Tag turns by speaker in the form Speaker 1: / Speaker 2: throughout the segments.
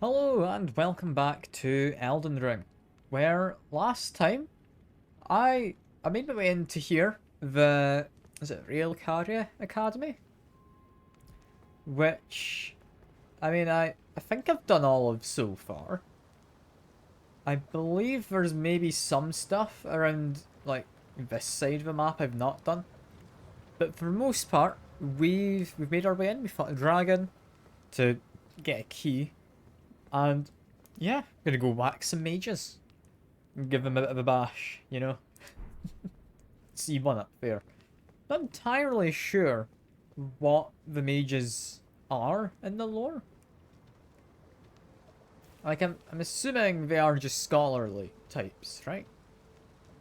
Speaker 1: Hello and welcome back to Elden Ring, where last time I made my way into here, is it Real Carrier Academy? Which, I think I've done all of so far. I believe there's maybe some stuff around, like, this side of the map I've not done. But for the most part, we've made our way in, we fought a dragon to get a key. And yeah, gonna go whack some mages. Give them a bit of a bash, you know? See one up there. Not entirely sure what the mages are in the lore. Like, I'm assuming they are just scholarly types, right?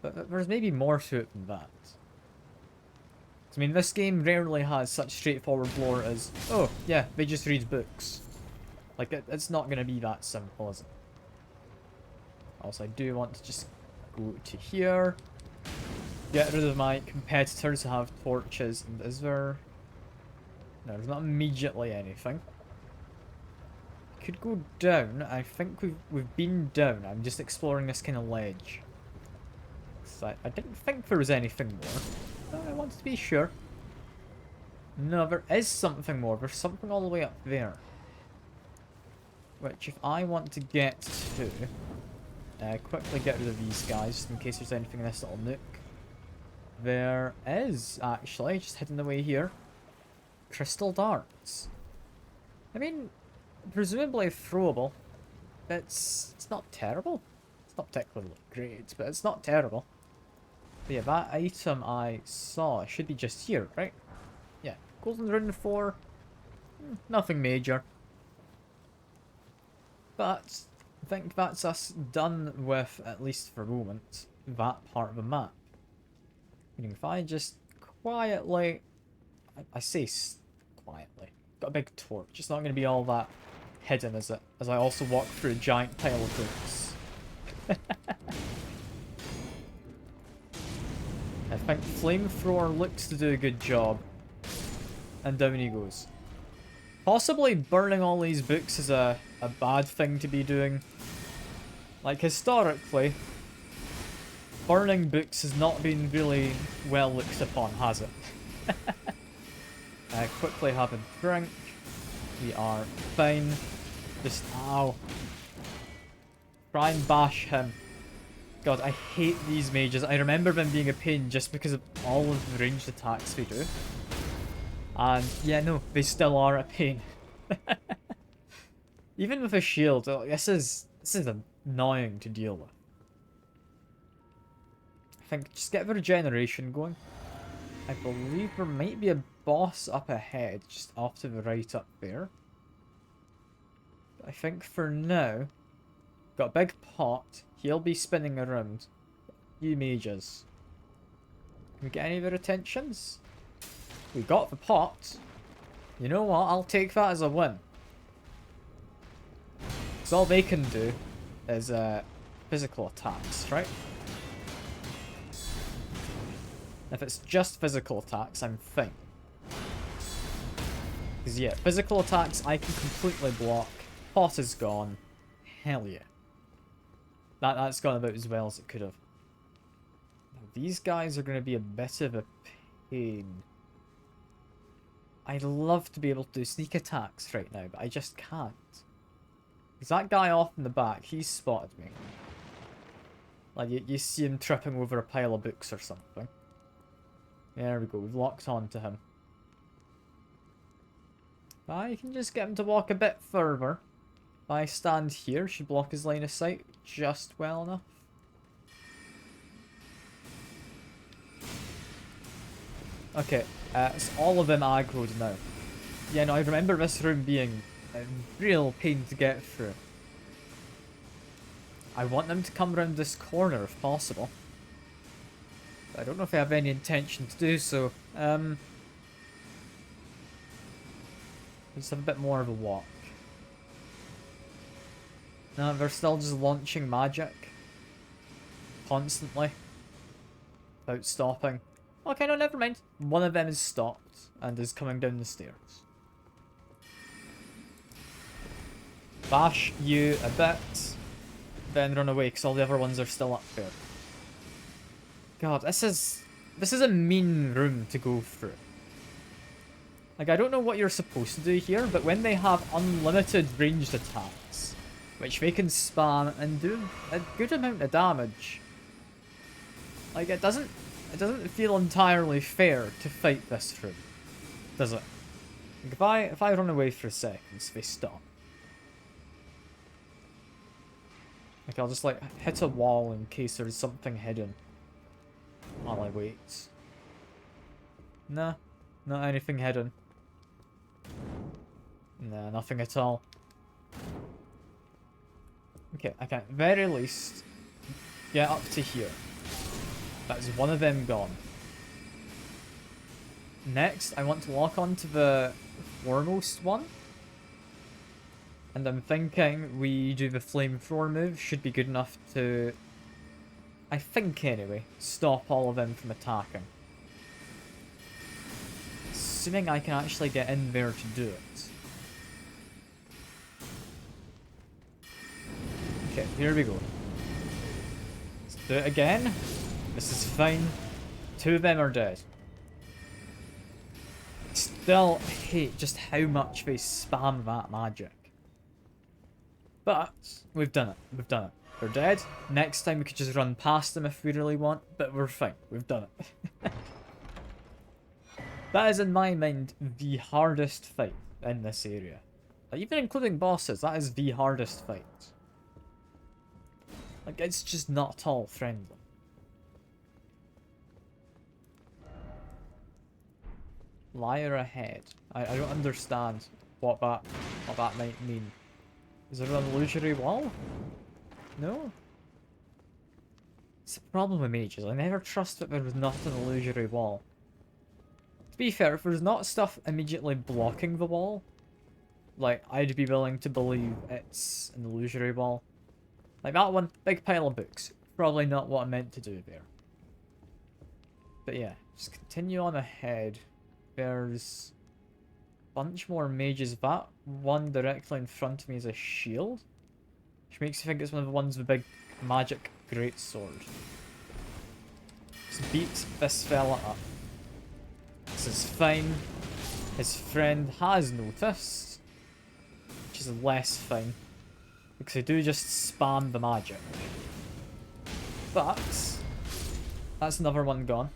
Speaker 1: But there's maybe more to it than that. I mean, this game rarely has such straightforward lore as, oh, yeah, they just read books. Like, it's not going to be that simple, is it? Also, I do want to just go to here. Get rid of my competitors who have torches. And is there... No, there's not immediately anything. Could go down. I think we've been down. I'm just exploring this kind of ledge. So I didn't think there was anything more. I wanted to be sure. No, there is something more. There's something all the way up there. Which, if I want to get to, quickly get rid of these guys, just in case there's anything in this little nook. There is, actually, just hidden away here, crystal darts. I mean, presumably throwable. It's not terrible. It's not particularly great, but it's not terrible. But yeah, that item I saw should be just here, right? Yeah, golden rune 4. Nothing major. But I think that's us done with, at least for a moment, that part of the map. Meaning if I just quietly, I say quietly, got a big torch, it's not going to be all that hidden, is it? As I also walk through a giant pile of books. I think Flamethrower looks to do a good job. And down he goes. Possibly burning all these books is a bad thing to be doing. Like, historically, burning books has not been really well looked upon, has it? Quickly have a drink. We are fine. Just, ow. Try and bash him. God, I hate these mages. I remember them being a pain just because of all of the ranged attacks they do. And yeah, no, they still are a pain. Even with a shield, this is annoying to deal with. I think just get the regeneration going. I believe there might be a boss up ahead, just off to the right up there. But I think for now, got a big pot. He'll be spinning around. You mages. Can we get any of their attentions? We got the pot. You know what? I'll take that as a win. Because all they can do is physical attacks, right? If it's just physical attacks, I'm fine. Because yeah, physical attacks I can completely block. Pot is gone. Hell yeah. That's gone about as well as it could have. Now, these guys are going to be a bit of a pain. I'd love to be able to do sneak attacks right now, but I just can't. Because that guy off in the back, he's spotted me. Like, you see him tripping over a pile of books or something. There we go, we've locked onto him. I can just get him to walk a bit further. If I stand here, should block his line of sight just well enough. Okay, it's all of them aggroed now. Yeah, no, I remember this room being a real pain to get through. I want them to come around this corner if possible. But I don't know if I have any intention to do so. Let's have a bit more of a walk. No, they're still just launching magic. Constantly. Without stopping. Okay, no, never mind. One of them is stopped and is coming down the stairs. Bash you a bit, then run away because all the other ones are still up there. God, this is a mean room to go through. Like, I don't know what you're supposed to do here, but when they have unlimited ranged attacks, which they can spam and do a good amount of damage, like, it doesn't feel entirely fair to fight this room, does it? Like, if I run away for seconds, they stop. Like, I'll just, like, hit a wall in case there's something hidden while I wait. Nah, not anything hidden. Nah, nothing at all. Okay, I can at very least get up to here. That's one of them gone. Next, I want to lock onto the foremost one. And I'm thinking we do the flamethrower move. Should be good enough to, I think anyway, stop all of them from attacking. Assuming I can actually get in there to do it. Okay, here we go. Let's do it again. This is fine. 2 of them are dead. Still hate just how much they spam that magic. But we've done it. We've done it. They're dead. Next time we could just run past them if we really want, but we're fine. We've done it. That is, in my mind, the hardest fight in this area. Like, even including bosses, that is the hardest fight. Like, it's just not at all friendly. Liar ahead. I don't understand what that might mean. Is there an illusory wall? No? It's the problem with mages. I never trust that there was not an illusory wall. To be fair, if there's not stuff immediately blocking the wall, like, I'd be willing to believe it's an illusory wall. Like that one, big pile of books. Probably not what I meant to do there. But yeah, just continue on ahead. There's a bunch more mages. That one directly in front of me is a shield, which makes you think it's one of the ones with the big magic greatsword. Just beat this fella up. This is fine. His friend has noticed, which is less fine, because they do just spam the magic. But that's another one gone.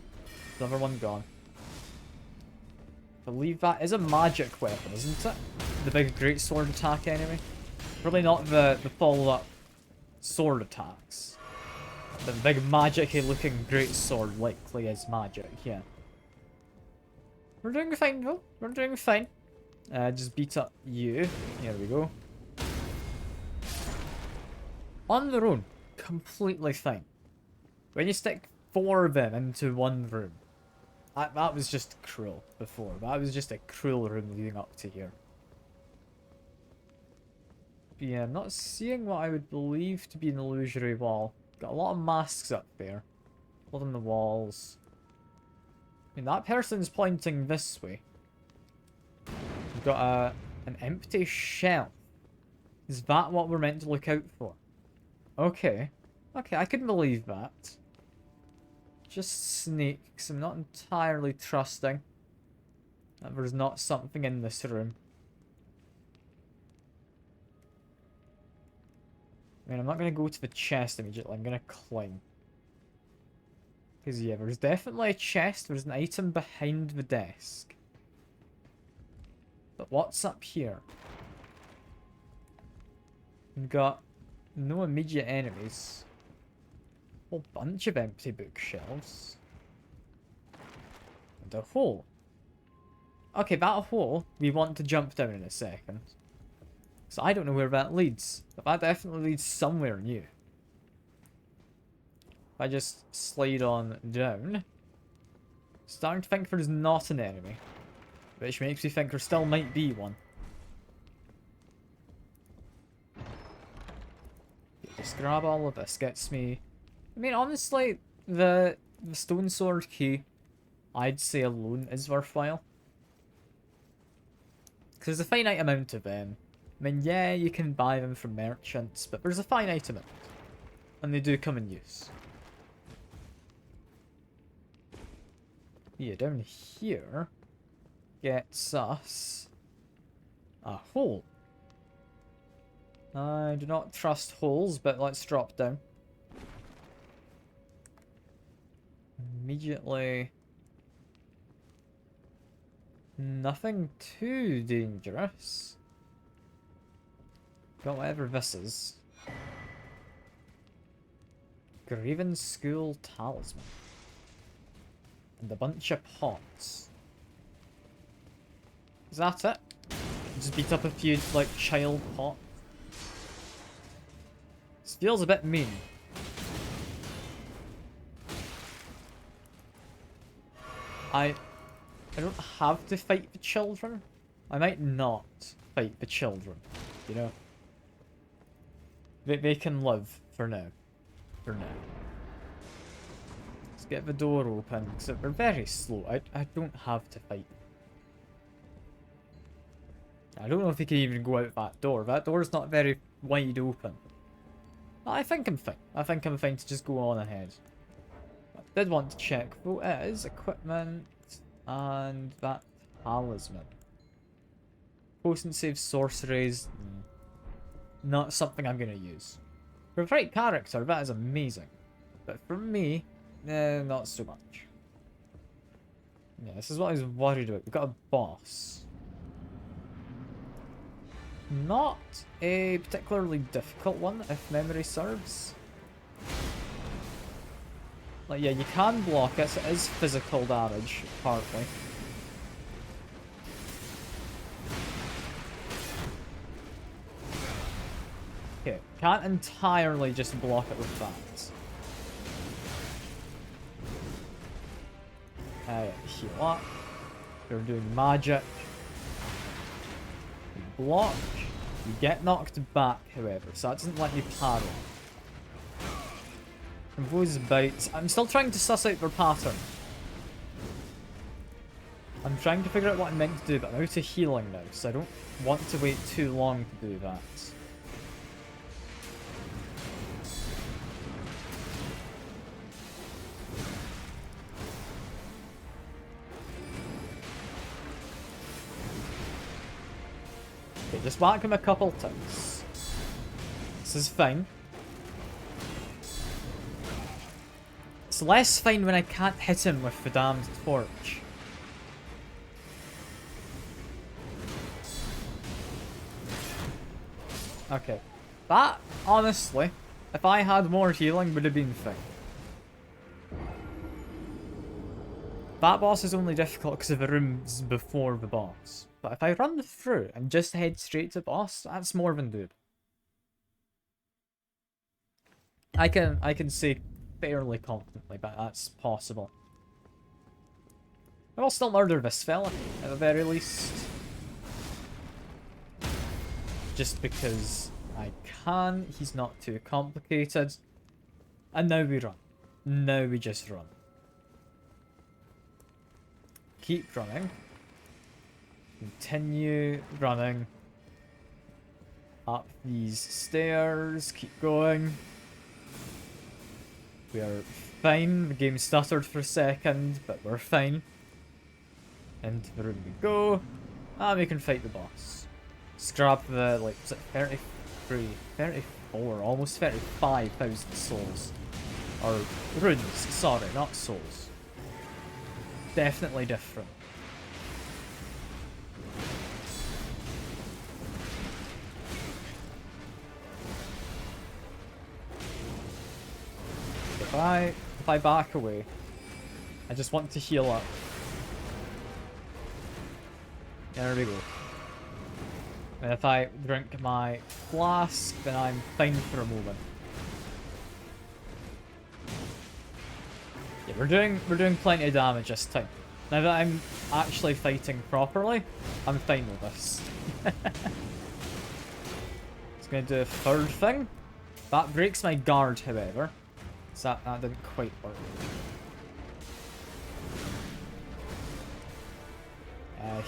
Speaker 1: Another one gone. I believe that is a magic weapon, isn't it? The big greatsword attack anyway. Probably not the follow-up sword attacks. The big magic-y looking greatsword likely is magic, yeah. We're doing fine though. We're doing fine. Just beat up you. Here we go. On their own, completely fine. When you stick 4 of them into one room, that was just cruel before. That was just a cruel room leading up to here. But yeah, I'm not seeing what I would believe to be an illusory wall. Got a lot of masks up there. Holding the walls. I mean, that person's pointing this way. We've got an empty shelf. Is that what we're meant to look out for? Okay. Okay, I can believe that. Just sneak, because I'm not entirely trusting that there's not something in this room. I mean, I'm not going to go to the chest immediately. I'm going to climb. Because, yeah, there's definitely a chest. There's an item behind the desk. But what's up here? We've got no immediate enemies. A whole bunch of empty bookshelves. And a hole. Okay, that hole we want to jump down in a second. So I don't know where that leads. But that definitely leads somewhere new. If I just slide on down. Starting to think there's not an enemy. Which makes me think there still might be one. Just grab all of this. Gets me... I mean, honestly, the stone sword key, I'd say alone is worthwhile. Because there's a finite amount of them. I mean, yeah, you can buy them from merchants, but there's a finite amount. And they do come in use. Yeah, down here gets us a hole. I do not trust holes, but let's drop down. Immediately. Nothing too dangerous. Got whatever this is. Graven School Talisman. And a bunch of pots. Is that it? Just beat up a few, like, child pots. This feels a bit mean. I don't have to fight the children. I might not fight the children, you know? They can live for now. For now. Let's get the door open, because they're very slow. I don't have to fight. I don't know if they can even go out that door. That door's not very wide open. I think I'm fine. I think I'm fine to just go on ahead. I did want to check, though, is equipment and that talisman. Potion save sorceries. Not something I'm going to use. For the right character, that is amazing. But for me, not so much. Yeah, this is what I was worried about. We've got a boss. Not a particularly difficult one, if memory serves. Like, yeah, you can block it, so it is physical damage, partly. Okay, can't entirely just block it with that. Heal up. You're doing magic. You block. You get knocked back, however, so that doesn't let you parry. From those bites, I'm still trying to suss out their pattern. I'm trying to figure out what I'm meant to do, but I'm out of healing now, so I don't want to wait too long to do that. Okay, just whack him a couple times. This is fine. It's less fine when I can't hit him with the damned torch. Okay. That, honestly, if I had more healing, would have been fine. That boss is only difficult because of the rooms before the boss. But if I run through and just head straight to boss, that's more than doable. I can say fairly confidently, but that's possible. I will still murder this fella, at the very least. Just because I can, he's not too complicated. And now we run. Now we just run. Keep running. Continue running. Up these stairs, keep going. We are fine. The game stuttered for a second, but we're fine. Into the room we go. And we can fight the boss. Scrap the, like, was it 33, 34, almost 35,000 souls. Or runes, sorry, not souls. Definitely different. If I back away, I just want to heal up. There we go. And if I drink my flask, then I'm fine for a moment. Yeah, we're doing plenty of damage this time. Now that I'm actually fighting properly, I'm fine with this. It's gonna do a third thing. That breaks my guard, however. So that didn't quite work.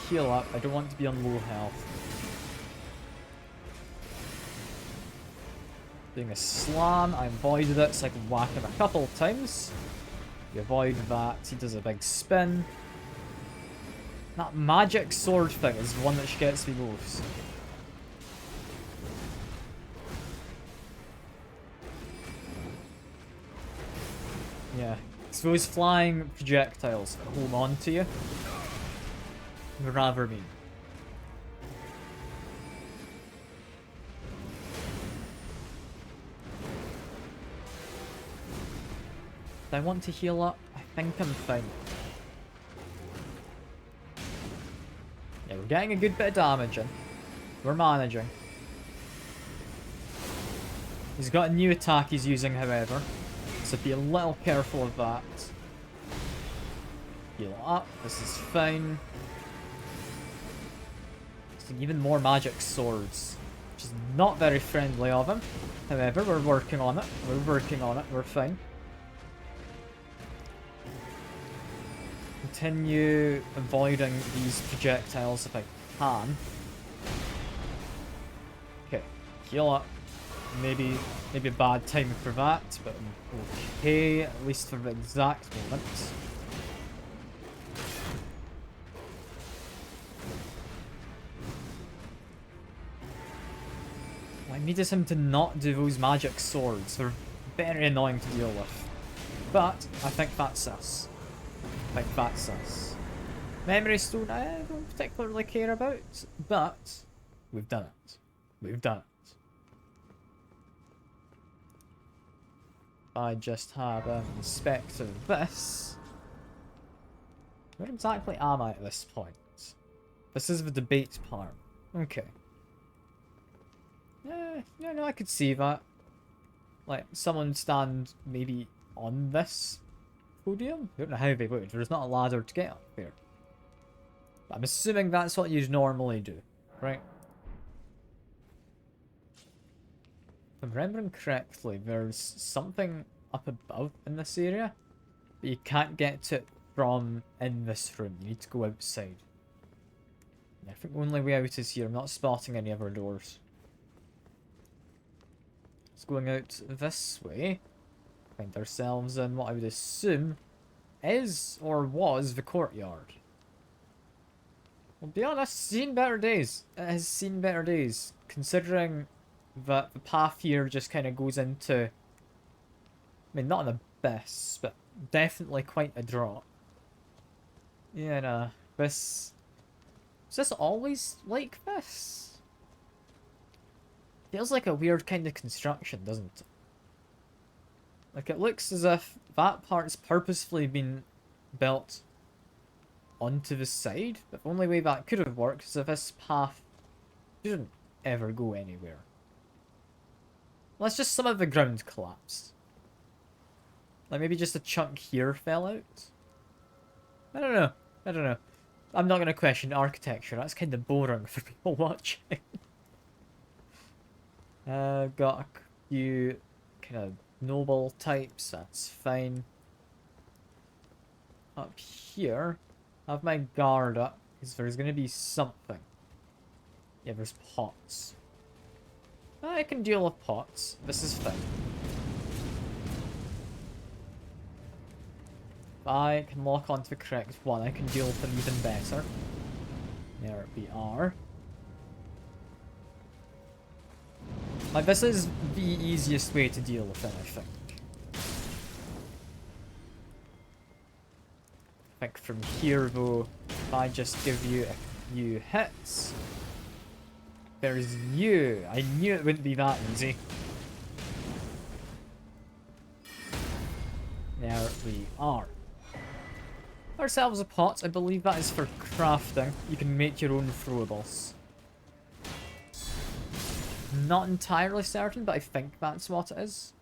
Speaker 1: Heal up. I don't want to be on low health. Doing a slam. I avoided it so I can whack him a couple of times. You avoid that. He does a big spin. That magic sword thing is one that gets me most. Yeah. It's those flying projectiles that hold on to you. Rather mean. Do I want to heal up? I think I'm fine. Yeah, we're getting a good bit of damage in. We're managing. He's got a new attack he's using, however. So be a little careful of that. Heal up. This is fine. So even more magic swords. Which is not very friendly of him. However, we're working on it. We're working on it. We're fine. Continue avoiding these projectiles if I can. Okay, heal up. Maybe a bad time for that, but I'm okay, at least for the exact moment. I needed him to not do those magic swords. They're very annoying to deal with. But I think that's us. I think that's us. Memory Stone I don't particularly care about, but we've done it. We've done it. I just have an inspect of this. Where exactly am I at this point? This is the debate part. Okay. No, I could see that. Like, someone stand maybe on this podium? I don't know how they would. There's not a ladder to get up there. But I'm assuming that's what you'd normally do, right? If I'm remembering correctly, there's something up above in this area, but you can't get to it from in this room. You need to go outside. I think the only way out is here. I'm not spotting any other doors. It's going out this way. Find ourselves in what I would assume is or was the courtyard. Well, to be honest, seen better days. It has seen better days, considering that the path here just kind of goes into, I mean, not an abyss, but definitely quite a drop. Yeah, nah, this... Is this always like this? Feels like a weird kind of construction, doesn't it? Like, it looks as if that part's purposefully been built onto the side, but the only way that could have worked is if this path didn't ever go anywhere. Unless just some of the ground collapsed. Like, maybe just a chunk here fell out? I don't know. I don't know. I'm not going to question architecture. That's kind of boring for people watching. Got a few kind of noble types. That's fine. Up here, I have my guard up because there's going to be something. Yeah, there's pots. I can deal with pots. This is fine. I can lock onto the correct one. I can deal with them even better. There we are. Like, this is the easiest way to deal with it, I think. I think from here, though, if I just give you a few hits... There's you. I knew it wouldn't be that easy. There we are. Ourselves a pot. I believe that is for crafting. You can make your own throwables. Not entirely certain, but I think that's what it is.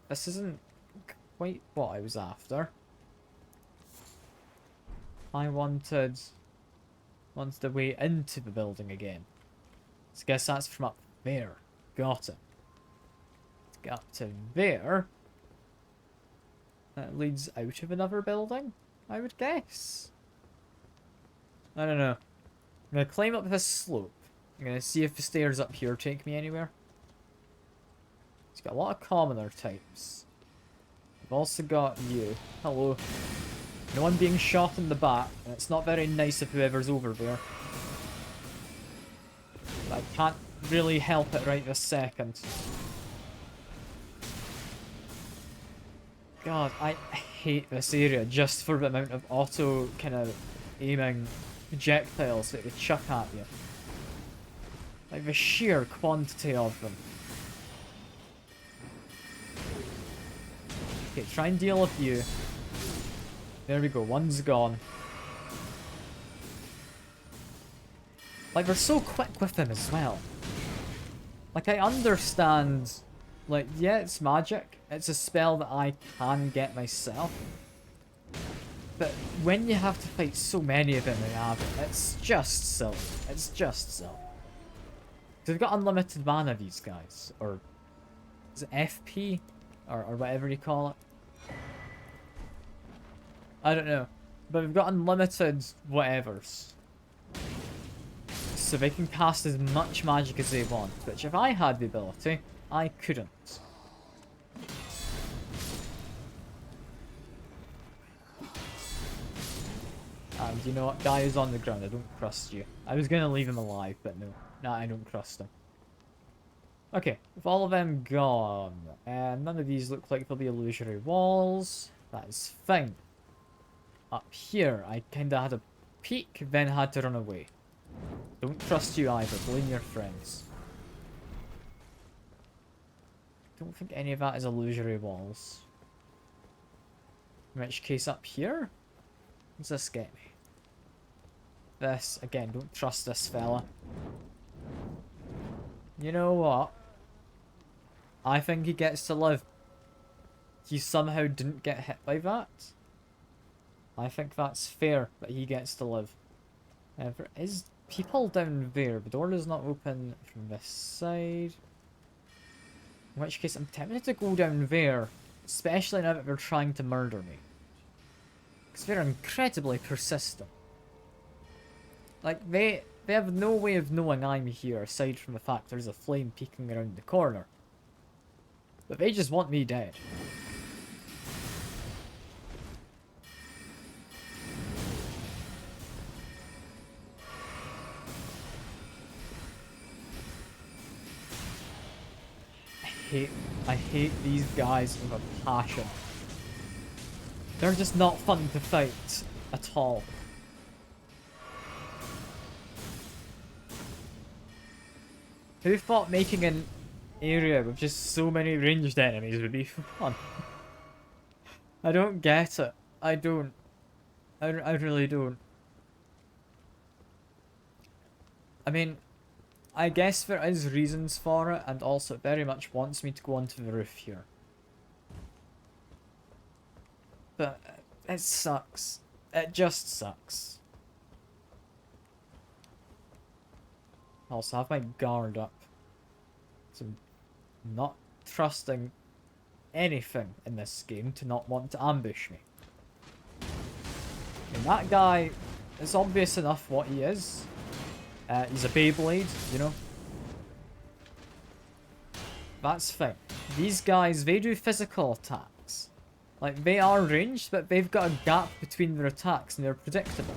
Speaker 1: This isn't quite what I was after. I wanted the way into the building again. So I guess that's from up there. Got it. Let's get up to there. That leads out of another building, I would guess. I don't know. I'm going to climb up this slope. I'm going to see if the stairs up here take me anywhere. He's got a lot of commoner types. We've also got you. Hello. No one being shot in the back, and it's not very nice of whoever's over there. But I can't really help it right this second. God, I hate this area just for the amount of auto kind of aiming projectiles that they chuck at you. Like the sheer quantity of them. Okay, try and deal with you. There we go, one's gone. Like, they're so quick with them as well. Like, I understand, like, yeah, it's magic. It's a spell that I can get myself. But when you have to fight so many of them in Abbott, it's just silly. It's just silly. They've got unlimited mana, these guys. Or is it FP? Or whatever you call it. I don't know. But we've got unlimited whatevers. So they can cast as much magic as they want. Which if I had the ability, I couldn't. And you know what? Guy is on the ground. I don't trust you. I was going to leave him alive, but no. Nah, I don't trust him. Okay, with all of them gone, and none of these look like they'll be illusory walls. That is fine. Up here, I kinda had a peek, then had to run away. Don't trust you either, blame your friends. Don't think any of that is illusory walls. In which case, up here? What's this get me? This, again, don't trust this fella. You know what? I think he gets to live. He somehow didn't get hit by that. I think that's fair that he gets to live. There is people down there. The door does not open from this side. In which case, I'm tempted to go down there. Especially now that they're trying to murder me. Because they're incredibly persistent. Like, they have no way of knowing I'm here, aside from the fact there's a flame peeking around the corner. But they just want me dead. I hate these guys with a passion. They're just not fun to fight at all. Who thought making an area with just so many ranged enemies would be fun? I don't get it. I don't. I really don't. I mean, I guess there is reasons for it, and also it very much wants me to go onto the roof here. But it sucks. It just sucks. I also have my guard up. So I'm not trusting anything in this game to not want to ambush me. And that guy, it's obvious enough what he is. He's a Beyblade, you know. That's fine. These guys, they do physical attacks. Like, they are ranged, but they've got a gap between their attacks and they're predictable.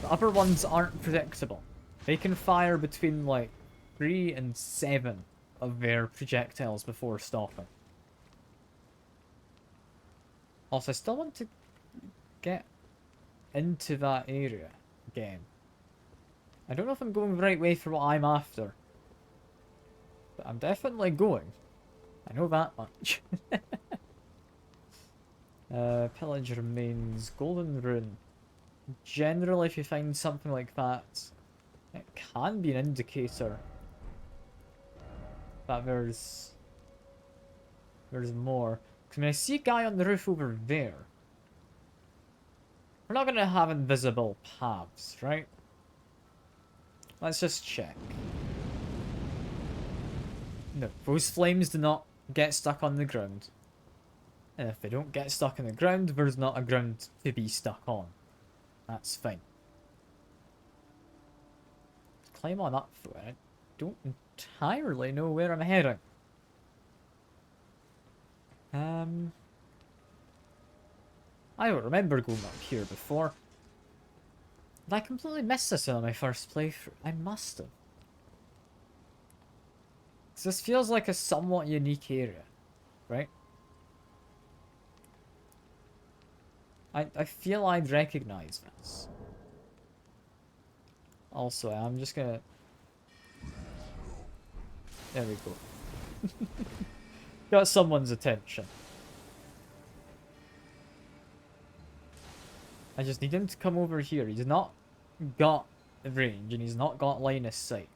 Speaker 1: The upper ones aren't predictable. They can fire between, like, 3 and 7 of their projectiles before stopping. Also, I still want to get into that area again. I don't know if I'm going the right way for what I'm after. But I'm definitely going. I know that much. Pillage remains. Golden rune. Generally, if you find something like that, it can be an indicator that there's more. Because when I see a guy on the roof over there, we're not going to have invisible paths, right? Let's just check. No, those flames do not get stuck on the ground. And if they don't get stuck on the ground, there's not a ground to be stuck on. That's fine. Climb on up for it. I don't entirely know where I'm heading. I don't remember going up here before. Did I completely miss this on my first playthrough? I must have. 'Cause this feels like a somewhat unique area, right? I feel I'd recognize this. Also, I'm just gonna... There we go. Got someone's attention. I just need him to come over here. He's not got range and he's not got line of sight.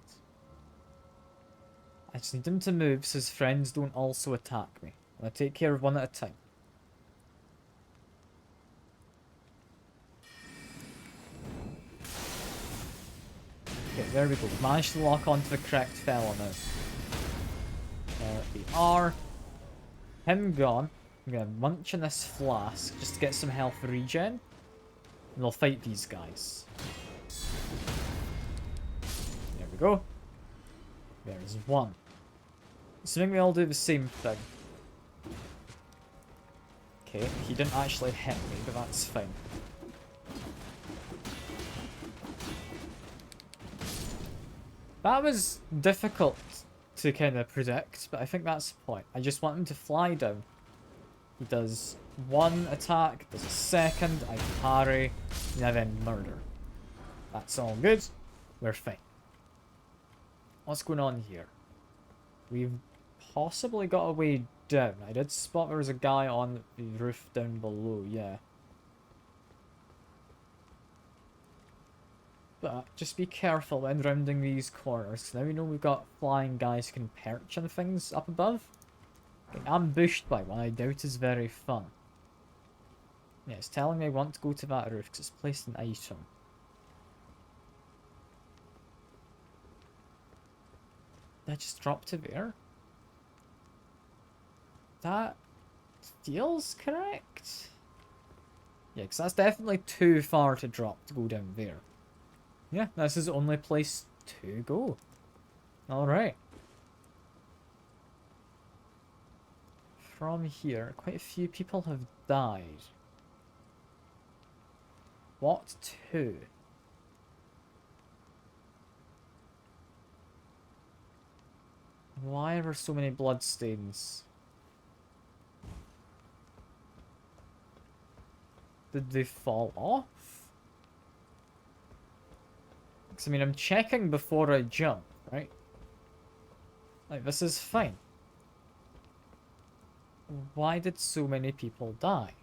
Speaker 1: I just need him to move so his friends don't also attack me. I'm gonna take care of one at a time. Okay, there we go. Managed to lock onto the correct fella now. There we are. Him gone. I'm gonna munch on this flask just to get some health regen. And we'll fight these guys. There we go. There's one. Assuming we all do the same thing. Okay, he didn't actually hit me, but that's fine. That was difficult to kind of predict, but I think that's the point. I just want him to fly down. He does one attack, does a second, I parry, and I then murder. That's all good. We're fine. What's going on here? We've possibly got a way down. I did spot there was a guy on the roof down below, yeah. But just be careful when rounding these corners. Now we know we've got flying guys who can perch on things up above. Getting ambushed by one I doubt is very fun. Yeah, it's telling me I want to go to that roof because it's placed an item. Did I just drop to there? That feels correct? Yeah, because that's definitely too far to drop to go down there. Yeah, this is the only place to go. Alright. From here, quite a few people have died. What to? Why are there so many bloodstains? Did they fall off? Because, I mean, I'm checking before I jump, right? Like, this is fine. Why did so many people die?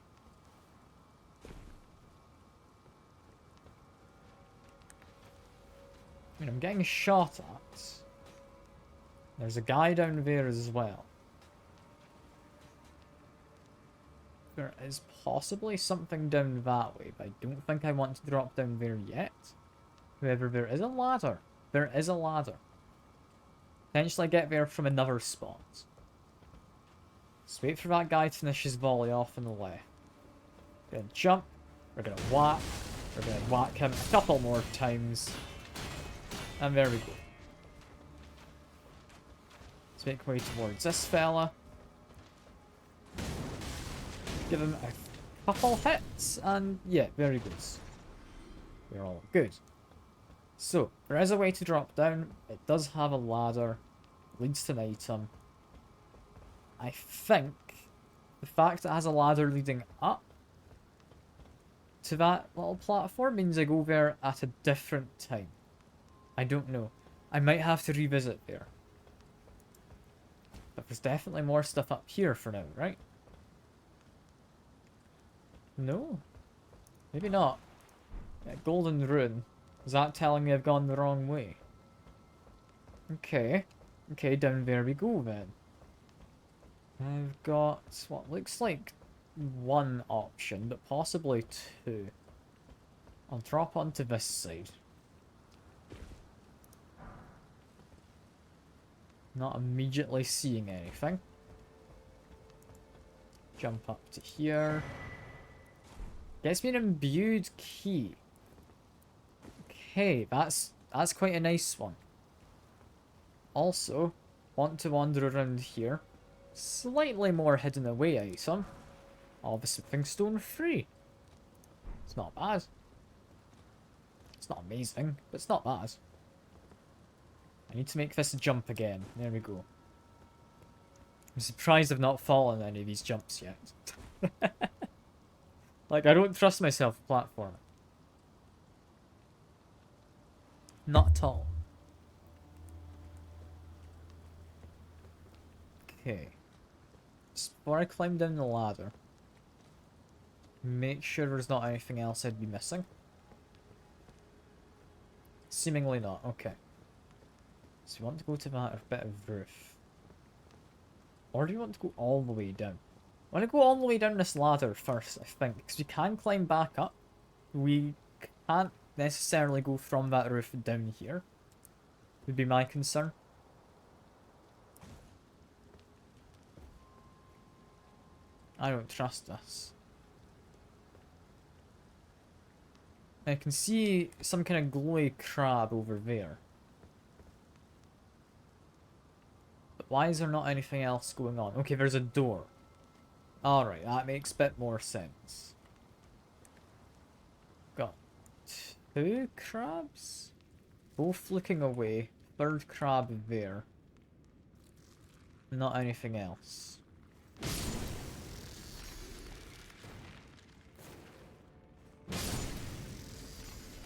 Speaker 1: I mean, I'm getting shot at. There's a guy down there as well. There is possibly something down that way, but I don't think I want to drop down there yet. However, there is a ladder. There is a ladder. Potentially get there from another spot. Let's wait for that guy to finish his volley off on the left. We're gonna jump. We're gonna whack. We're gonna whack him a couple more times. And there we go. Let's make our way towards this fella. Give him a couple hits, and yeah, very good. We're all good. So, there is a way to drop down. It does have a ladder. Leads to an item. I think the fact that it has a ladder leading up to that little platform means I go there at a different time. I don't know. I might have to revisit there. But there's definitely more stuff up here for now, right? No? Maybe not. Yeah, Golden Rune. Is that telling me I've gone the wrong way? Okay. Okay, down there we go then. I've got what looks like one option, but possibly two. I'll drop onto this side. Not immediately seeing anything. Jump up to here. Gets me an imbued key. Okay, that's quite a nice one. Also, want to wander around here. Slightly more hidden away item. Oh, the smithing stone free. It's not bad. It's not amazing, but it's not bad. I need to make this jump again. There we go. I'm surprised I've not fallen any of these jumps yet. Like, I don't trust myself with platforming. Not at all. Okay. Just before I climb down the ladder, make sure there's not anything else I'd be missing. Seemingly not. Okay. So you want to go to that bit of roof. Or do you want to go all the way down? I want to go all the way down this ladder first, I think. Because we can climb back up. We can't necessarily go from that roof down here. Would be my concern. I don't trust this. I can see some kind of glowy crab over there. But why is there not anything else going on? Okay, there's a door. Alright, that makes a bit more sense. Got 2 crabs? Both looking away. 3rd crab there. Not anything else.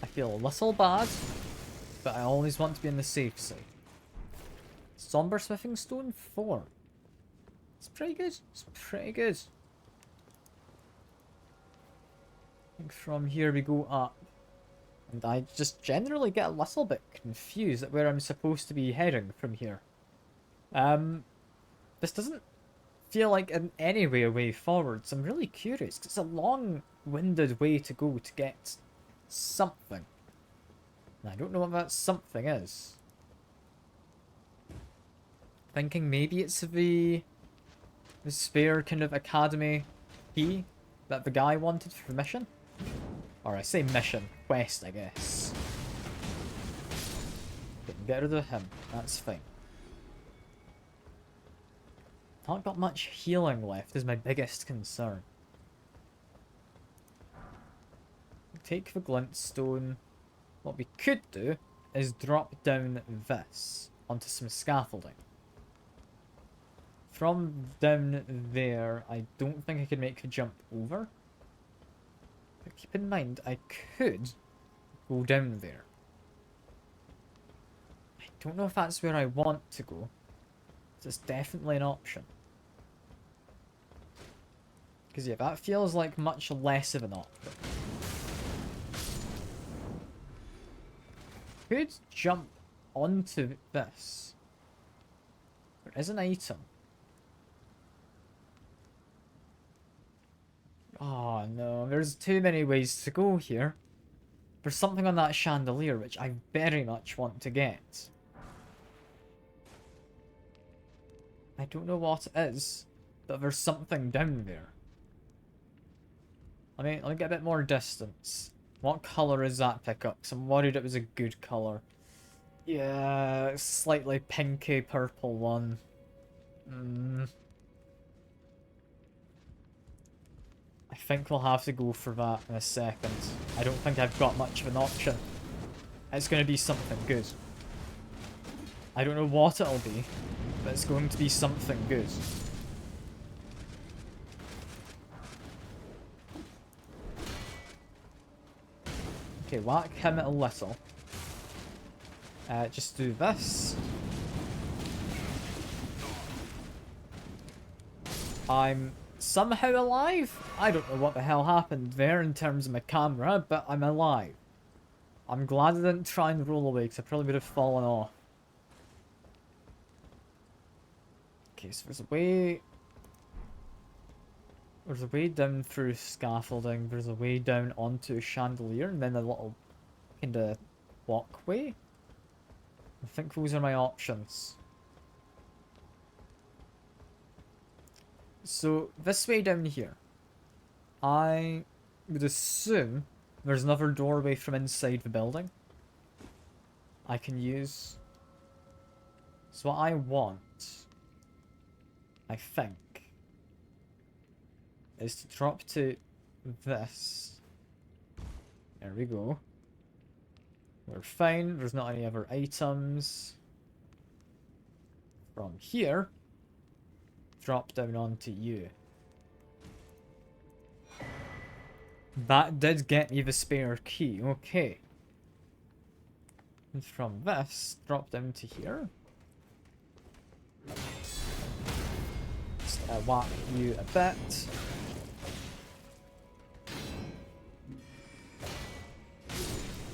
Speaker 1: I feel a little bad, but I always want to be on the safe side. Somber Smithing Stone 4. It's pretty good. It's pretty good. I think from here we go up. And I just generally get a little bit confused at where I'm supposed to be heading from here. This doesn't feel like in any way a way forwards. I'm really curious, because it's a long-winded way to go to get something. And I don't know what that something is. Thinking maybe it's the spare kind of academy key that the guy wanted for mission? Or I say mission, quest I guess. Get rid of him, that's fine. Not got much healing left is my biggest concern. Take the glintstone. What we could do is drop down this onto some scaffolding. From down there, I don't think I could make the jump over. But keep in mind, I could go down there. I don't know if that's where I want to go. It's definitely an option. Because yeah, that feels like much less of an option. Could jump onto this. There is an item. Oh no, there's too many ways to go here. There's something on that chandelier which I very much want to get. I don't know what it is, but there's something down there. Let me get a bit more distance. What colour is that pickup? Because I'm worried it was a good colour. Yeah, slightly pinky purple one. I think we'll have to go for that in a second. I don't think I've got much of an option. It's going to be something good. I don't know what it'll be, but it's going to be something good. Okay, whack him a little. Just do this. I'm somehow alive? I don't know what the hell happened there in terms of my camera, but I'm alive. I'm glad I didn't try and roll away, because I probably would have fallen off. Okay, so there's a way... There's a way down through scaffolding, there's a way down onto a chandelier, and then a little kind of walkway. I think those are my options. So, this way down here, I would assume there's another doorway from inside the building I can use. So what I want I think, is to drop to this. There we go. We're fine. There's not any other items. From here, drop down onto you. That did get me the spare key. Okay. And from this, drop down to here. Just whack you a bit.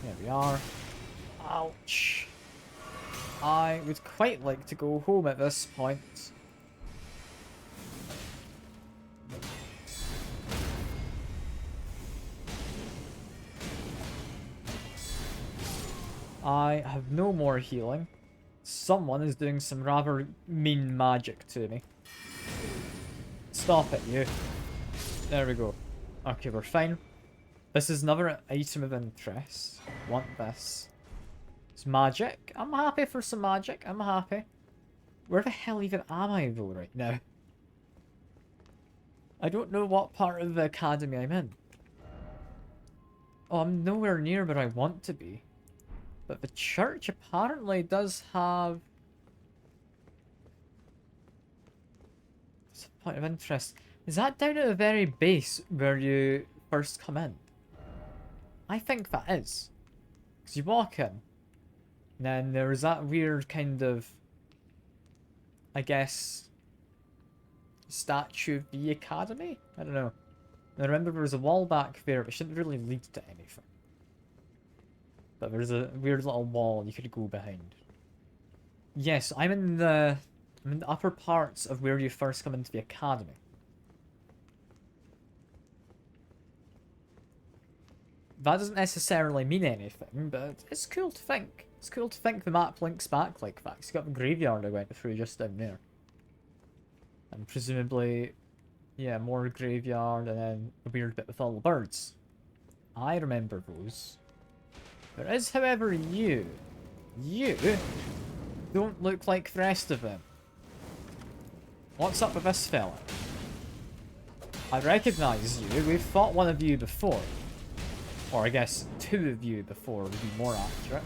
Speaker 1: There we are. Ouch. I would quite like to go home at this point. I have no more healing. Someone is doing some rather mean magic to me. Stop it, you. There we go. Okay, we're fine. This is another item of interest. Want this. It's magic. I'm happy for some magic. I'm happy. Where the hell even am I though right now? I don't know what part of the academy I'm in. Oh, I'm nowhere near where I want to be. But the church apparently does have... It's a point of interest. Is that down at the very base where you first come in? I think that is. Because you walk in. And then there's that weird kind of... I guess... statue of the academy? I don't know. I remember there was a wall back there, but it shouldn't really lead to anything. But there's a weird little wall you could go behind. Yes, I'm in the upper parts of where you first come into the academy. That doesn't necessarily mean anything, but it's cool to think. It's cool to think the map links back like that. It's got the graveyard I went through just down there. And presumably, yeah, more graveyard and then a weird bit with all the birds. I remember those. There is, however, you. You don't look like the rest of them. What's up with this fella? I recognise you. We've fought one of you before. Or I guess two of you before would be more accurate.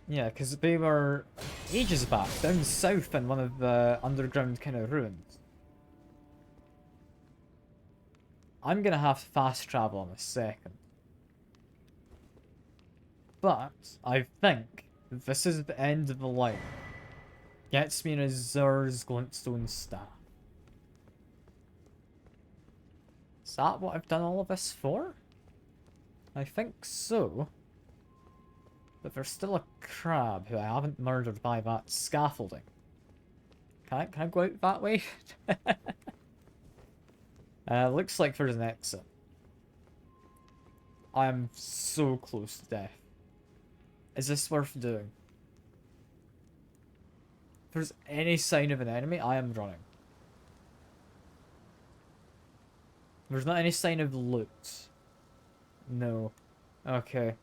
Speaker 1: Yeah, because they were ages back, down south in one of the underground kind of ruins. I'm gonna have to fast travel in a second. But I think this is the end of the line. Gets me an Azur's glintstone staff. Is that what I've done all of this for? I think so. But there's still a crab who I haven't murdered by that scaffolding. Can I go out that way? Looks like there's an exit. I am so close to death. Is this worth doing? If there's any sign of an enemy, I am running. There's not any sign of loot. No. Okay.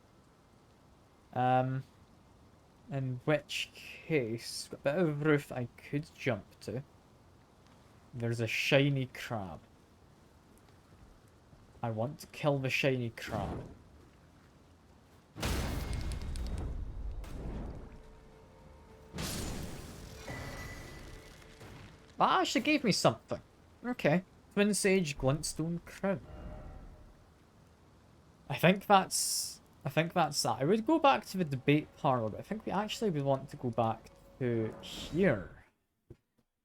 Speaker 1: In which case, got a bit of roof I could jump to. There's a shiny crab. I want to kill the shiny crab. That actually gave me something. Okay. Twin Sage Glintstone Crown. I think that's that. I would go back to the debate parlor, but I think we actually would want to go back to here.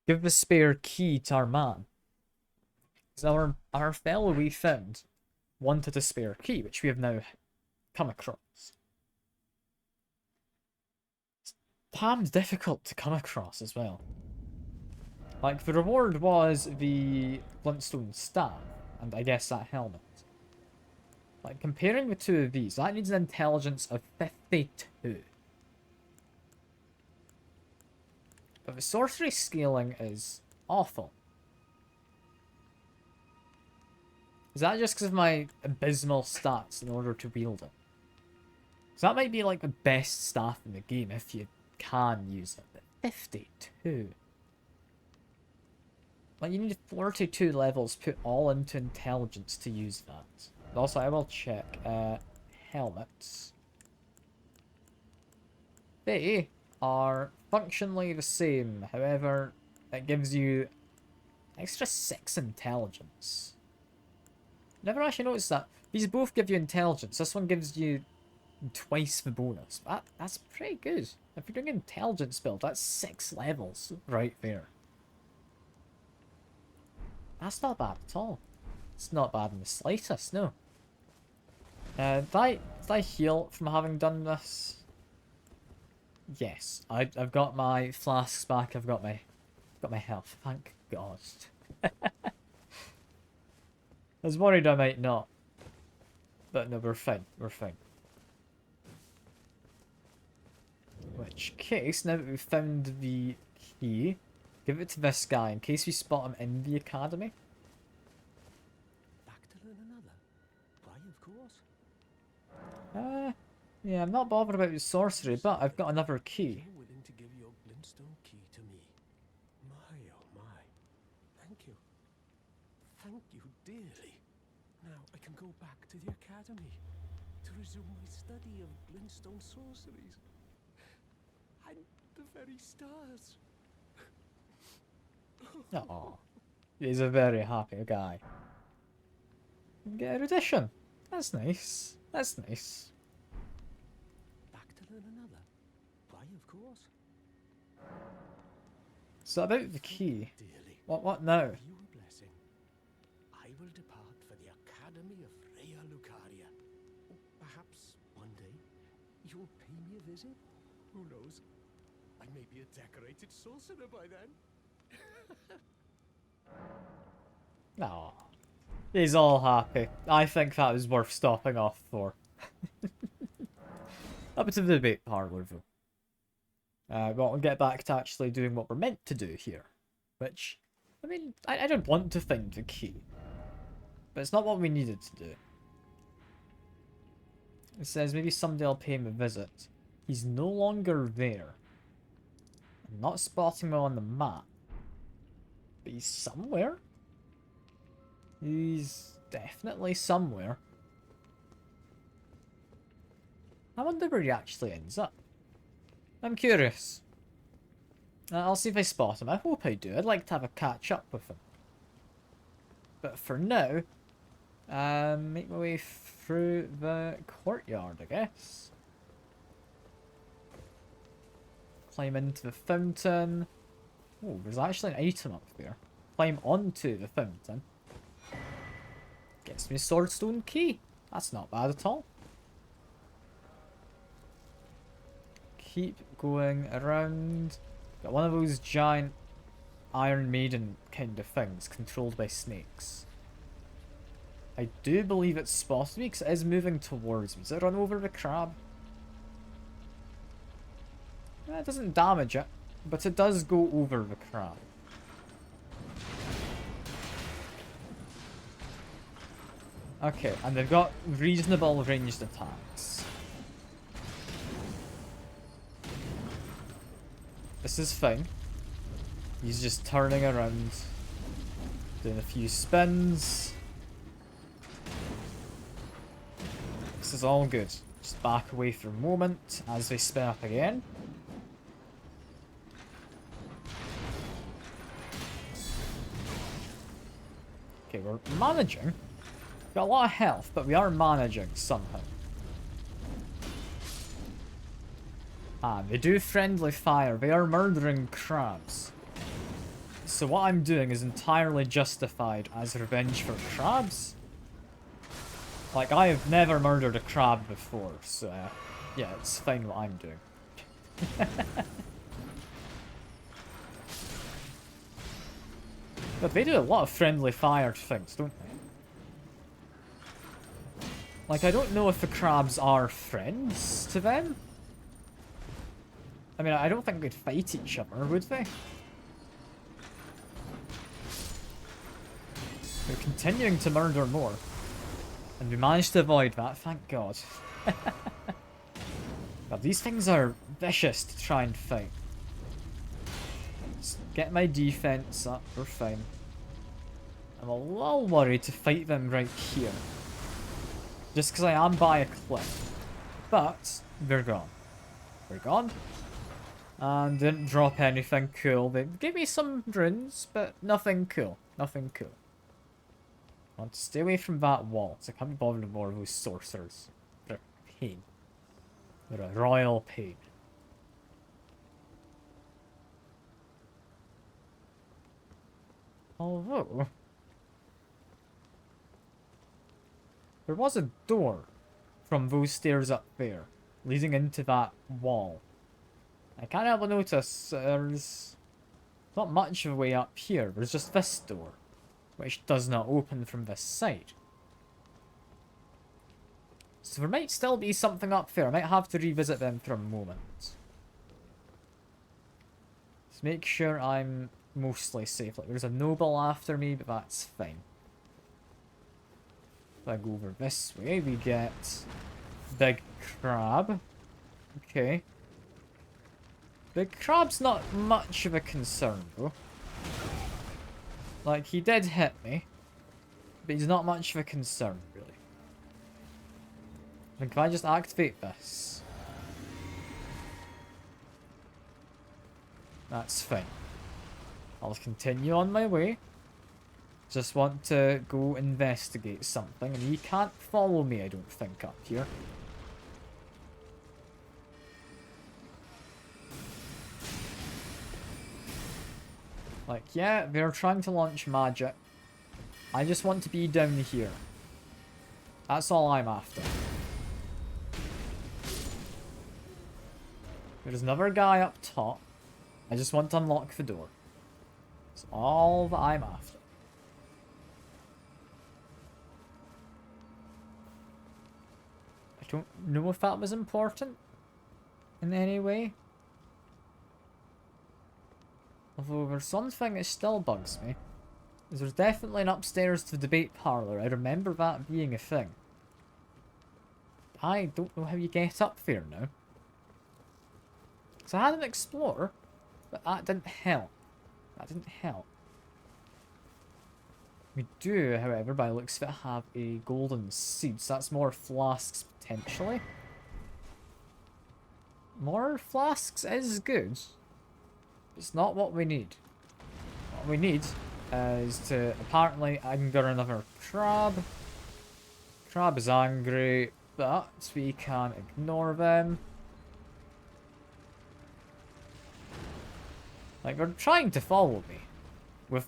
Speaker 1: Give the spare key to our man. Because our fellow we found wanted a spare key, which we have now come across. It's damn difficult to come across as well. Like, the reward was the Glintstone staff, and I guess that helmet. Like, comparing the two of these, that needs an intelligence of 52. But the sorcery scaling is awful. Is that just because of my abysmal stats in order to wield it? So that might be like the best staff in the game if you can use it. But 52. Like, you need 42 levels put all into intelligence to use that. But also, I will check. Helmets. They are functionally the same. However, it gives you extra 6 intelligence. Never actually noticed that. These both give you intelligence. This one gives you twice the bonus. That's pretty good. If you're doing an intelligence build, that's 6 levels right there. That's not bad at all. It's not bad in the slightest, no. Did I heal from having done this? Yes, I've got my flasks back. I've got my health. Thank God. I was worried I might not, but no, we're fine. We're fine. In which case, now that we've found the key, give it to this guy in case we spot him in the academy.
Speaker 2: Back to learn another. Why, of course.
Speaker 1: Yeah, I'm not bothered about his sorcery, but I've got another key.
Speaker 2: You're willing to give your glintstone key to me. My, oh my. Thank you. Thank you dearly. Now I can go back to the academy to resume my study of glintstone sorceries. And the very stars.
Speaker 1: Oh, he's a very happy guy. Get erudition. That's nice. That's nice.
Speaker 2: Back to learn another. Why, of course.
Speaker 1: So about the key.
Speaker 2: Dearly.
Speaker 1: What now?
Speaker 2: Give you a blessing. I will depart for the Academy of Rhea Lucaria. Perhaps one day you'll pay me a visit. Who knows? I may be a decorated sorcerer by then.
Speaker 1: Oh, he's all happy. I think that was worth stopping off for. Up to the debate parlour though. But we'll get back to actually doing what we're meant to do here. Which, I mean, I don't want to find the key. But it's not what we needed to do. It says maybe someday I'll pay him a visit. He's no longer there. I'm not spotting him on the map. But he's somewhere. He's definitely somewhere. I wonder where he actually ends up. I'm curious. I'll see if I spot him. I hope I do. I'd like to have a catch up with him. But for now, make my way through the courtyard, I guess. Climb into the fountain. Oh, there's actually an item up there. Climb onto the fountain. Gets me a swordstone key. That's not bad at all. Keep going around. Got one of those giant Iron Maiden kind of things controlled by snakes. I do believe it's spotted me because it is moving towards me. Does it run over the crab? It doesn't damage it, but it does go over the crab. Okay, and they've got reasonable ranged attacks. This is fine. He's just turning around, doing a few spins. This is all good. Just back away for a moment as they spin up again. Okay, we're managing. Got a lot of health, but we are managing somehow. Ah, they do friendly fire. They are murdering crabs. So what I'm doing is entirely justified as revenge for crabs. Like, I have never murdered a crab before, so yeah, it's fine what I'm doing. But they do a lot of friendly fire things, don't they? Like, I don't know if the crabs are friends to them. I mean, I don't think they'd fight each other, would they? They're continuing to murder more. And we managed to avoid that, thank God. God, these things are vicious to try and fight. Let's get my defense up, we're fine. I'm a little worried to fight them right here. Just because I am by a cliff. But, they're gone. They're gone. And didn't drop anything cool. They gave me some runes, but nothing cool. Nothing cool. I want to stay away from that wall, so I can't be bothered with more of those sorcerers. They're a pain. They're a royal pain. Although... there was a door from those stairs up there, leading into that wall. I can't help but notice there's not much of a way up here. There's just this door, which does not open from this side. So there might still be something up there. I might have to revisit them for a moment. Let's make sure I'm mostly safe. Like, there's a noble after me, but that's fine. If I go over this way, we get Big Crab. Okay. Big Crab's not much of a concern, though. Like, he did hit me, but he's not much of a concern, really. And can I just activate this? That's fine. I'll continue on my way. Just want to go investigate something, and he can't follow me, I don't think, up here. Like, yeah, they're trying to launch magic. I just want to be down here. That's all I'm after. There's another guy up top. I just want to unlock the door. That's all that I'm after. I don't know if that was important in any way. Although there's something that still bugs me. There's definitely an upstairs to the debate parlour. I remember that being a thing. I don't know how you get up there now. So I had an explorer, but that didn't help. That didn't help. We do, however, by the looks of it, have a golden seed. So that's more flasks, potentially. More flasks is good. It's not what we need. What we need is to apparently anger another crab. Crab is angry, but we can ignore them. Like, they're trying to follow me with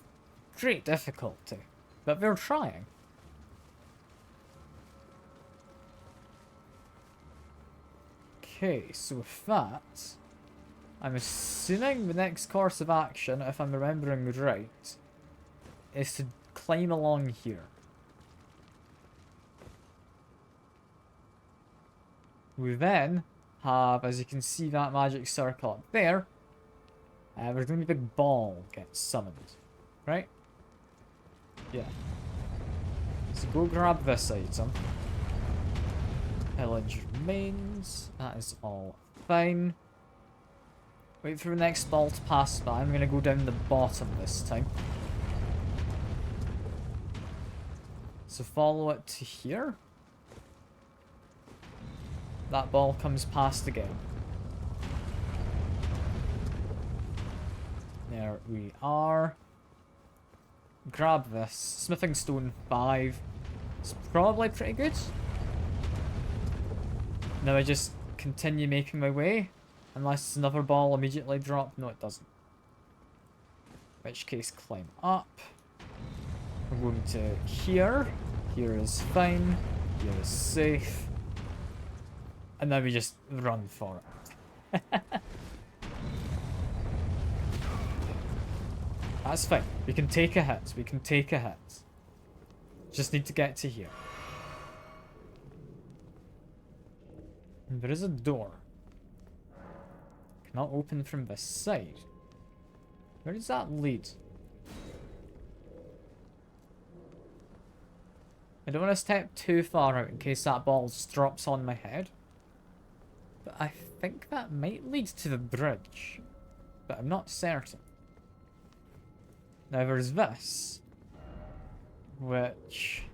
Speaker 1: great difficulty, but they're trying. Okay, so with that, I'm assuming the next course of action, if I'm remembering right, is to climb along here. We then have, as you can see, that magic circle up there. There's going to be a big ball gets summoned, right? Yeah. So go grab this item. Pillage remains. That is all fine. Wait for the next ball to pass by. I'm going to go down the bottom this time. So follow it to here. That ball comes past again. There we are. Grab this. Smithing stone 5. It's probably pretty good. Now I just continue making my way. Unless another ball immediately dropped. No, it doesn't. In which case, climb up. We're going to here. Here is fine. Here is safe. And then we just run for it. That's fine. We can take a hit. We can take a hit. Just need to get to here. And there is a door. Cannot open from this side. Where does that lead? I don't want to step too far out in case that ball just drops on my head. But I think that might lead to the bridge, but I'm not certain. Now there's this, which,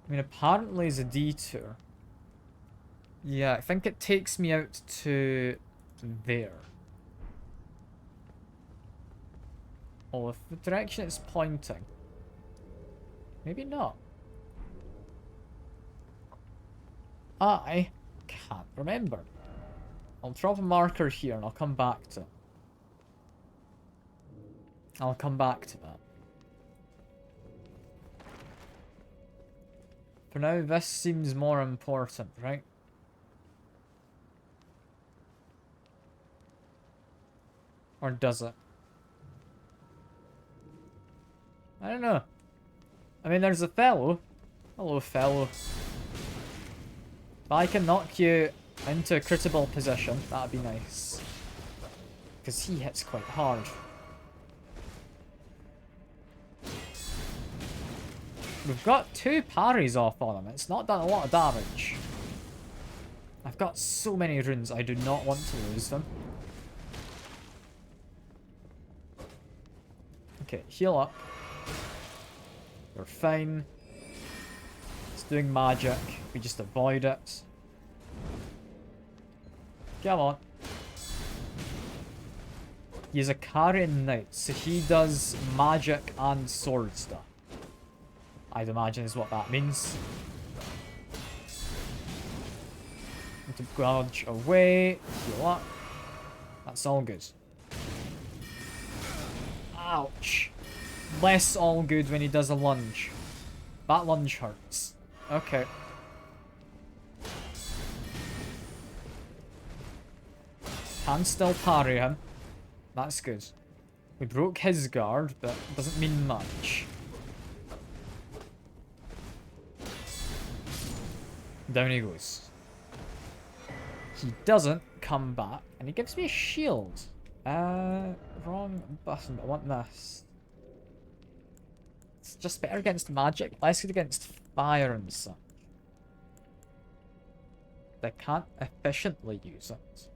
Speaker 1: I mean, apparently is a detour. Yeah, I think it takes me out to there. Oh, if the direction it's pointing. Maybe not. I can't remember. I'll drop a marker here and I'll come back to it. I'll come back to that. For now, this seems more important, right? Or does it? I don't know. I mean, there's a fellow. Hello, fellow. If I can knock you into a critical position, that'd be nice. Because he hits quite hard. We've got 2 parries off on him. It's not done a lot of damage. I've got so many runes, I do not want to lose them. Okay, heal up. We're fine. It's doing magic. We just avoid it. Come on. He's a Karen Knight, so he does magic and sword stuff. I'd imagine is what that means. Need to dodge away, heal up. That's all good. Ouch. Less all good when he does a lunge. That lunge hurts. Okay. Can still parry him. That's good. We broke his guard, but doesn't mean much. Down he goes. He doesn't come back, and he gives me a shield. Wrong button, but I want this. It's just better against magic, less good against fire and such. I can't efficiently use it.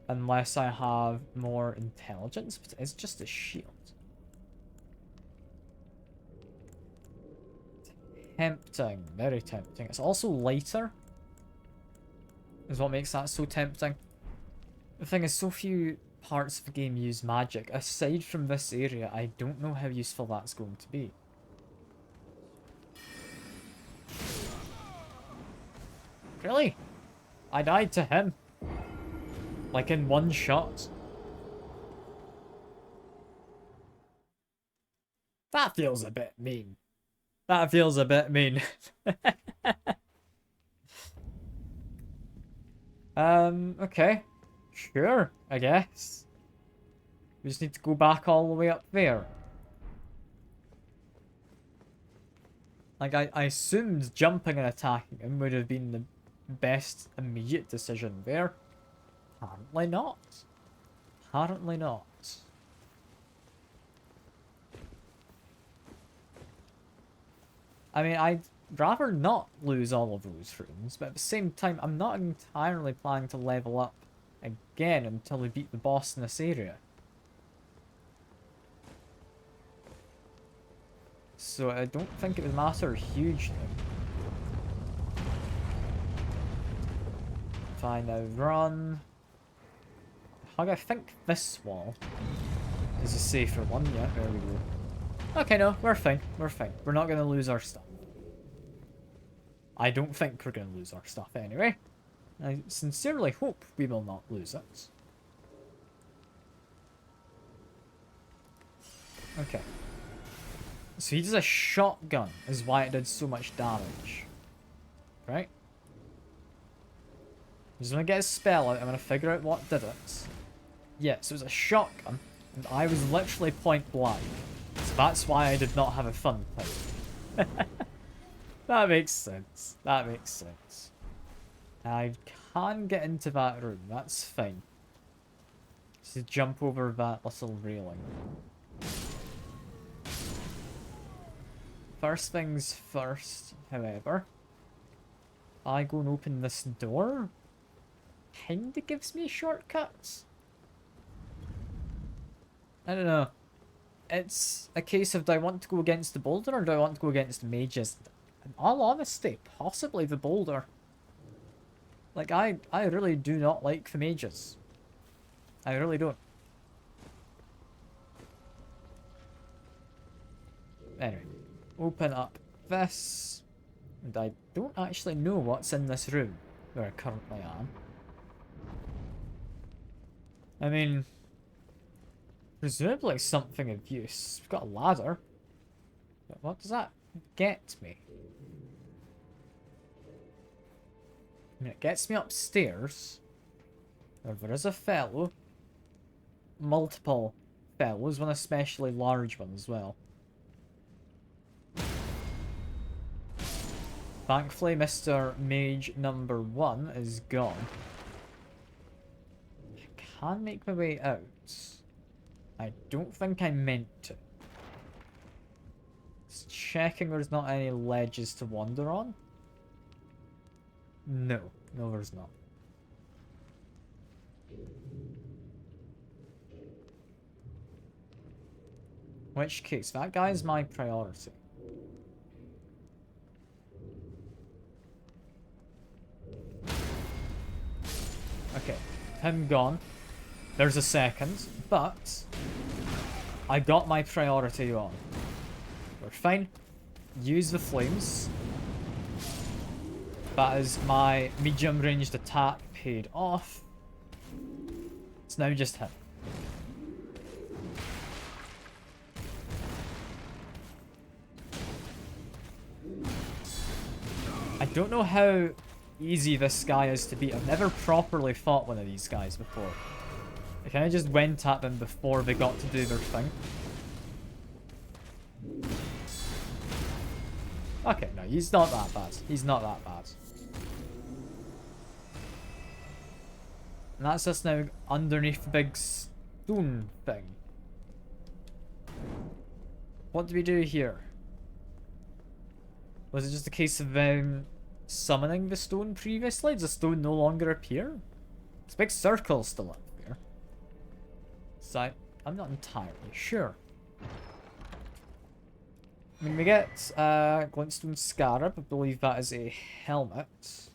Speaker 1: Unless I have more intelligence, but it's just a shield. Tempting, very tempting. It's also lighter, is what makes that so tempting. The thing is, so few parts of the game use magic. Aside from this area, I don't know how useful that's going to be. Really? I died to him. Like in one shot. That feels a bit mean. That feels a bit mean. Okay. Sure, I guess. We just need to go back all the way up there. Like, I assumed jumping and attacking him would have been the best immediate decision there. Apparently not. Apparently not. I mean, I'd rather not lose all of those runes, but at the same time, I'm not entirely planning to level up again until we beat the boss in this area. So I don't think it would matter hugely. If I now run... I think this wall is a safer one. Yeah, there we go. Okay, no, we're fine. We're fine. We're not going to lose our stuff. I don't think we're going to lose our stuff anyway. I sincerely hope we will not lose it. Okay. So he does a shotgun, is why it did so much damage. Right? I'm just going to get his spell out. I'm going to figure out what did it. Yeah, so it was a shotgun, and I was literally point blank. So that's why I did not have a fun fight. That makes sense. That makes sense. I can get into that room. That's fine. Just jump over that little railing. First things first, however. I go and open this door, kinda gives me shortcuts. I don't know. It's a case of, do I want to go against the boulder or do I want to go against the mages? In all honesty, possibly the boulder. Like, I really do not like the mages. I really don't. Anyway, open up this. And I don't actually know what's in this room where I currently am. I mean, presumably something of use. We've got a ladder. But what does that get me? I mean, it gets me upstairs. Where there is a fellow. Multiple fellows, one especially large one as well. Thankfully, Mr. Mage number 1 is gone. I can make my way out. I don't think I meant to. Just checking there's not any ledges to wander on. No, there's not. In which case, that guy is my priority. Okay, him gone. There's a second, but I got my priority on. We're fine. Use the flames. That is my medium ranged attack paid off. It's now just him. I don't know how easy this guy is to beat. I've never properly fought one of these guys before. I kind of just went at them before they got to do their thing. Okay, no, he's not that bad. He's not that bad. And that's us now underneath the big stone thing. What do we do here? Was it just a case of them summoning the stone previously? Does the stone no longer appear? This big circle still up there. So I'm not entirely sure. I mean, we get glintstone scarab. I believe that is a helmet.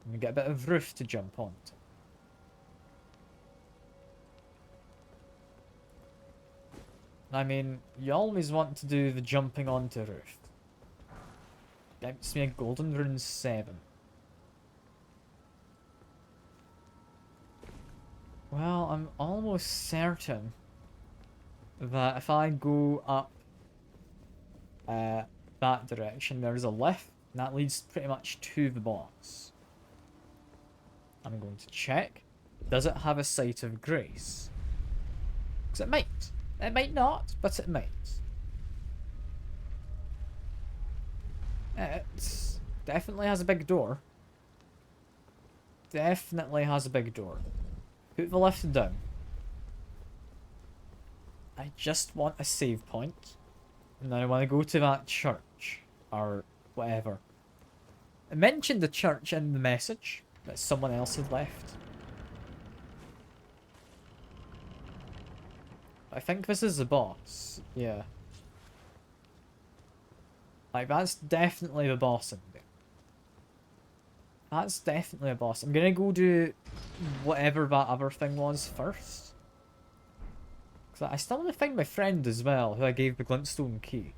Speaker 1: And we get a bit of roof to jump onto. I mean, you always want to do the jumping onto roof. Gets me a golden rune 7. Well, I'm almost certain that if I go up that direction, there's a lift, and that leads pretty much to the boss. I'm going to check. Does it have a Site of Grace? Because it might. It might not, but it might. It definitely has a big door. Definitely has a big door. Put the lift down. I just want a save point. And then I want to go to that church. Or whatever. I mentioned the church in the message that someone else had left. I think this is the boss. Yeah. Like, that's definitely the boss in there. That's definitely a boss. I'm gonna go do whatever that other thing was first. Because I still want to find my friend as well, who I gave the glintstone key.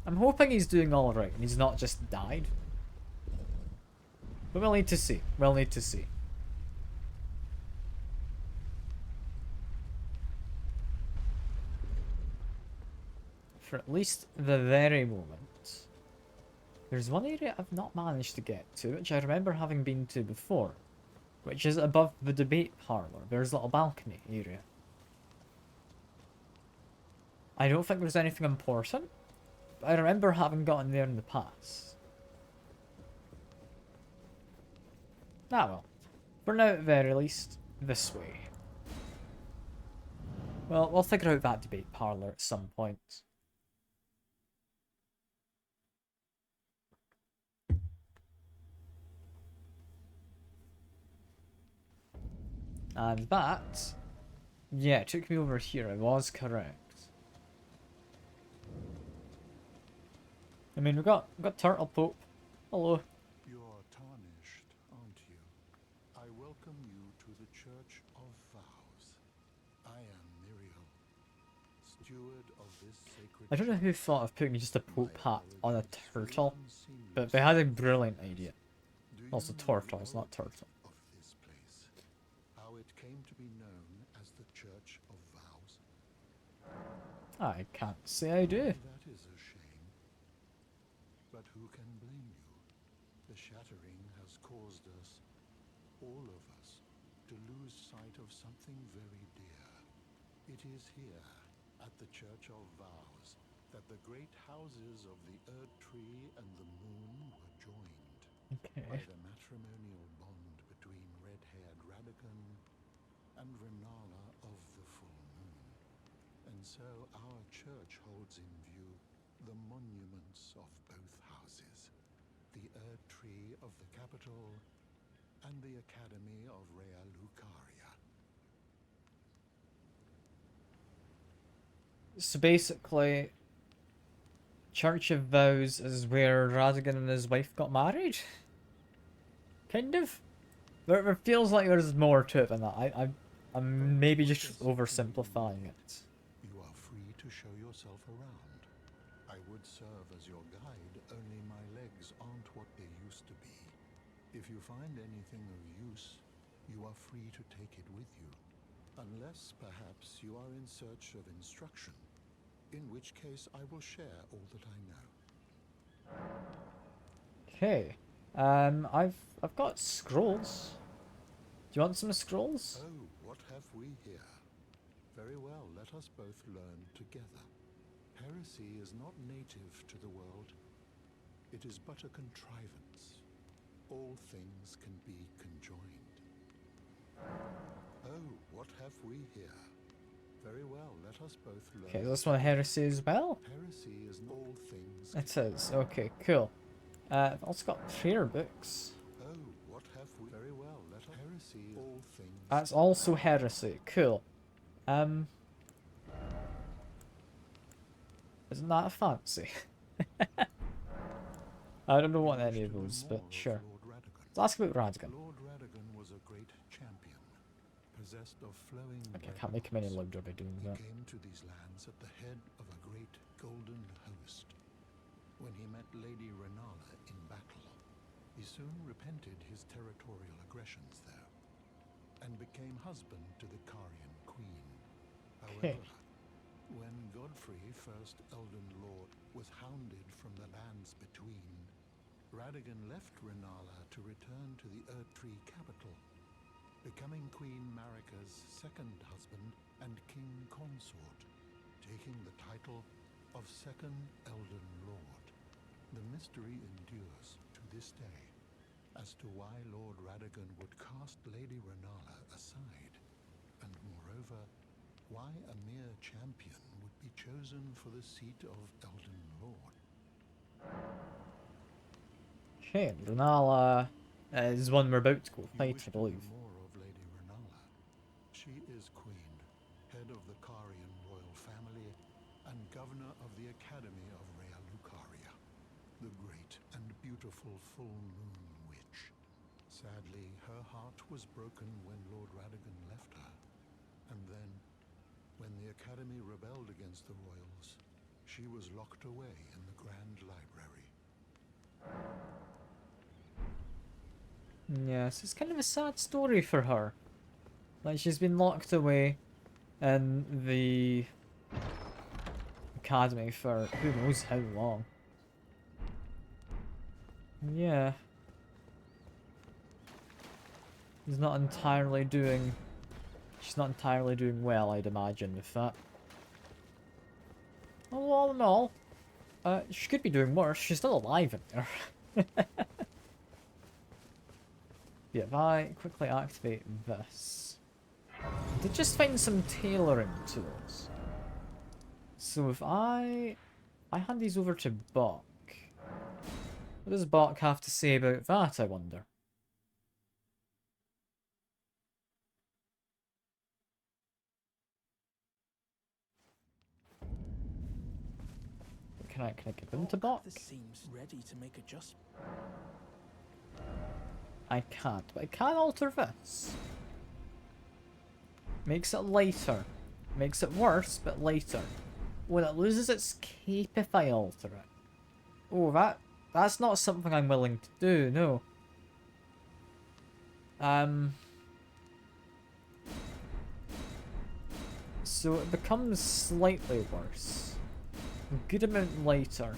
Speaker 1: I'm hoping he's doing alright and he's not just died. But we'll need to see. We'll need to see. For at least the very moment. There's one area I've not managed to get to, which I remember having been to before. Which is above the debate parlour. There's a little balcony area. I don't think there's anything important. But I remember having gotten there in the past. Ah well. For now at the very least, this way. Well, we'll figure out that debate parlour at some point. And that, yeah, it took me over here. I was correct. I mean, we got Turtle Pope. Hello.
Speaker 3: You're tarnished, aren't you? I welcome you to the Church of Vows. I am Miriel, steward of this sacred
Speaker 1: I don't know who
Speaker 3: church.
Speaker 1: thought of putting just a Pope hat on a
Speaker 3: apologies for the
Speaker 1: turtle,
Speaker 3: unseemly
Speaker 1: but they had a
Speaker 3: sins.
Speaker 1: brilliant idea.
Speaker 3: Do you
Speaker 1: Also,
Speaker 3: know
Speaker 1: tortoise,
Speaker 3: the
Speaker 1: not turtle.
Speaker 3: origin of this place? How it came to be known as the Church of Vows?
Speaker 1: I can't say I do.
Speaker 3: That is a shame. But who can blame you? The shattering has caused us, all of us, to lose sight of something very dear. It is here, at the Church of Vows, that the great houses of the Erd Tree and the Moon were joined by
Speaker 1: Okay.
Speaker 3: the matrimonial bond between red-haired Radagon and Renala of the Full Moon. And so our church holds in view the monuments of both houses, the Erd Tree of the capital and the Academy of Rea Lucaria.
Speaker 1: So basically, Church of Vows is where Radigan and his wife got married? Kind of? There feels like there's more to it than that. I'm maybe just oversimplifying it.
Speaker 3: You are free to show yourself around. I would serve as your guide, only my legs aren't what they used to be. If you find anything of use, you are free to take it with you. Unless, perhaps, you are in search of instruction, in which case I will share all that I know.
Speaker 1: Okay. I've got scrolls. Do you want some scrolls?
Speaker 3: Oh, what have we here? Very well, let us both learn together. Heresy is not native to the world. It is but a contrivance. All things can be conjoined. Oh, what have we here? Very well, let us both learn.
Speaker 1: Okay, is this one heresy as well?
Speaker 3: Heresy is all things.
Speaker 1: It is. Okay, cool. I've also got prayer books.
Speaker 3: Oh, what have we? Very well, let us. Heresy is all things.
Speaker 1: That's also heresy. Cool. Isn't that fancy? I don't know what
Speaker 3: You
Speaker 1: any
Speaker 3: wish
Speaker 1: of
Speaker 3: to know
Speaker 1: those,
Speaker 3: more
Speaker 1: but
Speaker 3: of
Speaker 1: sure.
Speaker 3: Lord Radagon.
Speaker 1: Let's ask about Radigan.
Speaker 3: Lord Radagon was a great champion, possessed of flowing.
Speaker 1: Okay, I can't make him any louder by doing
Speaker 3: He
Speaker 1: that.
Speaker 3: came to these lands at the head of a great golden host. When he met Lady Renala in battle, he soon repented his territorial aggressions there, and became husband to the Carian queen.
Speaker 1: Okay.
Speaker 3: However, when Godfrey, first Elden Lord, was hounded from the lands between, Radagon left Renala to return to the Erd Tree capital, becoming Queen Marika's second husband and king consort, taking the title of Second Elden Lord. The mystery endures to this day as to why Lord Radagon would cast Lady Renala aside, and moreover, why a mere champion would be chosen for the seat of Elden Lord.
Speaker 1: Okay, Renala is one we're about to go
Speaker 3: You
Speaker 1: fight,
Speaker 3: wish
Speaker 1: I
Speaker 3: to know
Speaker 1: believe.
Speaker 3: more of Lady Renala. She is queen, head of the Carian royal family, and governor of the Academy of Rea Lucaria, the great and beautiful full moon witch. Sadly, her heart was broken when Lord Radagon left her, and then, when the Academy rebelled against the royals, she was locked away in the Grand Library.
Speaker 1: Yes, it's kind of a sad story for her. Like, she's been locked away in the academy for who knows how long. Yeah. She's not entirely doing well, I'd imagine, with that. Well, all in all, she could be doing worse. She's still alive in there. Yeah, if I quickly activate this, I did just find some tailoring tools. So if I hand these over to Bok, what does Bok have to say about that, I wonder? Right, can I get them to block?
Speaker 2: This seems ready to make adjustments.
Speaker 1: I can't, but I can alter this. Makes it lighter. Makes it worse, but lighter. When it loses its cape if I alter it. Oh, that's not something I'm willing to do, no. So it becomes slightly worse. A good amount lighter.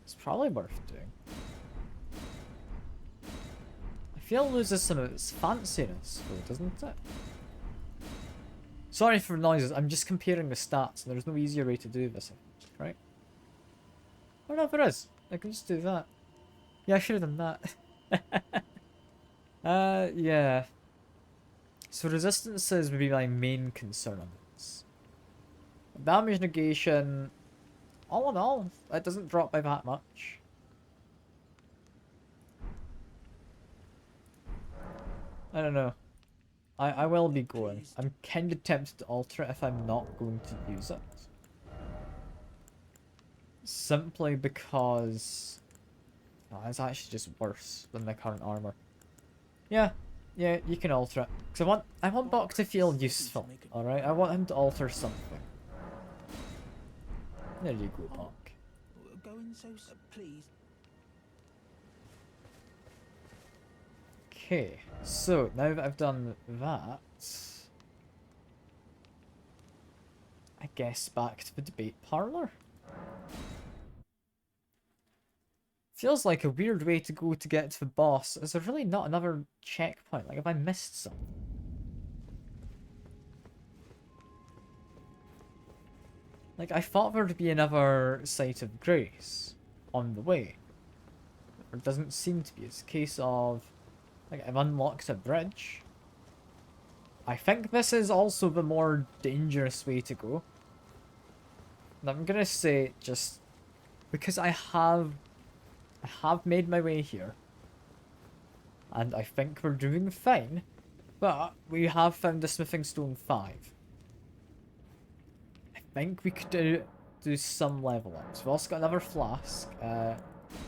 Speaker 1: It's probably worth doing. I feel it loses some of its fanciness, though, doesn't it? Sorry for noises, I'm just comparing the stats, and there's no easier way to do this, right? Oh no, there is. I can just do that. Yeah, I should have done that. Yeah. So resistances would be my main concern on this. Damage negation, all in all, it doesn't drop by that much. I don't know. I will be going. I'm kind of tempted to alter it if I'm not going to use it. Simply because... Oh, it's actually just worse than the current armor. Yeah, you can alter it. Because I want Buck to feel useful, alright? I want him to alter something. There you go, Buck.
Speaker 2: Going so please.
Speaker 1: Okay, so now that I've done that, I guess back to the debate parlor. Feels like a weird way to go to get to the boss. Is there really not another checkpoint? Like, have I missed something? Like, I thought there would be another site of grace on the way. There doesn't seem to be. It's a case of... Like, I've unlocked a bridge. I think this is also the more dangerous way to go. And I'm gonna say just... Because I have made my way here. And I think we're doing fine. But we have found the Smithing Stone 5. I think we could do some level ups. We've also got another flask.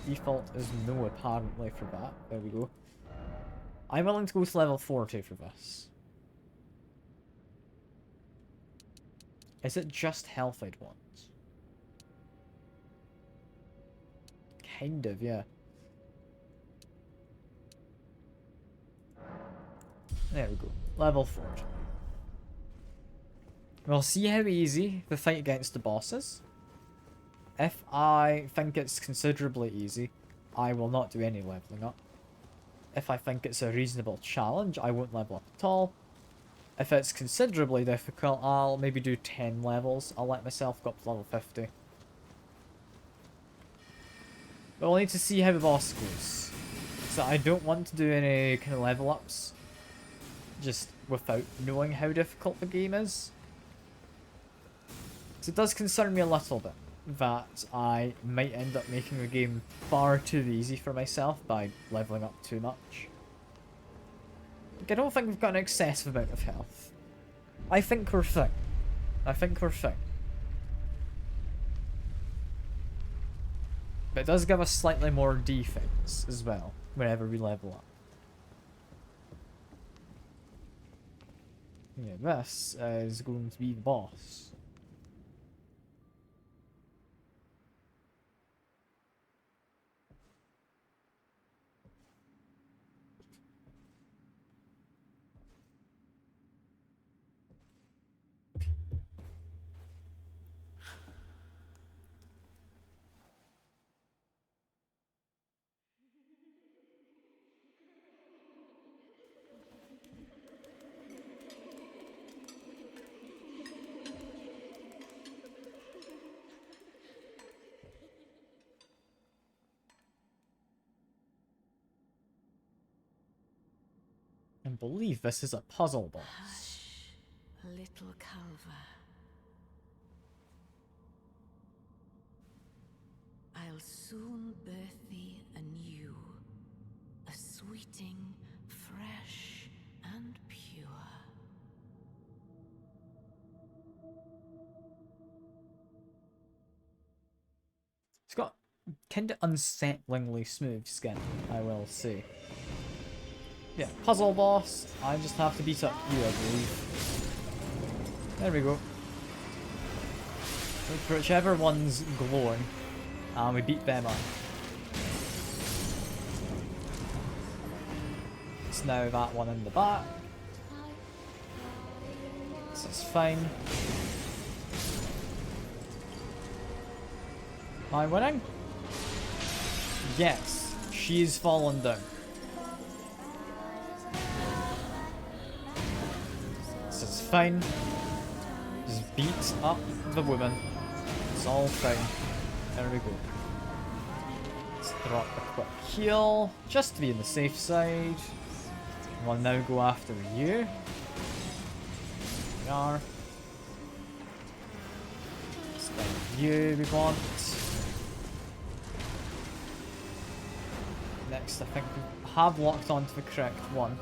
Speaker 1: Default is no apparently for that. There we go. I'm willing to go to level 40 for this. Is it just health I'd want? Kind of, yeah. There we go. Level 40. We'll see how easy the fight against the boss is. If I think it's considerably easy, I will not do any leveling up. If I think it's a reasonable challenge, I won't level up at all. If it's considerably difficult, I'll maybe do 10 levels. I'll let myself go up to level 50. But we'll need to see how the boss goes. So I don't want to do any kind of level ups just without knowing how difficult the game is. So it does concern me a little bit that I might end up making the game far too easy for myself by leveling up too much. Like, I don't think we've got an excessive amount of health. I think we're fine. I think we're fine. But it does give us slightly more defense as well whenever we level up. Yeah, this is going to be the boss. I believe this is a puzzle boss.
Speaker 4: Hush, little Calva. I'll soon birth thee anew, a sweeting, fresh and pure.
Speaker 1: kind of unsettlingly smooth skin, I will say. Yeah, puzzle boss. I just have to beat up you, I believe. There we go. Whichever one's glowing, and we beat them up. It's now that one in the back. This is fine. Am I winning? Yes, she's fallen down. This is fine. Just beat up the woman. It's all fine. There we go. Let's drop a quick heal, just to be on the safe side. We'll now go after you. Here we are. Spend you we want. Next, I think we have locked onto the correct one.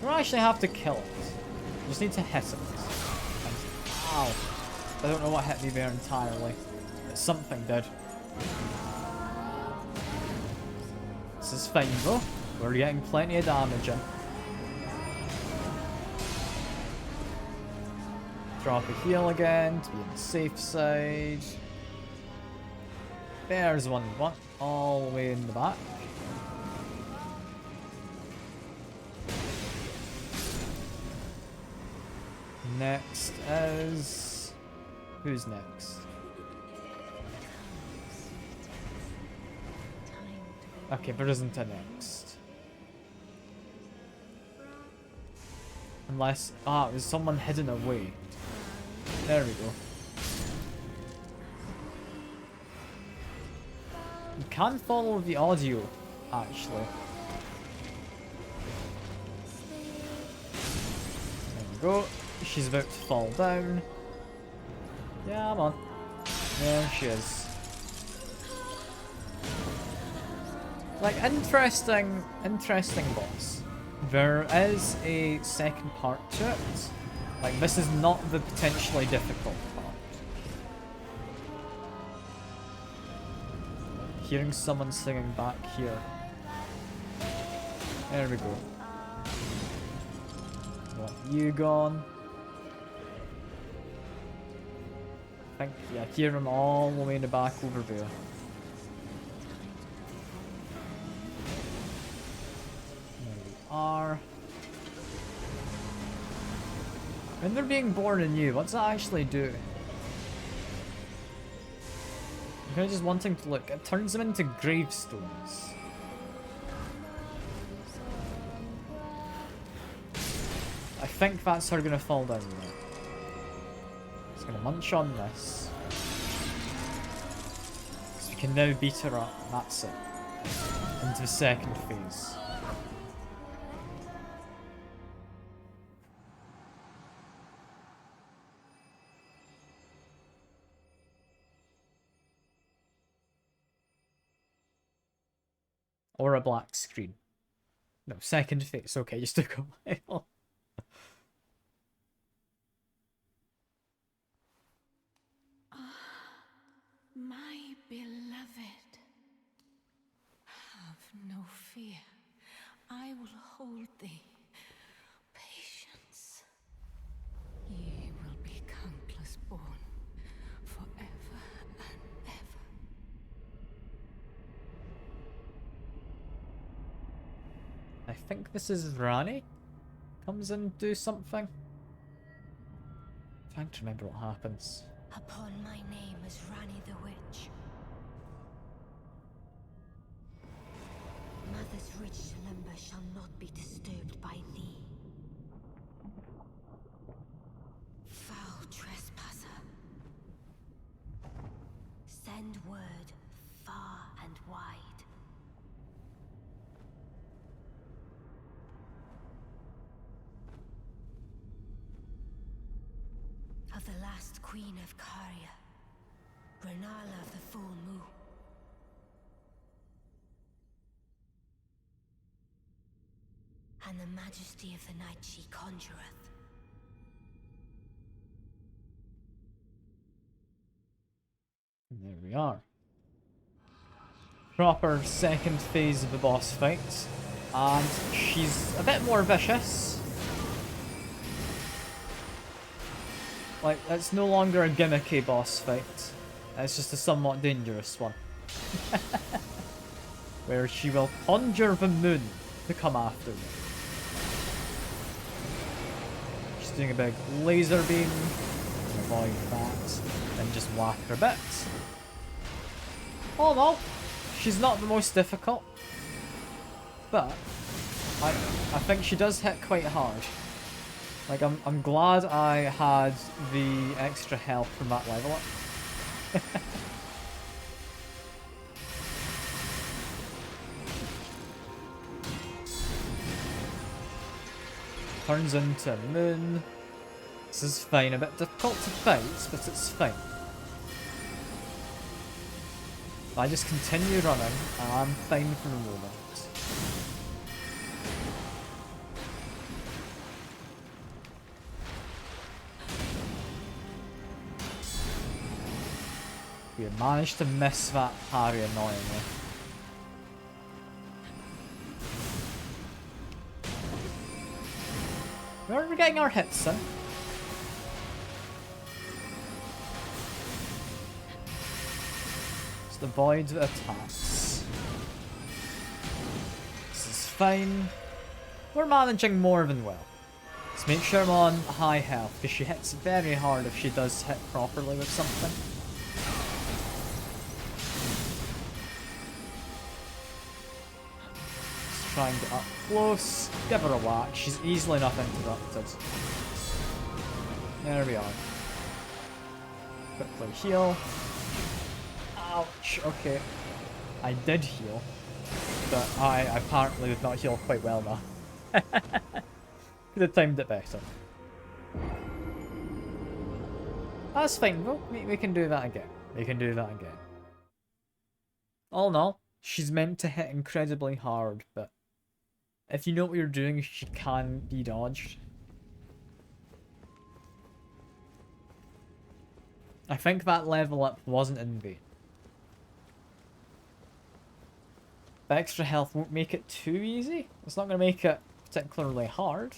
Speaker 1: We don't actually have to kill it. We just need to hit it. Ow. I don't know what hit me there entirely, but something did. This is fine though. We're getting plenty of damage in. Drop a heal again to be on the safe side. There's one all the way in the back. Next is... who's next? Okay, there isn't a next. Unless... ah, there's someone hidden away. There we go. You can follow the audio, actually. There we go. She's about to fall down. Yeah, come on. There she is. Like, interesting boss. There is a second part to it. Like, this is not the potentially difficult part. Hearing someone singing back here. There we go. Want you gone. I think, yeah, hear him all the way in the back over there. There we are. When they're being born anew, what's that actually do? I'm kind of just wanting to look. It turns them into gravestones. I think that's her gonna fall down there. It's gonna munch on this. So we can now beat her up, and that's it. Into the second phase. Or a black screen. No, second phase. Okay, just took a while.
Speaker 4: My beloved, have no fear. I will hold thee. Patience. Ye will be countless born, forever and ever.
Speaker 1: I think this is Rani. Comes and do something. Trying to remember what happens.
Speaker 4: Upon my name is Rani the Witch. Mother's rich slumber shall not be disturbed by thee. Foul trespasser. Send word far and wide. Of the last queen of Caria, Renala of the full moon. And the majesty of the night she conjureth.
Speaker 1: There we are. Proper second phase of the boss fight. And she's a bit more vicious. Like, it's no longer a gimmicky boss fight. It's just a somewhat dangerous one. Where she will conjure the moon to come after me. She's doing a big laser beam. Avoid that. Then just whack her bits. Oh no! She's not the most difficult. But I think she does hit quite hard. Like, I'm glad I had the extra health from that level up. Turns into a moon. This is fine. A bit difficult to fight, but it's fine. I just continue running, and I'm fine for the moment. We have managed to miss that parry annoyingly. Where are we getting our hits in? Just avoid the attacks. This is fine. We're managing more than well. Let's make sure I'm on high health, because she hits very hard if she does hit properly with something. Try and get up close. Give her a whack. She's easily enough interrupted. There we are. Quickly heal. Ouch. Okay. I did heal. But I apparently did not heal quite well now. Could have timed it better. That's fine though. We can do that again. We can do that again. All in all, she's meant to hit incredibly hard, but if you know what you're doing, she can be dodged. I think that level up wasn't in vain. The extra health won't make it too easy. It's not going to make it particularly hard.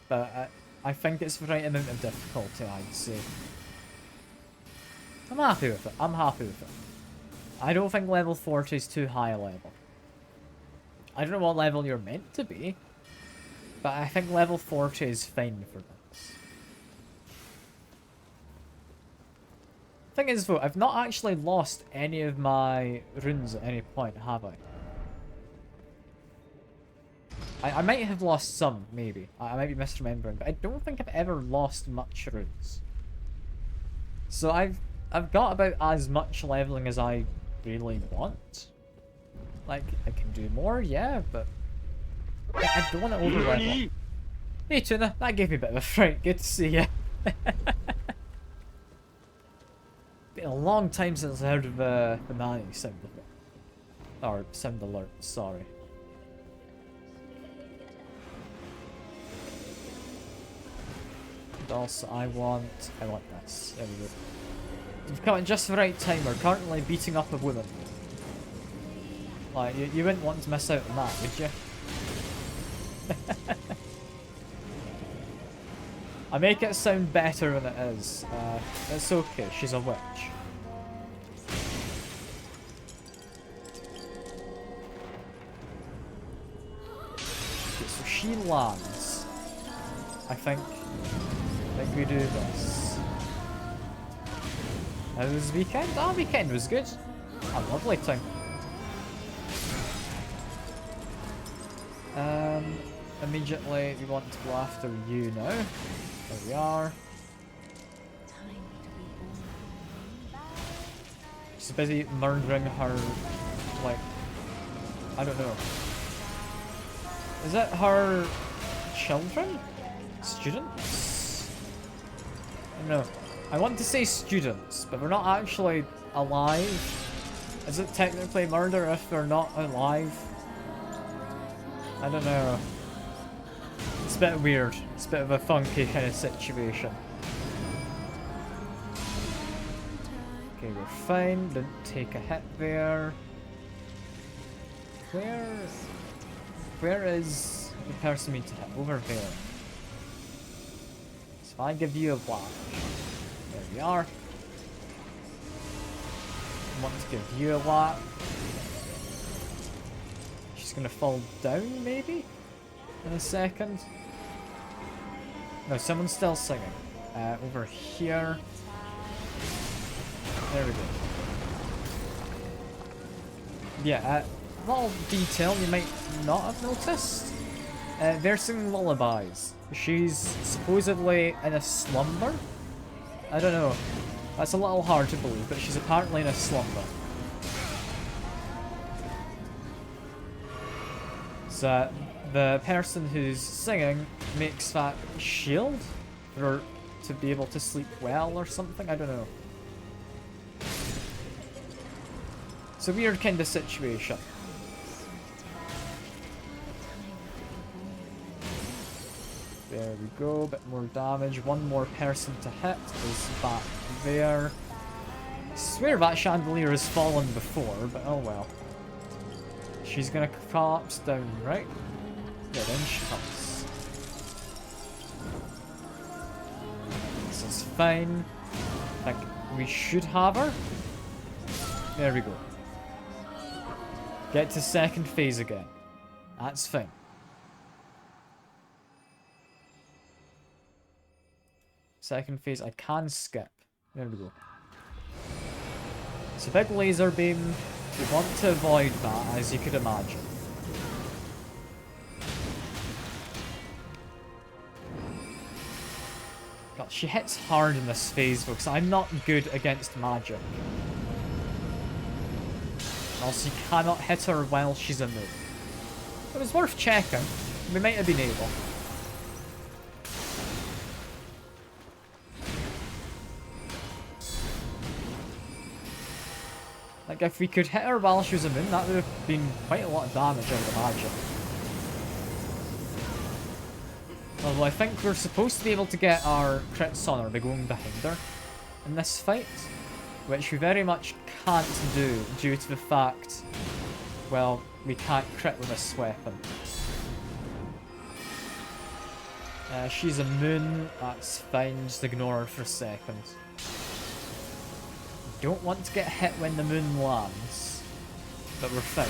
Speaker 1: But I think it's the right amount of difficulty, I'd say. I'm happy with it. I'm happy with it. I don't think level 40 is too high a level. I don't know what level you're meant to be, but I think level 40 is fine for this. Thing is though, I've not actually lost any of my runes at any point, have I? I might have lost some, maybe. I might be misremembering, but I don't think I've ever lost much runes. So I've got about as much leveling as I really want. Like, I can do more, yeah, but I don't want to over-level. Hey Tuna, that gave me a bit of a fright. Good to see ya. Been a long time since I heard of the nanny sound effect. Or sound alert, sorry. And also, I want this. There we go. You've come at just the right time. We're currently beating up a woman. Like, you wouldn't want to miss out on that, would you? I make it sound better than it is. It's okay, she's a witch. Okay, so she lands. I think we do this. How was the weekend? Our weekend was good. A lovely time. Immediately we want to go after you now. There we are. She's busy murdering her, like, I don't know. Is it her children? Students? I don't know. I want to say students, but they're not actually alive. Is it technically murder if they're not alive? I don't know. It's a bit weird. It's a bit of a funky kind of situation. Okay, we're fine. Didn't take a hit there. Where is the person we need to hit? Over there. So if I give you a blast. There we are. I want to give you a lap. She's gonna fall down, maybe? In a second. No, someone's still singing. Over here. There we go. Yeah, little detail you might not have noticed. They're singing lullabies. She's supposedly in a slumber? I don't know. That's a little hard to believe, but she's apparently in a slumber. So, the person who's singing makes that shield for her to be able to sleep well or something? I don't know. It's a weird kind of situation. There we go, a bit more damage. One more person to hit is back there. I swear that chandelier has fallen before, but oh well. She's gonna collapse down, right? Yeah, then she comes. This is fine. I think we should have her. There we go. Get to second phase again. That's fine. Second phase, I can skip. There we go. It's a big laser beam. We want to avoid that, as you could imagine. God, she hits hard in this phase, folks. I'm not good against magic. Also, you cannot hit her while she's a moon. It was worth checking. We might have been able. Like, if we could hit her while she was a moon, that would have been quite a lot of damage, I would imagine. Although I think we're supposed to be able to get our crits on her by going behind her in this fight, which we very much can't do due to the fact, well, we can't crit with this weapon. She's a moon, that's fine, just ignore her for a second. Don't want to get hit when the moon lands, but we're fine.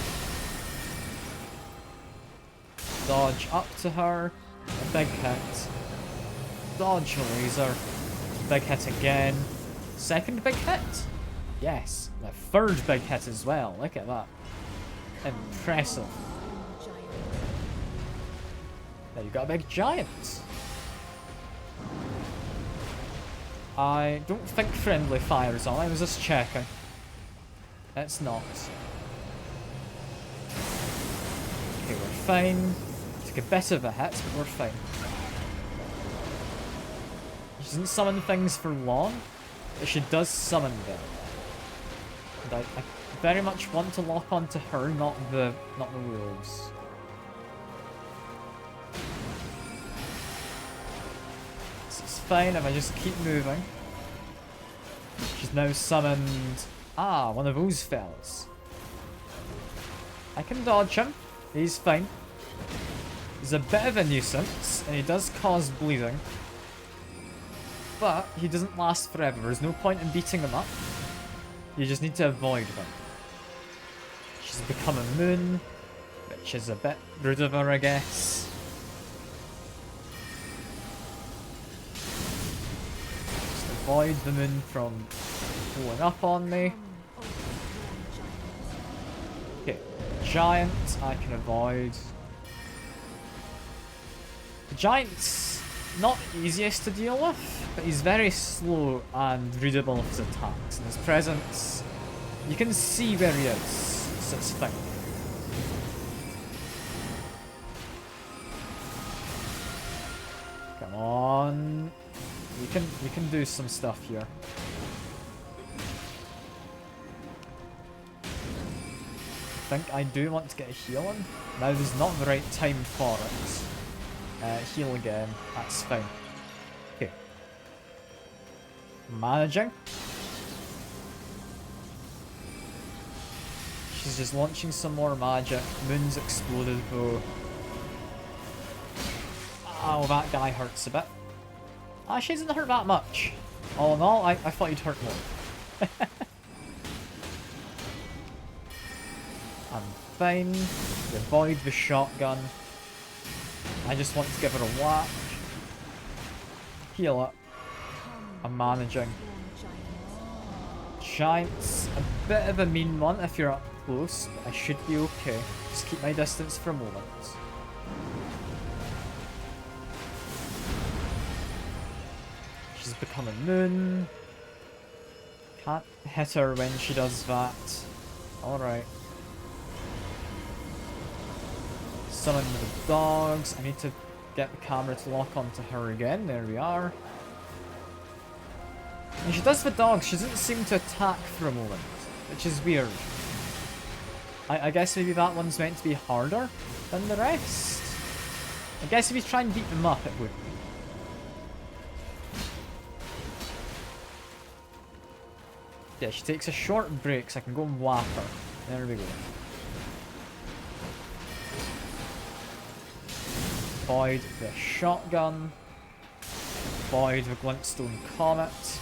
Speaker 1: Dodge up to her, a big hit. Dodge laser, big hit again. Second big hit? Yes, the third big hit as well, look at that. Impressive. Now you got a big giant. I don't think friendly fire's on. I was just checking. It's not. Okay, we're fine. Took a bit of a hit, but we're fine. She doesn't summon things for long, but she does summon them. And I very much want to lock onto her, not the wolves. Fine if I just keep moving. She's now summoned... Ah, one of those fellas. I can dodge him. He's fine. He's a bit of a nuisance, and he does cause bleeding. But he doesn't last forever. There's no point in beating him up. You just need to avoid him. She's become a moon, which is a bit rude of her, I guess. Avoid the moon from blowing up on me. Okay, giant I can avoid. The giant's not easiest to deal with, but he's very slow and readable with his attacks. And his presence, you can see where he is, so it's fine. Come on. You can do some stuff here. I think I do want to get a heal in. Now is not the right time for it. Heal again. That's fine. Okay. Managing. She's just launching some more magic. Moon's exploded though. Oh, that guy hurts a bit. Ah, she doesn't hurt that much. All in all, I thought you'd hurt more. I'm fine. We avoid the shotgun. I just want to give her a whack. Heal up. I'm managing. Giant's a bit of a mean one if you're up close, but I should be okay. Just keep my distance for a moment. She's become a moon. Can't hit her when she does that. Alright. Summon the dogs. I need to get the camera to lock onto her again. There we are. When she does the dogs, she doesn't seem to attack for a moment, which is weird. I guess maybe that one's meant to be harder than the rest. I guess if you try and beat them up, it would be. Yeah, she takes a short break so I can go and whap her. There we go. Void the shotgun. Void the glintstone comet.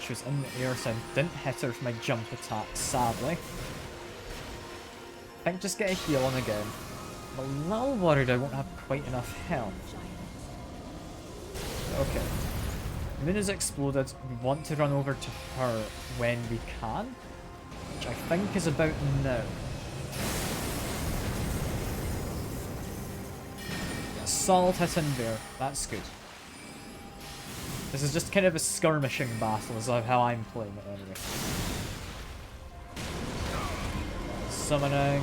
Speaker 1: She was in the air, so I didn't hit her with my jump attack, sadly. I think just get a heal on again. I'm a little worried I won't have quite enough health. Okay. Moon has exploded. We want to run over to her when we can, which I think is about now. Solid hit in there. That's good. This is just kind of a skirmishing battle, is how I'm playing it anyway. Summoning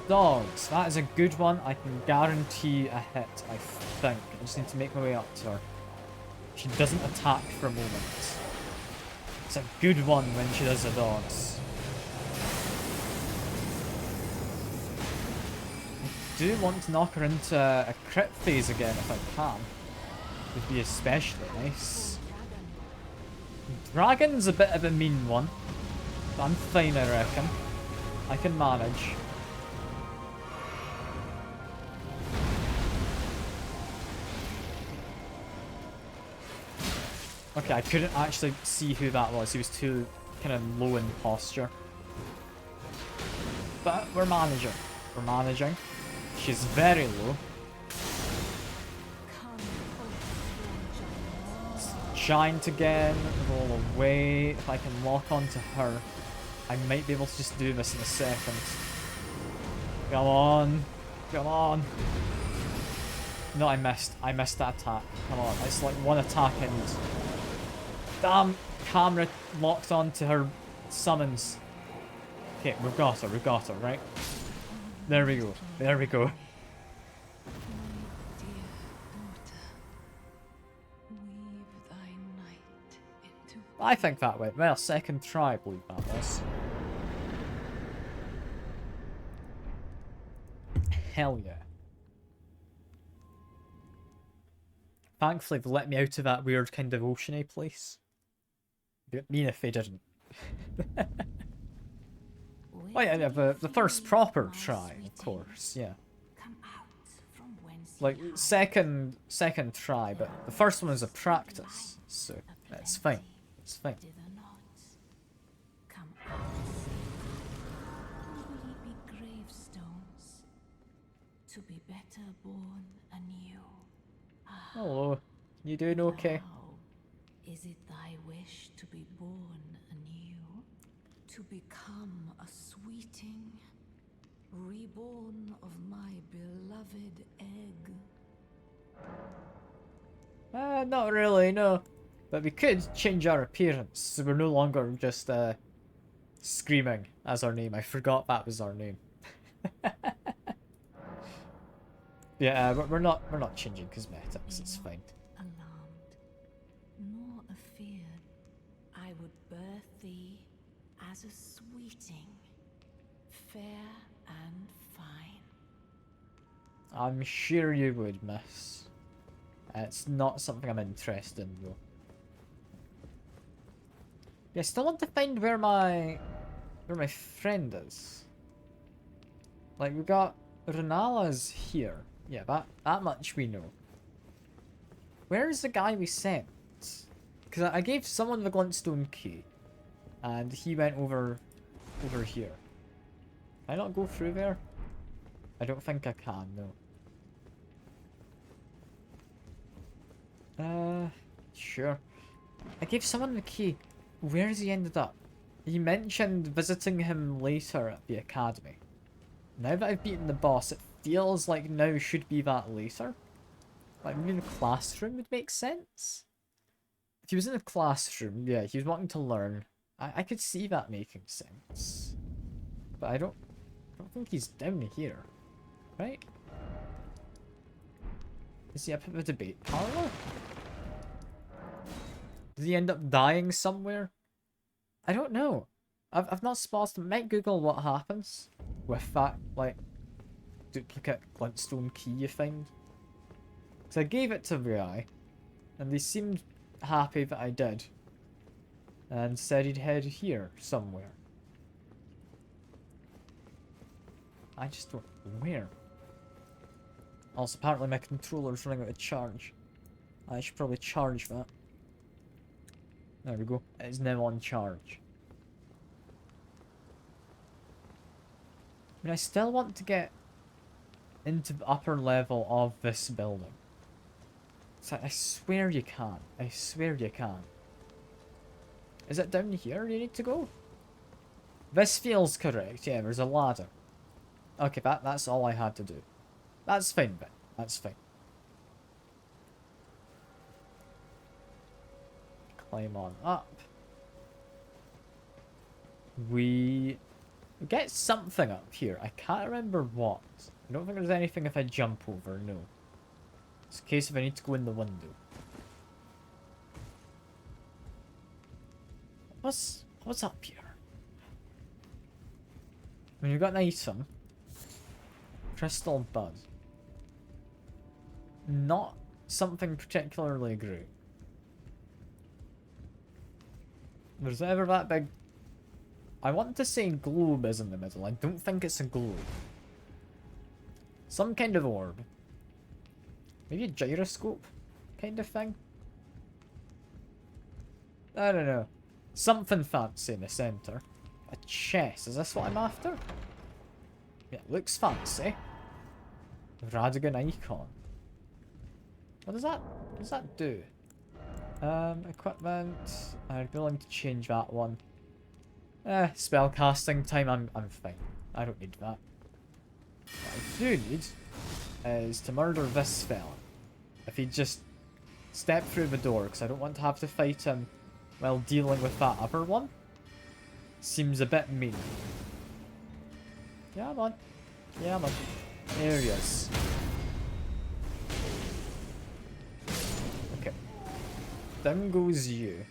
Speaker 1: dogs. That is a good one. I can guarantee a hit, I think. I just need to make my way up to her. She doesn't attack for a moment. It's a good one when she does the dogs. I do want to knock her into a crit phase again if I can. Would be especially nice. Dragon's a bit of a mean one. But I'm fine, I reckon. I can manage. Okay, I couldn't actually see who that was. He was too kind of low in posture. But we're managing. We're managing. She's very low. Giant again. Roll away. If I can lock onto her, I might be able to just do this in a second. Come on. Come on. No, I missed. I missed that attack. Come on. It's like one attack and... Damn! Camera locked onto her summons. Okay, we've got her, right? There we go. There we go. I think that went well. Second try, I believe that was. Hell yeah. Thankfully, they let me out of that weird kind of oceany place. I mean if they didn't. Oh yeah, the first proper try, of course, yeah. Like, second try, but the first one was a practice, so it's fine. It's fine.
Speaker 4: Come out, will ye be gravestones to be better born anew?
Speaker 1: Hello, you doing okay?
Speaker 4: Now, is it thy wish to be born anew, to become a sweeting, reborn of my beloved egg?
Speaker 1: Not really, no. But we could change our appearance, so we're no longer just, Screaming as our name. I forgot that was our name. Yeah, we're not changing cosmetics, it's fine.
Speaker 4: Alarmed, nor afeared, I would birth thee as a sweeting, fair and fine.
Speaker 1: I'm sure you would, miss. It's not something I'm interested in, though. Yeah, I still want to find where my where my friend is. Like, we got Renala's here. Yeah, that much we know. Where's the guy we sent? Because I gave someone the glintstone key. And he went over here. Can I not go through there? I don't think I can, no. Sure. I gave someone the key. Where has he ended up? He mentioned visiting him later at the academy. Now that I've beaten the boss, it feels like now should be that later. Like, maybe the classroom would make sense? If he was in the classroom, yeah, he was wanting to learn. I could see that making sense. But I don't think he's down here. Right? Is he up at the debate parlor? Did he end up dying somewhere? I don't know. I've not spotted him. Might Google what happens with that, like, duplicate glintstone key you find. So I gave it to the guy, and they seemed happy that I did. And said he'd head here somewhere. I just don't know where. Also, apparently my controller's running out of charge. I should probably charge that. There we go. It is now on charge. I mean, I still want to get into the upper level of this building. So I swear you can. I swear you can. Is it down here you need to go? This feels correct. Yeah, there's a ladder. Okay, that's all I had to do. That's fine, Ben. That's fine. Climb on up. We get something up here. I can't remember what. I don't think there's anything if I jump over, no. It's a case if I need to go in the window. What's up here? I mean, you've got an item. Crystal bud. Not something particularly great. There's never that big... I want to say globe is in the middle. I don't think it's a globe. Some kind of orb. Maybe a gyroscope kind of thing? I don't know. Something fancy in the centre. A chest. Is this what I'm after? Yeah, it looks fancy. Radigan icon. What does that do? Equipment. I'd be willing to change that one. Spell casting time, I'm fine. I don't need that. What I do need is to murder this fella. If he just step through the door, because I don't want to have to fight him while dealing with that other one. Seems a bit mean. Yeah, man. Yeah, man. There he is. Okay. Down goes you.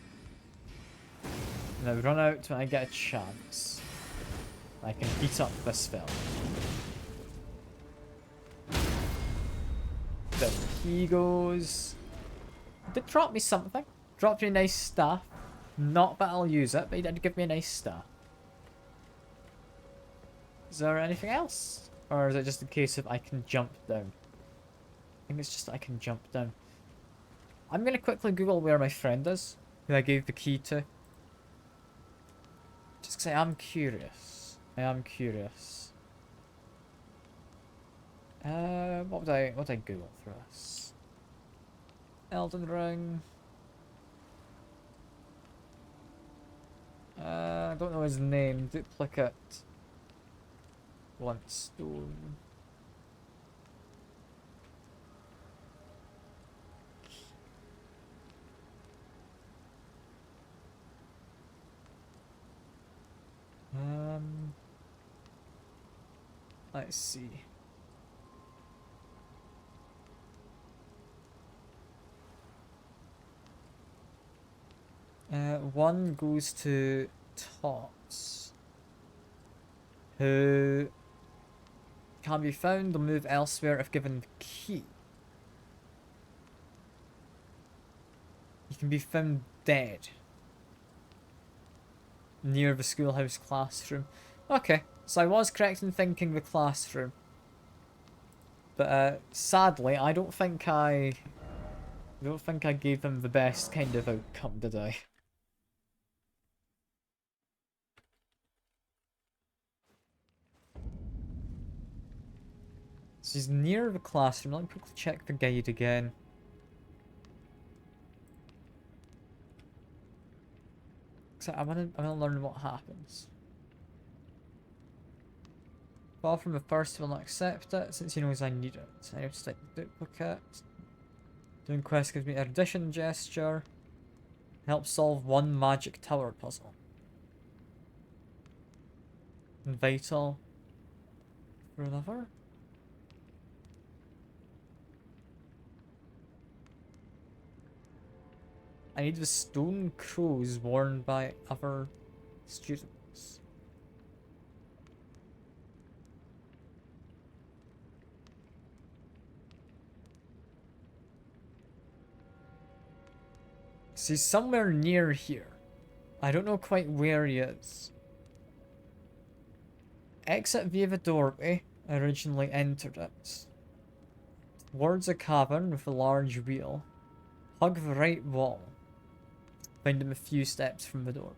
Speaker 1: Now run out when I get a chance. I can beat up this fella. Down he goes. Did drop me something. Dropped me a nice staff. Not that I'll use it, but he did give me a nice staff. Is there anything else? Or is it just a case of I can jump down? I think it's just I can jump down. I'm going to quickly Google where my friend is, who I gave the key to. Just because I am curious. I am curious. What would I Google for us? Elden Ring. I don't know his name. Duplicate. Glintstone. Let's see. One goes to Tots, who can be found or move elsewhere if given the key. He can be found dead. near the schoolhouse classroom. Okay, so I was correct in thinking the classroom. But sadly, I don't think I gave them the best kind of outcome, did I? So he's near the classroom. Let me quickly check the guide again. So I wanna learn what happens. Far from the first, will not accept it since he knows I need it. So I have to take the duplicate. Doing quest gives me erudition gesture. Help solve one magic tower puzzle. And vital for another. I need the stone crows worn by other students. So he's somewhere near here. I don't know quite where he is. Exit via the doorway I originally entered it. Towards a cavern with a large wheel. Hug the right wall. Find him a few steps from the door.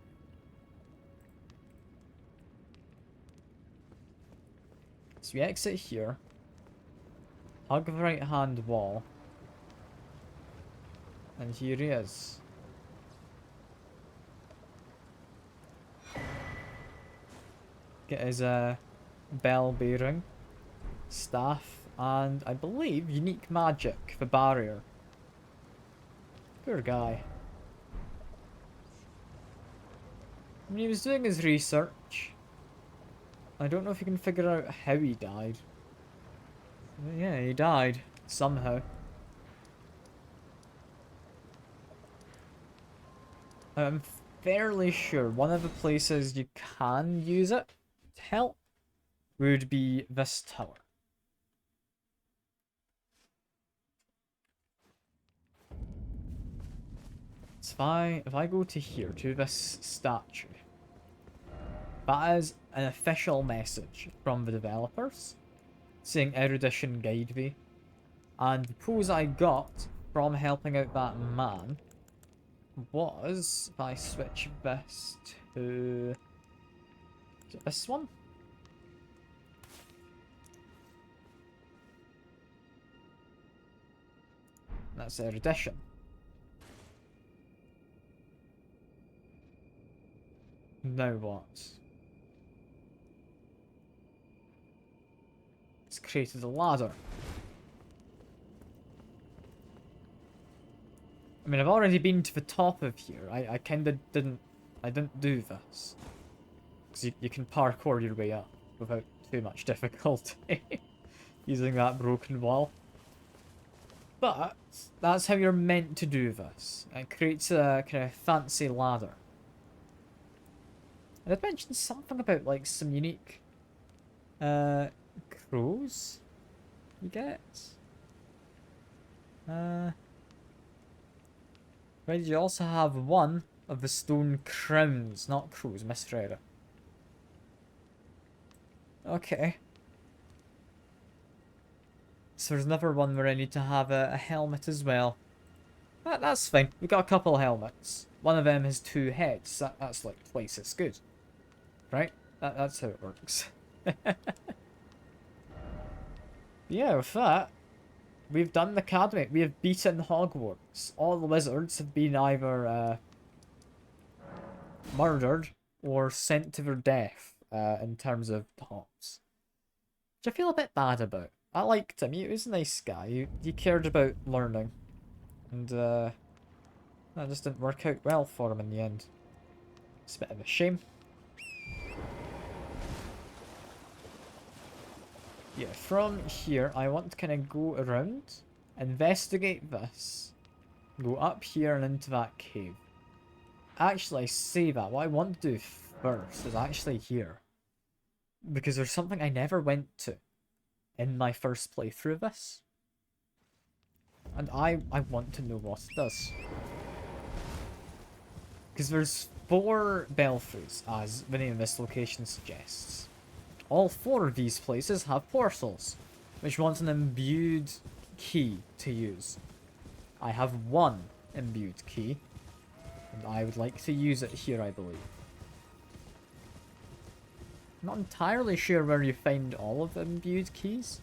Speaker 1: So we exit here. Hug the right hand wall. And here he is. Get his bell bearing, staff, and I believe unique magic for barrier. Poor guy. I mean, he was doing his research. I don't know if you can figure out how he died. But yeah, he died somehow. I'm fairly sure one of the places you can use it to help would be this tower. So if I go to here, to this statue, that is an official message from the developers saying erudition guide me. And the pose I got from helping out that man was, if I switch this to, is it this one? That's erudition. Now what? It's created a ladder. I mean, I've already been to the top of here. I kinda didn't do this. Because you can parkour your way up without too much difficulty. Using that broken wall. But, that's how you're meant to do this. It creates a kind of fancy ladder. And I'd mentioned something about, like, some unique crows you get. Right, you also have one of the stone crowns, not crows, misread it. Okay. So there's another one where I need to have a helmet as well. That's fine. We've got a couple helmets. One of them has two heads. That's like twice as good. Right? That's how it works. Yeah, with that, we've done the academy. We have beaten Hogwarts. All the wizards have been either murdered or sent to their death in terms of tops. Which I feel a bit bad about. I liked him. He was a nice guy. He cared about learning. And that just didn't work out well for him in the end. It's a bit of a shame. Yeah, from here, I want to kind of go around, investigate this, go up here and into that cave. Actually, I say that. What I want to do first is actually here. Because there's something I never went to in my first playthrough of this. And I want to know what it does. Because there's 4 belfries, as the name of this location suggests. All 4 of these places have portals, which wants an imbued key to use. I have 1 imbued key, and I would like to use it here, I believe. I'm not entirely sure where you find all of the imbued keys.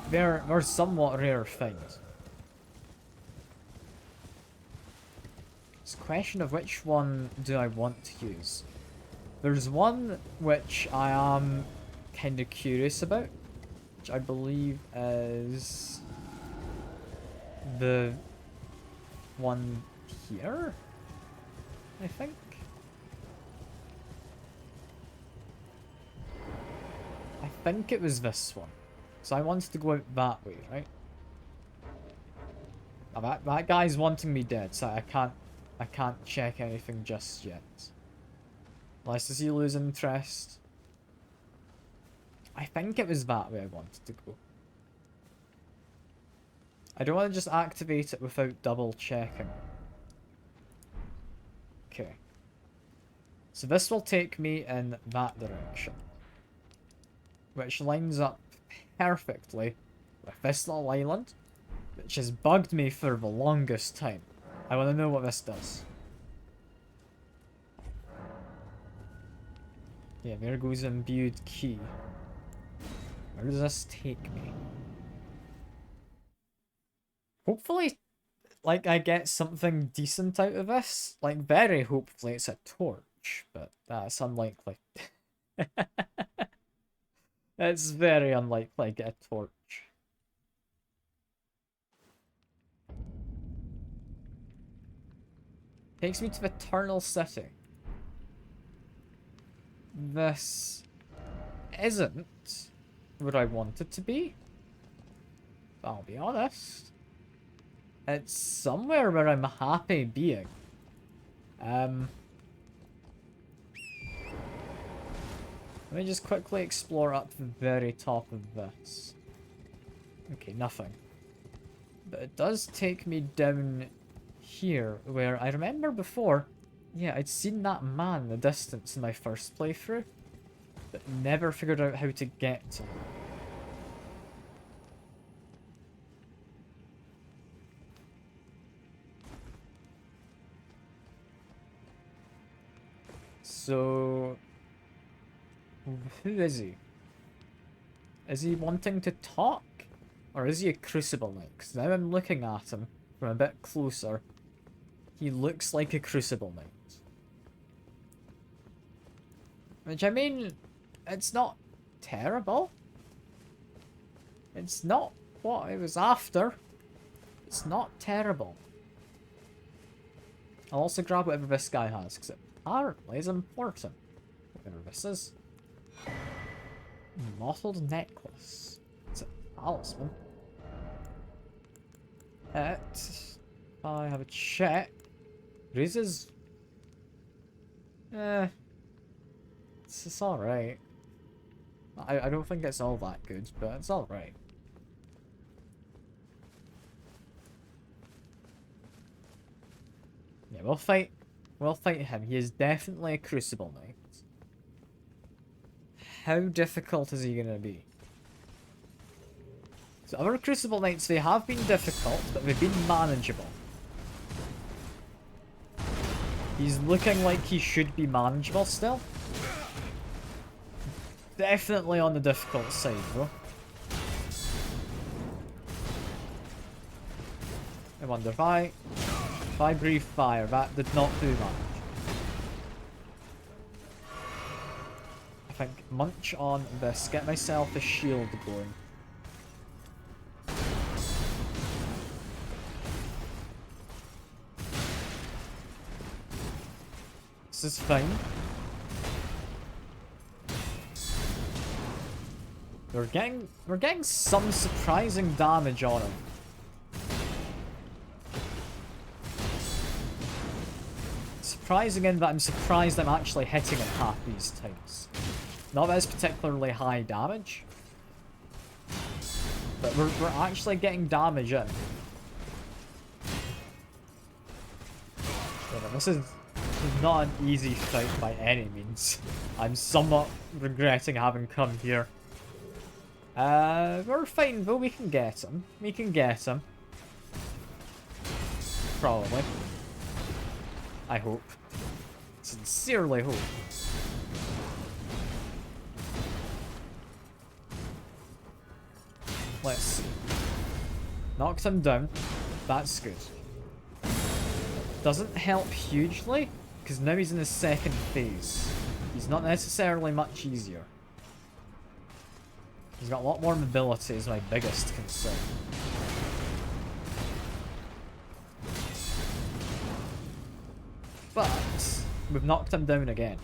Speaker 1: They're somewhat rare things. It's a question of which one do I want to use. There's one which I am kind of curious about, which I believe is the one here, I think. I think it was this one. So I wanted to go out that way, right? Now that guy's wanting me dead, so I can't check anything just yet. Unless does he lose interest? I think it was that way I wanted to go. I don't want to just activate it without double checking. Okay. So this will take me in that direction. Which lines up perfectly with this little island, which has bugged me for the longest time. I want to know what this does. Yeah, there goes imbued key. Where does this take me? Hopefully, like, I get something decent out of this. Like, very hopefully it's a torch, but that's unlikely. It's very unlikely I get a torch. Takes me to the Eternal City. This isn't what I want it to be. I'll be honest. It's somewhere where I'm happy being. Let me just quickly explore up the very top of this. Okay, nothing. But it does take me down here, where I remember before, yeah, I'd seen that man in the distance in my first playthrough, but never figured out how to get to him. So, who is he? Is he wanting to talk? Or is he a Crucible Knight? Because now I'm looking at him from a bit closer. He looks like a Crucible Knight. Which, I mean, it's not terrible. It's not what I was after. It's not terrible. I'll also grab whatever this guy has, because it apparently is important. Whatever this is. Mottled necklace. It's a talisman. I have a check. Raises. It's alright. I don't think it's all that good, but it's alright. Yeah, we'll fight him. He is definitely a Crucible Knight. How difficult is he gonna be? So other Crucible Knights, they have been difficult, but they've been manageable. He's looking like he should be manageable still. Definitely on the difficult side, though. I wonder if I breathe fire, that did not do much. I think munch on this, get myself a shield going. This is fine. We're getting some surprising damage on him. Surprising in that I'm surprised I'm actually hitting him half these times. Not that it's particularly high damage, but we're actually getting damage in. Yeah, this was not an easy fight by any means. I'm somewhat regretting having come here. We're fine though, we can get him. We can get him. Probably. I hope. Sincerely hope. Let's see. Knocked him down. That's good. Doesn't help hugely, because now he's in his second phase. He's not necessarily much easier. He's got a lot more mobility is my biggest concern. But we've knocked him down again.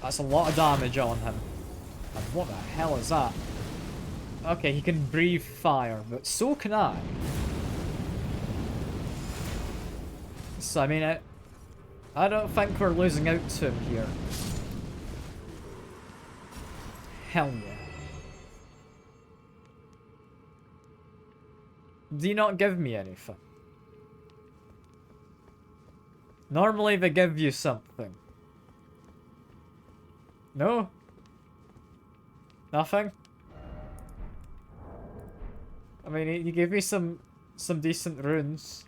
Speaker 1: That's a lot of damage on him. And what the hell is that? Okay, he can breathe fire, but so can I. So, I mean, I don't think we're losing out to him here. Hell yeah. Do you not give me anything? Normally they give you something. No? Nothing? I mean, you gave me some decent runes.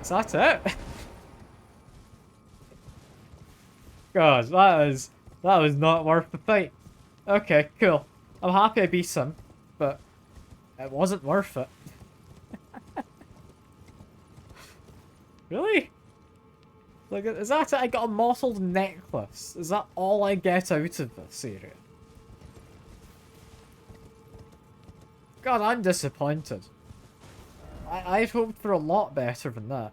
Speaker 1: Is that it? God, that was not worth the fight. Okay, cool. I'm happy I beat him, but it wasn't worth it. Really? Like, is that it? I got a mottled necklace. Is that all I get out of this area? God, I'm disappointed. I'd hoped for a lot better than that.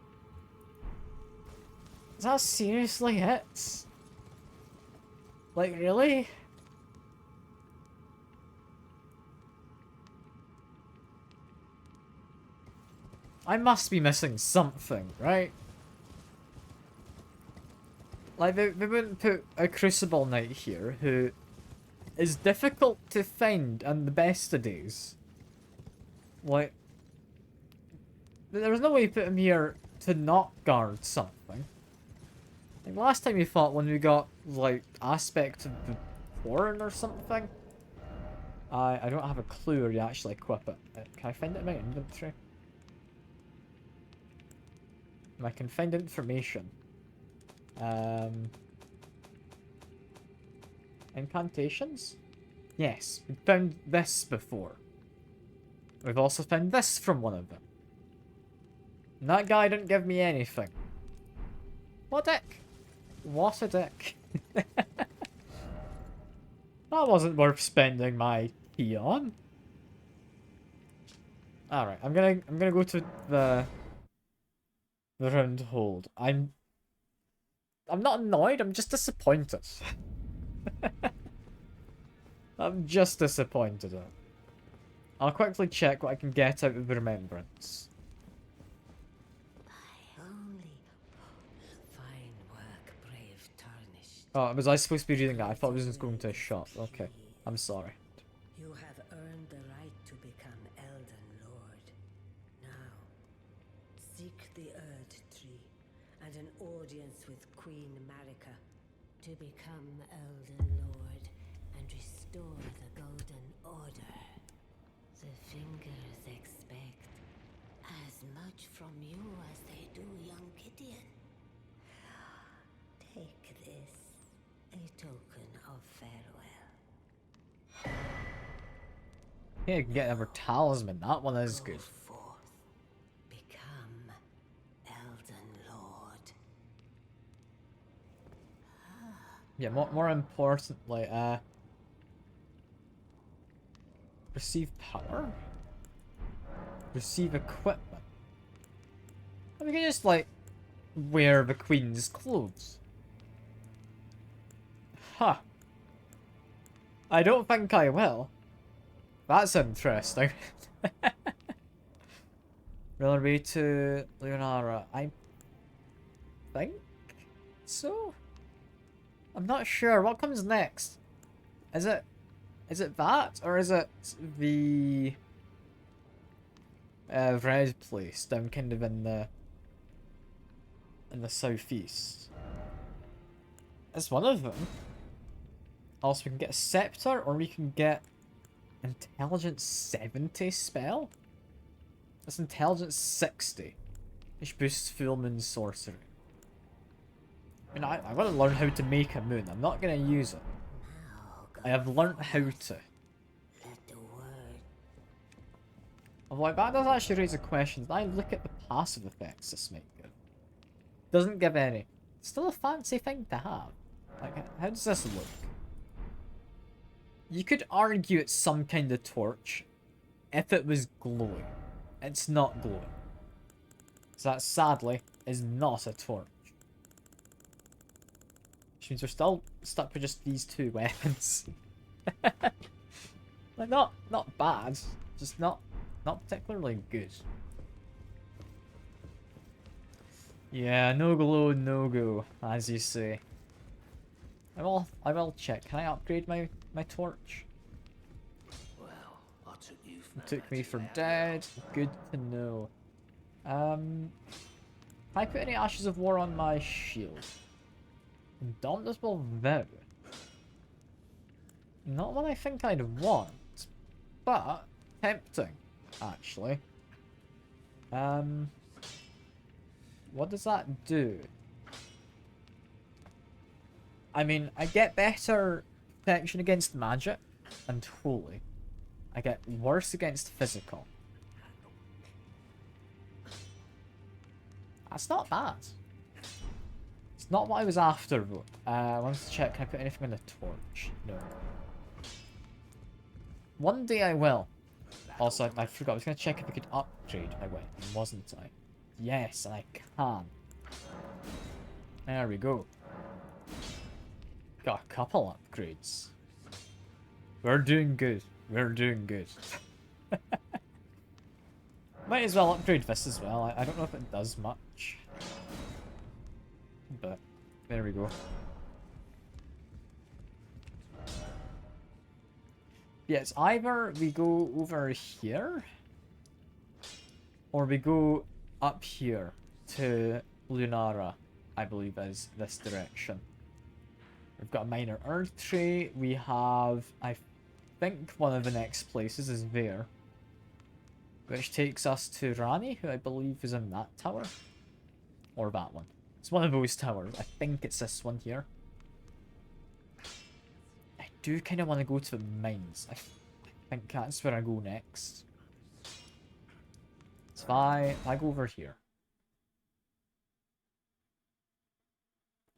Speaker 1: Is that seriously it? Like, really? I must be missing something, right? Like, they wouldn't put a Crucible Knight here who is difficult to find in the best of days. Like, there was no way to put him here to not guard something. Like, last time we fought when we got, like, Aspect of the Horn or something. I don't have a clue where you actually equip it. Can I find it in my inventory? I can find information. Incantations? Yes, we found this before. We've also found this from one of them. And that guy didn't give me anything. What a dick. What a dick. That wasn't worth spending my key on. Alright, I'm gonna go to the round hold. I'm not annoyed, I'm just disappointed. I'm just disappointed. I'll quickly check what I can get out of the remembrance.
Speaker 5: Fine work, brave tarnished.
Speaker 1: Oh, was I supposed to be reading that? I thought I was just going to a shop. Okay, I'm sorry.
Speaker 5: You have earned the right to become Elden Lord. Now, seek the Erd Tree and an audience with Queen Marika to become Elden Lord and restore the Golden Order. The Fingers expect as much from you as they do young Gideon. Take this, a token of farewell.
Speaker 1: Yeah, I can get another talisman. That one is good.
Speaker 5: Go forth, become Elden Lord.
Speaker 1: Yeah, more importantly, receive power? Receive equipment? We can just, like, wear the queen's clothes. Huh. I don't think I will. That's interesting. Relatively to Leonara, I think so? I'm not sure. What comes next? Is it that? Or is it the red place down kind of in the in the southeast. It's one of them. Also, we can get a scepter, or we can get intelligence 70 spell. That's intelligence 60, which boosts full moon sorcery. I mean, I gotta learn how to make a moon. I'm not gonna use it. I have learnt how to.
Speaker 5: Let the word.
Speaker 1: Although that does actually raise a question. Did I look at the passive effects this might give? Doesn't give any. Still a fancy thing to have. Like, how does this look? You could argue it's some kind of torch if it was glowing. It's not glowing. So that, sadly, is not a torch. Which means we're still stuck with just these two weapons. Like, not bad, just not particularly good. Yeah, no glow, no go, as you say. I will check. Can I upgrade my torch?
Speaker 2: Well, I took you for
Speaker 1: It took me for dead. Good to know. Can I put any Ashes of War on my shield? Indomitable Vow. Not what I think I'd want, but tempting, actually. What does that do? I mean, I get better protection against magic and holy. I get worse against physical. That's not bad. It's not what I was after, though. I wanted to check, can I put anything on the torch? No. One day I will. Also, I forgot, I was going to check if I could upgrade my weapon, wasn't I? Yes, and I can. There we go. Got a couple upgrades. We're doing good. We're doing good. Might as well upgrade this as well. I don't know if it does much. But, there we go. Yeah, it's either we go over here, or we go up here to Lunara, I believe is this direction. We've got a minor earth tree. We have, I think one of the next places is there, which takes us to Rani, who I believe is in that tower. Or that one. It's one of those towers. I think it's this one here. I do kind of want to go to the mines. I think that's where I go next. So if I go over here.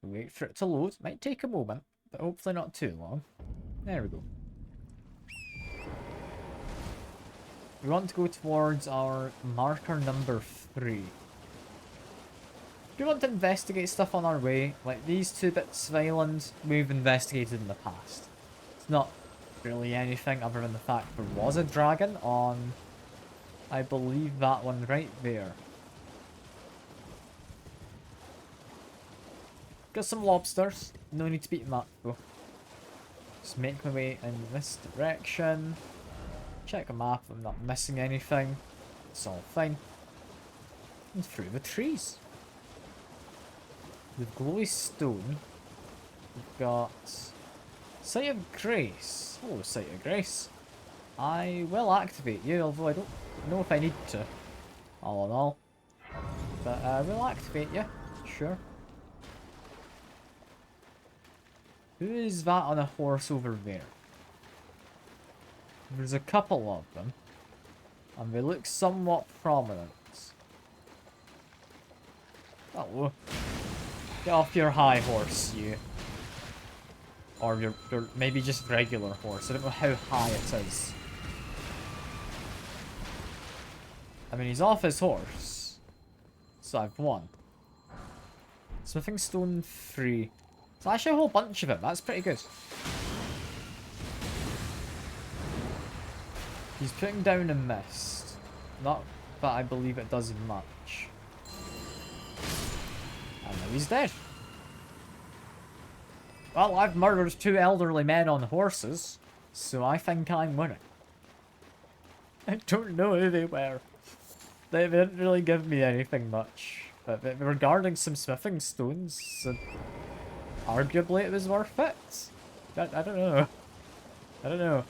Speaker 1: Wait for it to load. Might take a moment, but hopefully not too long. There we go. We want to go towards our marker number 3. Do we want to investigate stuff on our way? Like these 2 bits of island, we've investigated in the past. It's not really anything other than the fact there was a dragon on, I believe, that one right there. Got some lobsters. No need to beat them up though. Just make my way in this direction. Check a map if I'm not missing anything. It's all fine. And through the trees. With glowy stone. We've got Sight of Grace. Hello, Sight of Grace. I will activate you, although I don't know if I need to. All in all. But I will activate you. Sure. Who is that on a horse over there? There's a couple of them. And they look somewhat prominent. Hello. Get off your high horse, you. Or your maybe just regular horse. I don't know how high it is. I mean, he's off his horse. So I've won. Smithing stone 3. It's actually a whole bunch of them. That's pretty good. He's putting down a mist. Not that I believe it does much. And now he's dead. Well, I've murdered 2 elderly men on horses, so I think I'm winning. I don't know who they were. They didn't really give me anything much. But regarding some smithing stones, arguably it was worth it. I don't know. I don't know.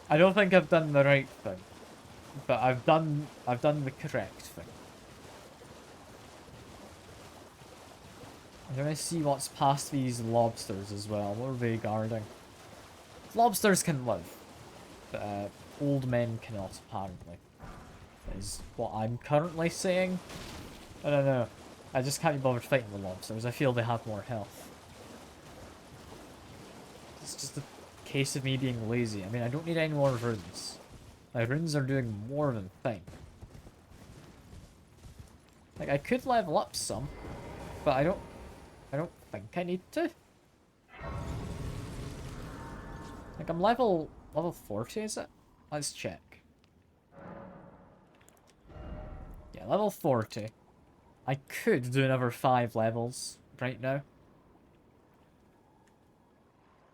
Speaker 1: I don't think I've done the right thing, but I've done the correct thing. I'm gonna see what's past these lobsters as well. What are they guarding? Lobsters can live, but old men cannot, apparently. Is what I'm currently saying. I don't know. I just can't be bothered fighting the lobsters. I feel they have more health. It's just a case of me being lazy. I mean, I don't need any more runes. My runes are doing more than fine. Like, I could level up some, but I don't think I need to. Like, I'm level 40, is it? Let's check. Yeah, level 40. I could do another 5 levels right now.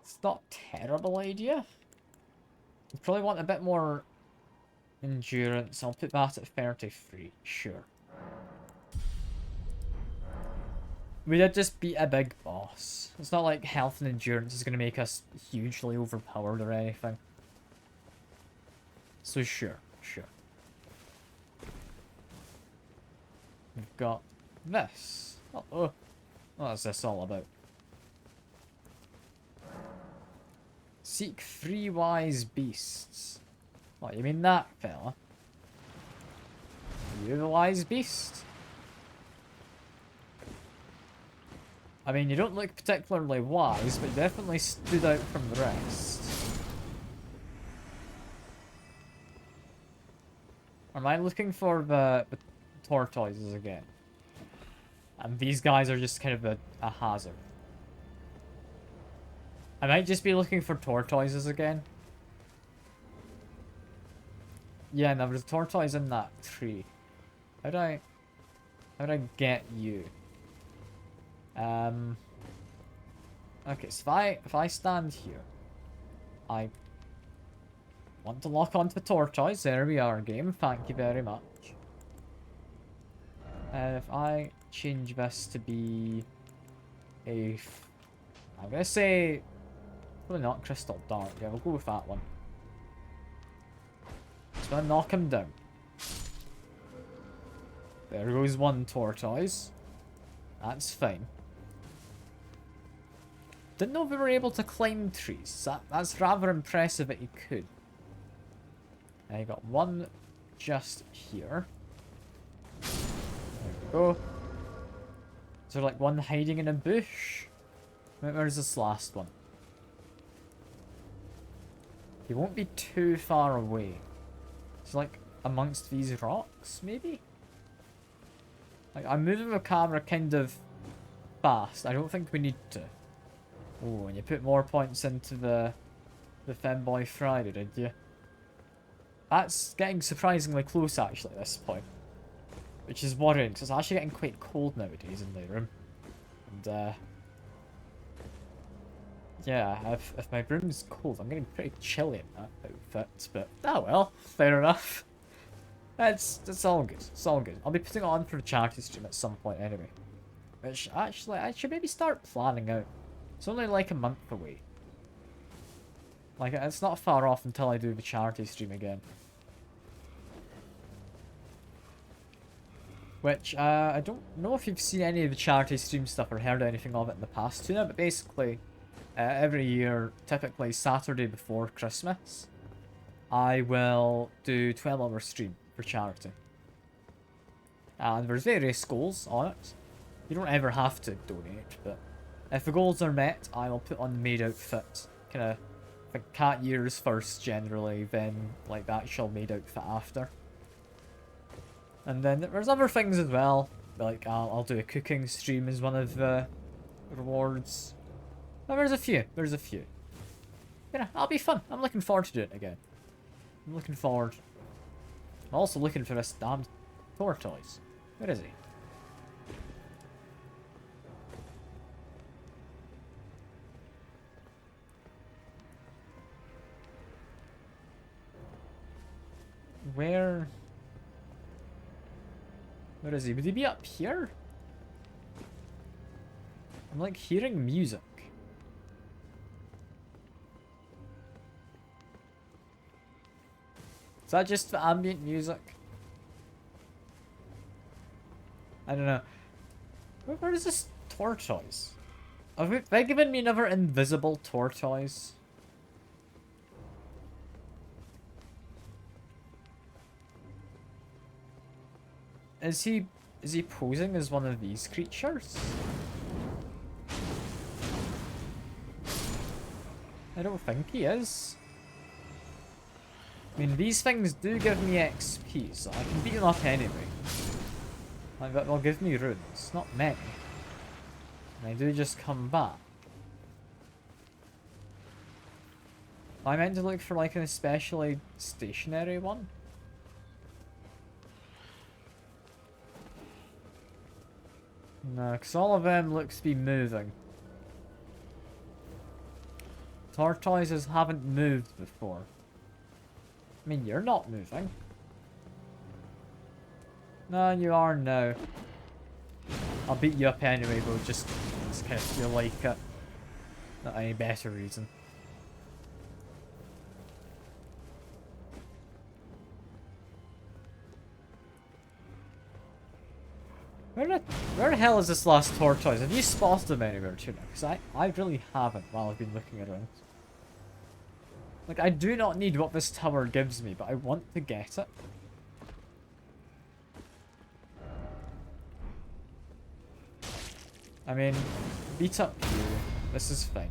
Speaker 1: It's not a terrible idea. You probably want a bit more endurance. I'll put that at 33, sure. We did just beat a big boss. It's not like health and endurance is going to make us hugely overpowered or anything. So sure. We've got this. Oh, what is this all about? Seek 3 wise beasts. What, you mean that fella? Are you the wise beast? I mean, you don't look particularly wise, but you definitely stood out from the rest. Am I looking for the tortoises again? And these guys are just kind of a hazard. I might just be looking for tortoises again. Yeah, no, there's a tortoise in that tree. How'd I get you? Okay, so if I stand here, I want to lock onto the tortoise. There we are, game. Thank you very much. And if I change this to be I'm gonna say probably not crystal dark. Yeah, we'll go with that one. Just gonna knock him down. There goes one tortoise. That's fine. Didn't know if we were able to climb trees. That's rather impressive that you could. And you got one just here. There we go. Is there like one hiding in a bush? Where's this last one? He won't be too far away. It's like amongst these rocks, maybe? Like, I'm moving the camera kind of fast. I don't think we need to. Oh, and you put more points into the Femboy Friday, did you? That's getting surprisingly close, actually, at this point. Which is worrying, because it's actually getting quite cold nowadays in the room. And, yeah, if my room's cold, I'm getting pretty chilly in that outfit, but, oh well, fair enough. It's all good, it's all good. I'll be putting it on for the charity stream at some point anyway. Which, actually, I should maybe start planning out. It's only like a month away. Like, it's not far off until I do the charity stream again. Which, I don't know if you've seen any of the charity stream stuff or heard anything of it in the past tuna, but basically, every year, typically Saturday before Christmas, I will do 12-hour stream for charity. And there's various goals on it. You don't ever have to donate, but if the goals are met, I will put on the maid outfit. Kind of, the cat years first, generally, then, like, the actual maid outfit after. And then there's other things as well. Like, I'll do a cooking stream as one of the rewards. But there's a few. Yeah, that'll be fun. I'm looking forward to doing it again. I'm looking forward. I'm also looking for this damned tortoise. Where is he? Where is he? Would he be up here? I'm like hearing music. Is that just the ambient music? I don't know. Where is this tortoise? Have they given me another invisible tortoise? Is he posing as one of these creatures? I don't think he is. I mean, these things do give me XP, so I can beat them up anyway. Like, they'll give me runes, not many. And I do just come back. I meant to look for like an especially stationary one. No, because all of them look to be moving. Tortoises haven't moved before. I mean, you're not moving. No, you are now. I'll beat you up anyway, but just kind of feel like it. Not any better reason. Where the hell is this last tortoise? Have you spotted him anywhere, Tuna? Because I really haven't while I've been looking around. Like, I do not need what this tower gives me, but I want to get it. I mean, beat up you. This is fine.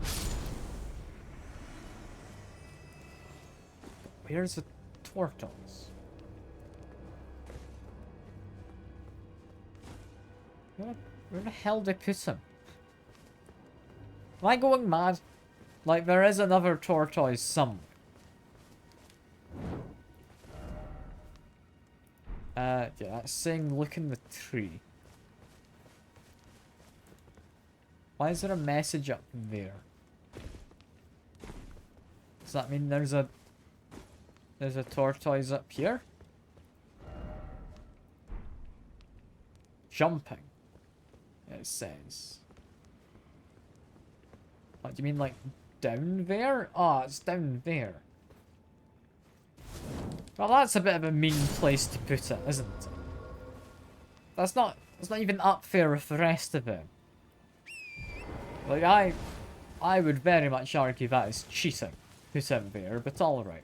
Speaker 1: Where's the tortoise? Where the hell did I put him? Am I going mad? Like, there is another tortoise somewhere. Yeah, that's saying look in the tree. Why is there a message up there? Does that mean there's a tortoise up here? Jumping. It says. What do you mean, like down there? Oh, it's down there. Well, that's a bit of a mean place to put it, isn't it? That's not even up there with the rest of it. Like, I would very much argue that is cheating. Put it there, but alright.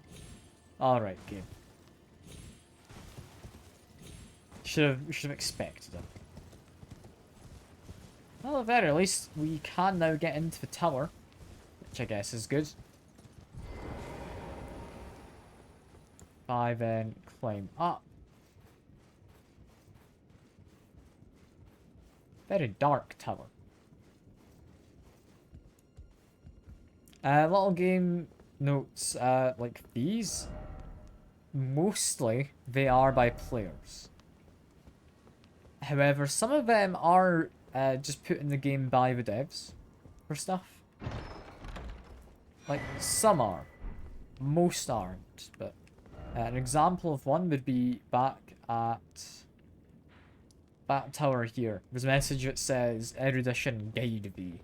Speaker 1: Alright, game. Should have expected it. Well, at the very least, we can now get into the tower, which I guess is good. If I then climb up. Very dark tower. Little game notes, like these, mostly they are by players. However, some of them are just put in the game by the devs for stuff. Like, some are. Most aren't, but an example of one would be back at that tower here. There's a message that says Erudition Guide thee.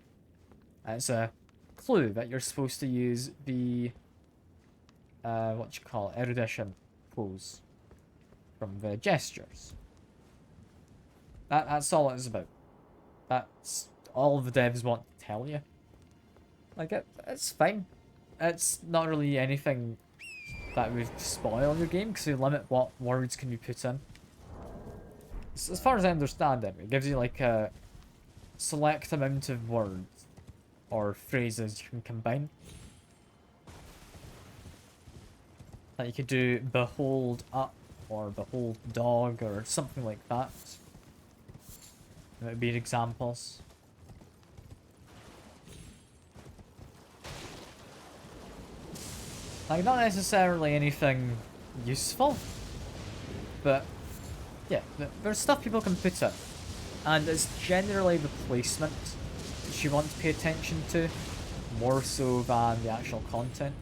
Speaker 1: It's a clue that you're supposed to use the erudition pose from the gestures. That's all it is about. That's all the devs want to tell you. Like, it's fine. It's not really anything that would spoil your game, because they limit what words can be put in. As far as I understand it, it gives you like a select amount of words or phrases you can combine. Like you could do behold up or behold dog or something like that. That would be examples. Like, not necessarily anything useful, but yeah, there's stuff people can put in, and it's generally the placement that you want to pay attention to, more so than the actual content.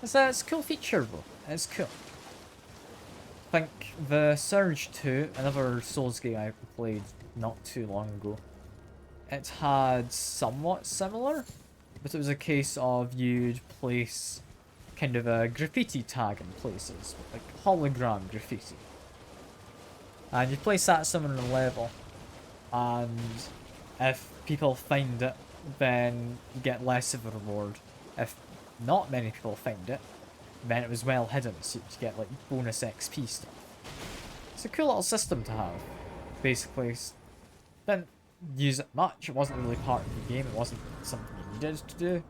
Speaker 1: It's a cool feature though. It's cool. I think the Surge 2, another Souls game I played not too long ago, it had somewhat similar, but it was a case of you'd place kind of a graffiti tag in places, like hologram graffiti. And you place that somewhere in a level, and if people find it, then you get less of a reward. If not many people find it, then it was well hidden, so you get like bonus XP stuff. It's a cool little system to have. Basically, didn't use it much, it wasn't really part of the game, it wasn't something you needed to do.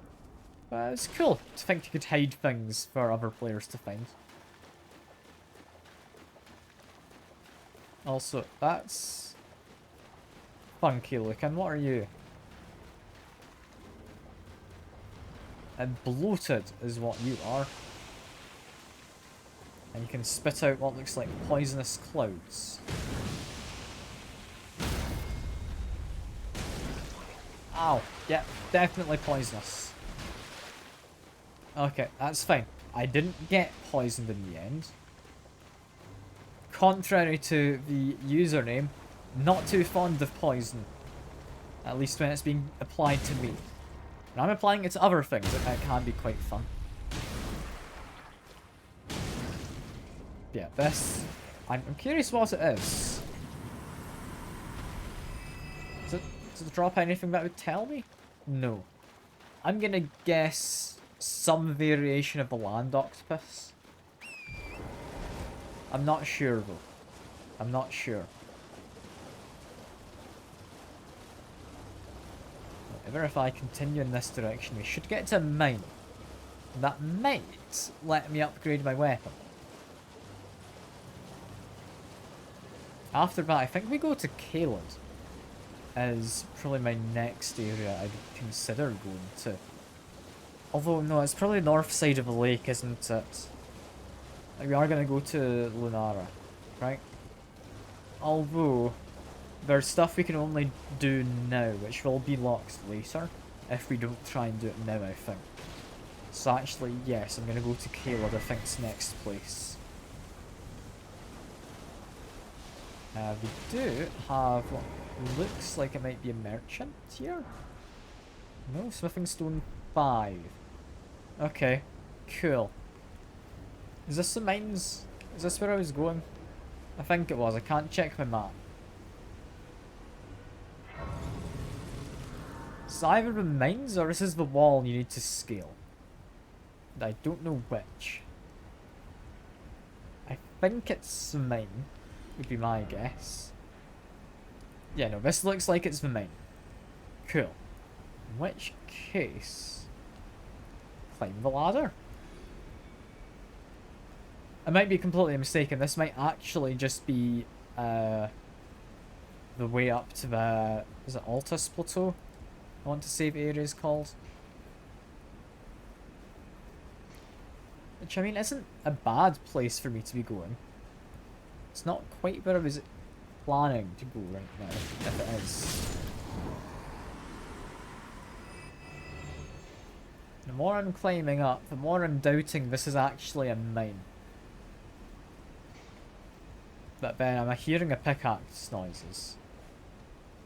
Speaker 1: But it's cool to think you could hide things for other players to find. Also, that's funky looking. What are you? And bloated is what you are. And you can spit out what looks like poisonous clouds. Ow. Yep, definitely poisonous. Okay, that's fine. I didn't get poisoned in the end. Contrary to the username, not too fond of poison. At least when it's being applied to me. When I'm applying it to other things, it can be quite fun. Yeah, this... I'm curious what it is. Does it drop anything that would tell me? No. I'm gonna guess some variation of the land octopus. I'm not sure though. I'm not sure. Whatever, if I continue in this direction, we should get to a mine. That might let me upgrade my weapon. After that, I think we go to Caelid. Is probably my next area I'd consider going to. Although, no, it's probably the north side of the lake, isn't it? Like, we are going to go to Lunara, right? Although, there's stuff we can only do now, which will be locked later, if we don't try and do it now, I think. So actually, yes, I'm going to go to Caelid, I think it's next place. We do have what looks like it might be a merchant here. No, Smithing Stone 5. Okay, cool. Is this the mines? Is this where I was going? I think it was. I can't check my map. It's either the mines or this is the wall you need to scale. I don't know which. I think it's the mine, would be my guess. Yeah, no, this looks like it's the mine. Cool. In which case... climb the ladder. I might be completely mistaken. This might actually just be the way up to the... is it Altus Plateau? I want to say the area is called. Which, I mean, isn't a bad place for me to be going. It's not quite where I was planning to go right now, if it is. The more I'm climbing up, the more I'm doubting this is actually a mine. But then I'm hearing a pickaxe noises.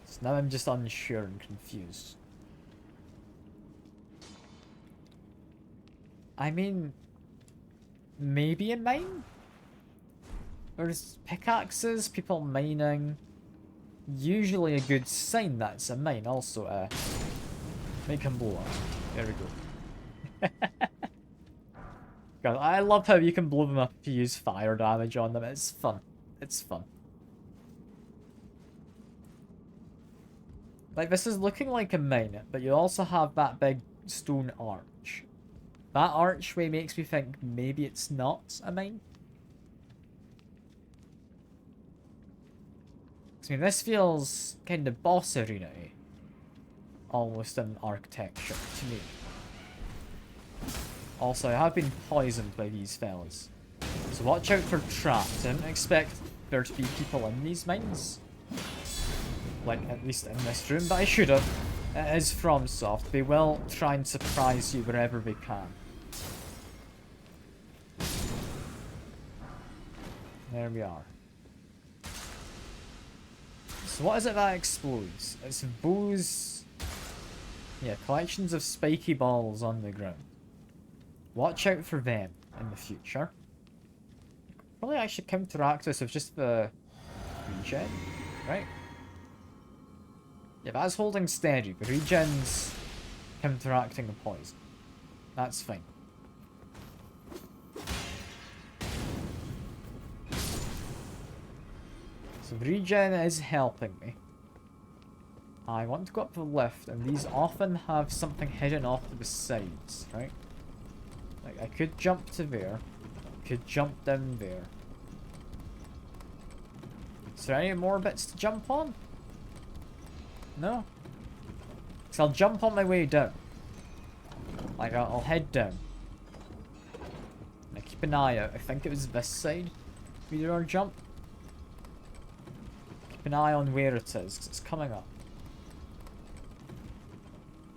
Speaker 1: So now I'm just unsure and confused. I mean, maybe a mine? There's pickaxes, people mining. Usually a good sign that's a mine. Also, make him blow up. There we go. God, I love how you can blow them up if you use fire damage on them. It's fun. It's fun. Like, this is looking like a mine, but you also have that big stone arch. That archway makes me think maybe it's not a mine. I mean, this feels kind of boss arena-y. Almost in architecture, to me. Also, I have been poisoned by these fellas. So watch out for traps. I didn't expect there to be people in these mines. Like, at least in this room, but I should have. It is FromSoft. They will try and surprise you wherever they can. There we are. So what is it that explodes? It's bows... Yeah, collections of spiky balls on the ground. Watch out for them in the future. Probably actually counteract this with just the regen, right? Yeah, that's holding steady. The regen's counteracting the poison. That's fine. So the regen is helping me. I want to go up the lift, and these often have something hidden off to the sides, right? Like, I could jump to there. Could jump down there. Is there any more bits to jump on? No? Because I'll jump on my way down. Like, I'll head down. Now keep an eye out. I think it was this side we did our jump. Keep an eye on where it is, because it's coming up.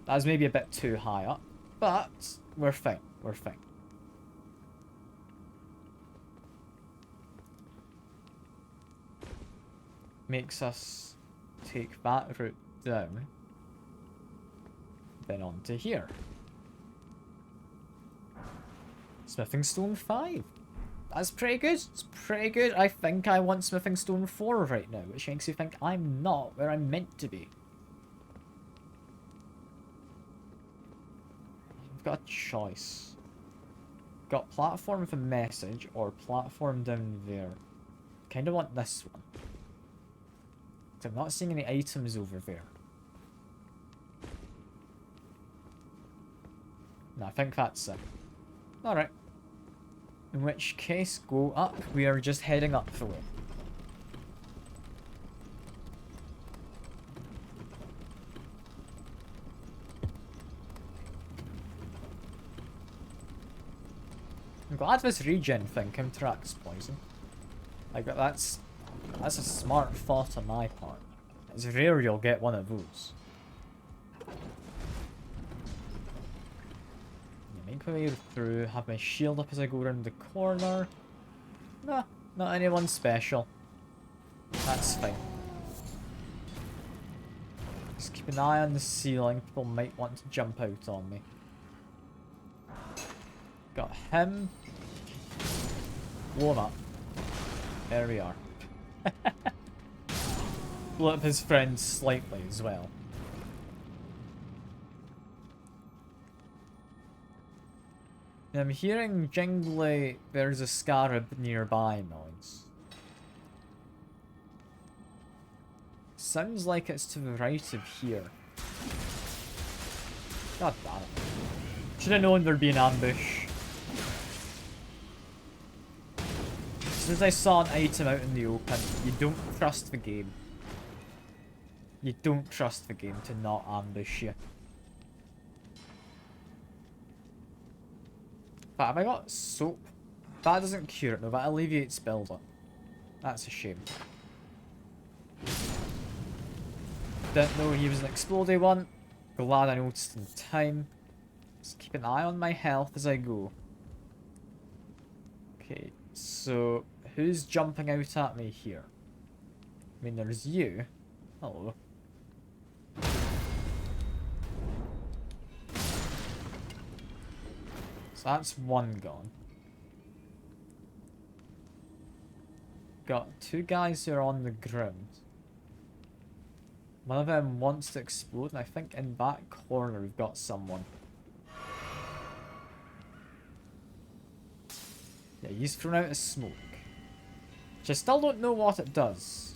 Speaker 1: That was maybe a bit too high up, but we're fine. We're fine. Makes us take that route down, then on to here. Smithing Stone 5. That's pretty good. It's pretty good. I think I want Smithing Stone 4 right now, which makes you think I'm not where I'm meant to be. You've got a choice. Got platform with a message or platform down there. Kinda want this one. I'm not seeing any items over there. No, I think that's it. Alright. In which case, go up. We are just heading up the way. I'm glad this regen thing counteracts poison. Like, that's a smart thought on my part. It's rare you'll get one of those. Make my way through, have my shield up as I go around the corner. Nah, not anyone special. That's fine. Just keep an eye on the ceiling, people might want to jump out on me. Got him. Blow him up. There we are. Blow up his friend slightly as well. I'm hearing jingly, there's a scarab nearby noise. Sounds like it's to the right of here. God damn it. Should have known there'd be an ambush. As soon as I saw an item out in the open, you don't trust the game. You don't trust the game to not ambush you. But have I got soap? That doesn't cure it, no, that alleviates build-up. That's a shame. Didn't know he was an explodey one. Glad I noticed in time. Just keep an eye on my health as I go. Okay, so who's jumping out at me here? I mean, there's you. Hello. So that's one gone. Got two guys who are on the ground. One of them wants to explode, and I think in that corner we've got someone. Yeah, he's thrown out a smoke. Which I still don't know what it does.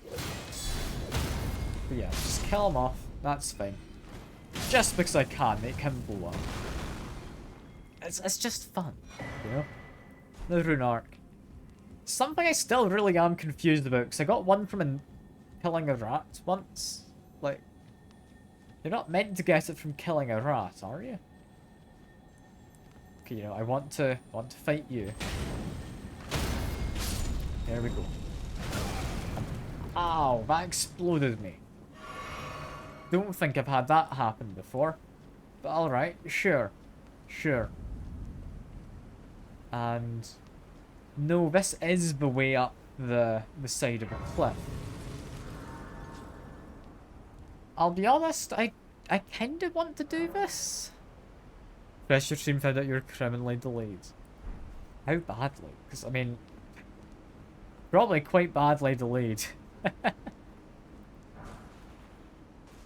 Speaker 1: But yeah, just kill him off. That's fine. Just because I can make him blow up. It's just fun, you know? The rune arc. Something I still really am confused about, because I got one from killing a rat once. Like, you're not meant to get it from killing a rat, are you? Okay, you know, I want to fight you. There we go. Ow, that exploded me. Don't think I've had that happen before. But alright, sure. Sure. And No, this is the way up the side of a cliff. I'll be honest, I kind of want to do this. Pressure stream found out you're criminally delayed. How badly? Because, I mean, probably quite badly delayed.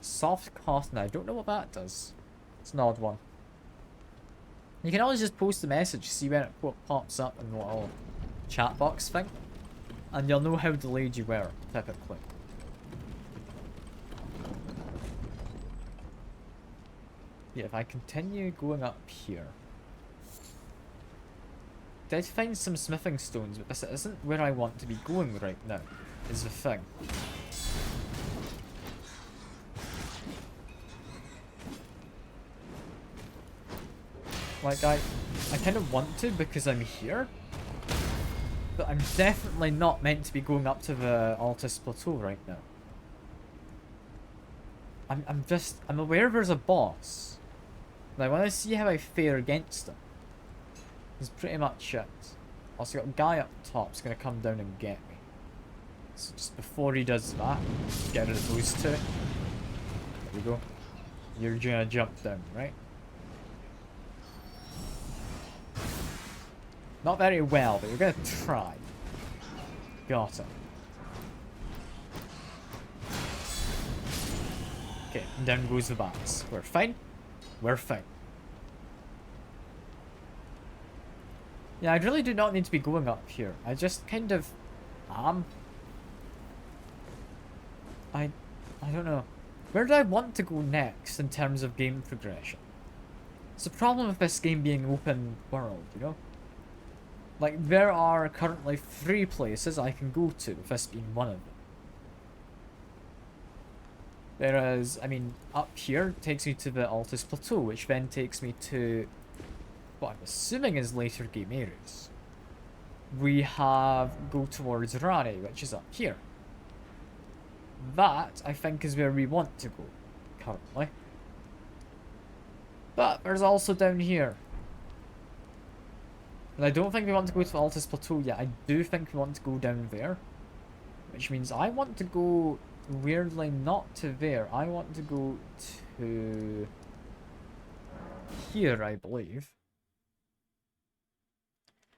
Speaker 1: Soft cotton, I don't know what that does. It's an odd one. You can always just post a message, see when it pops up in the little chat box thing. And you'll know how delayed you were, typically. Yeah, if I continue going up here. Did find some smithing stones, but this isn't where I want to be going right now, is the thing. Like, I kind of want to because I'm here. But I'm definitely not meant to be going up to the Altus Plateau right now. I'm aware there's a boss. And I want to see how I fare against him. That's pretty much it. Also got a guy up top who's going to come down and get me. So just before he does that, get rid of those two. There we go. You're gonna jump down, right? Not very well, but you're gonna try. Got it. Okay, and down goes the bats. We're fine. We're fine. Yeah, I really do not need to be going up here. I just kind of am. I don't know. Where do I want to go next in terms of game progression? It's the problem with this game being open world, you know? Like, there are currently 3 places I can go to, with this being one of them. Whereas, I mean, up here takes me to the Altus Plateau, which then takes me to what I'm assuming is later game areas. We have go towards Rani, which is up here. That, I think, is where we want to go, currently. But there's also down here. And I don't think we want to go to Altus Plateau yet. I do think we want to go down there. Which means I want to go, weirdly, not to there. I want to go to here, I believe.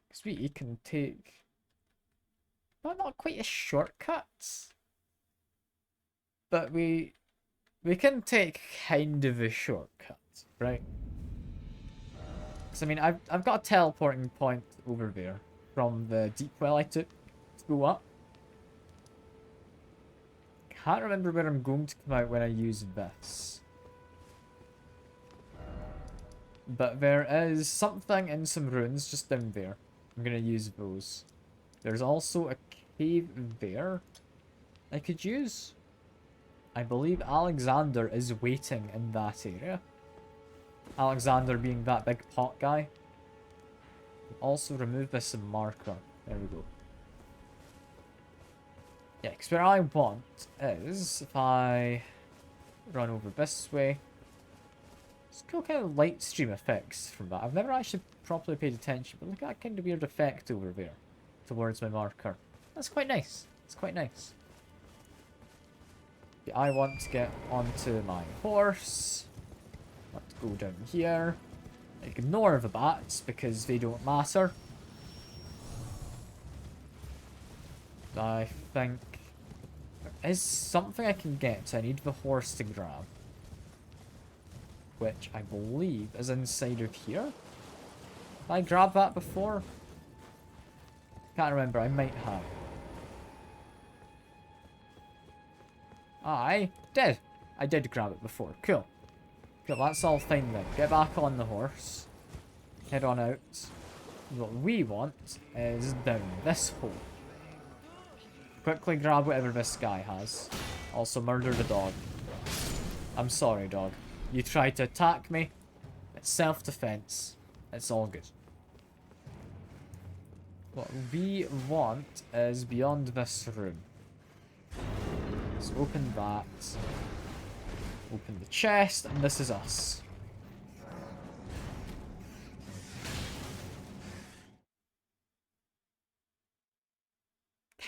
Speaker 1: Because we can take... well, not quite a shortcut. But we can take kind of a shortcut, right? Because, I mean, I've got a teleporting point over there from the deep well I took to go up. Can't remember where I'm going to come out when I use this. But there is something in some ruins just down there. I'm going to use those. There's also a cave there I could use. I believe Alexander is waiting in that area. Alexander being that big pot guy. Also remove this marker. There we go. Yeah, because where I want is, if I run over this way, it's cool kind of light stream effects from that. I've never actually properly paid attention, but look at that kind of weird effect over there towards my marker. That's quite nice. It's quite nice. Okay, I want to get onto my horse. I want to go down here. Ignore the bats because they don't matter. I think there is something I can get, so I need the horse to grab. Which I believe is inside of here. Did I grab that before? Can't remember, I might have. I did. I did grab it before. Cool. Cool, that's all fine then. Get back on the horse. Head on out. What we want is down this hole. Quickly grab whatever this guy has. Also murder the dog. I'm sorry, dog. You tried to attack me. It's self-defense. It's all good. What we want is beyond this room. Let's open that. Open the chest, and this is us.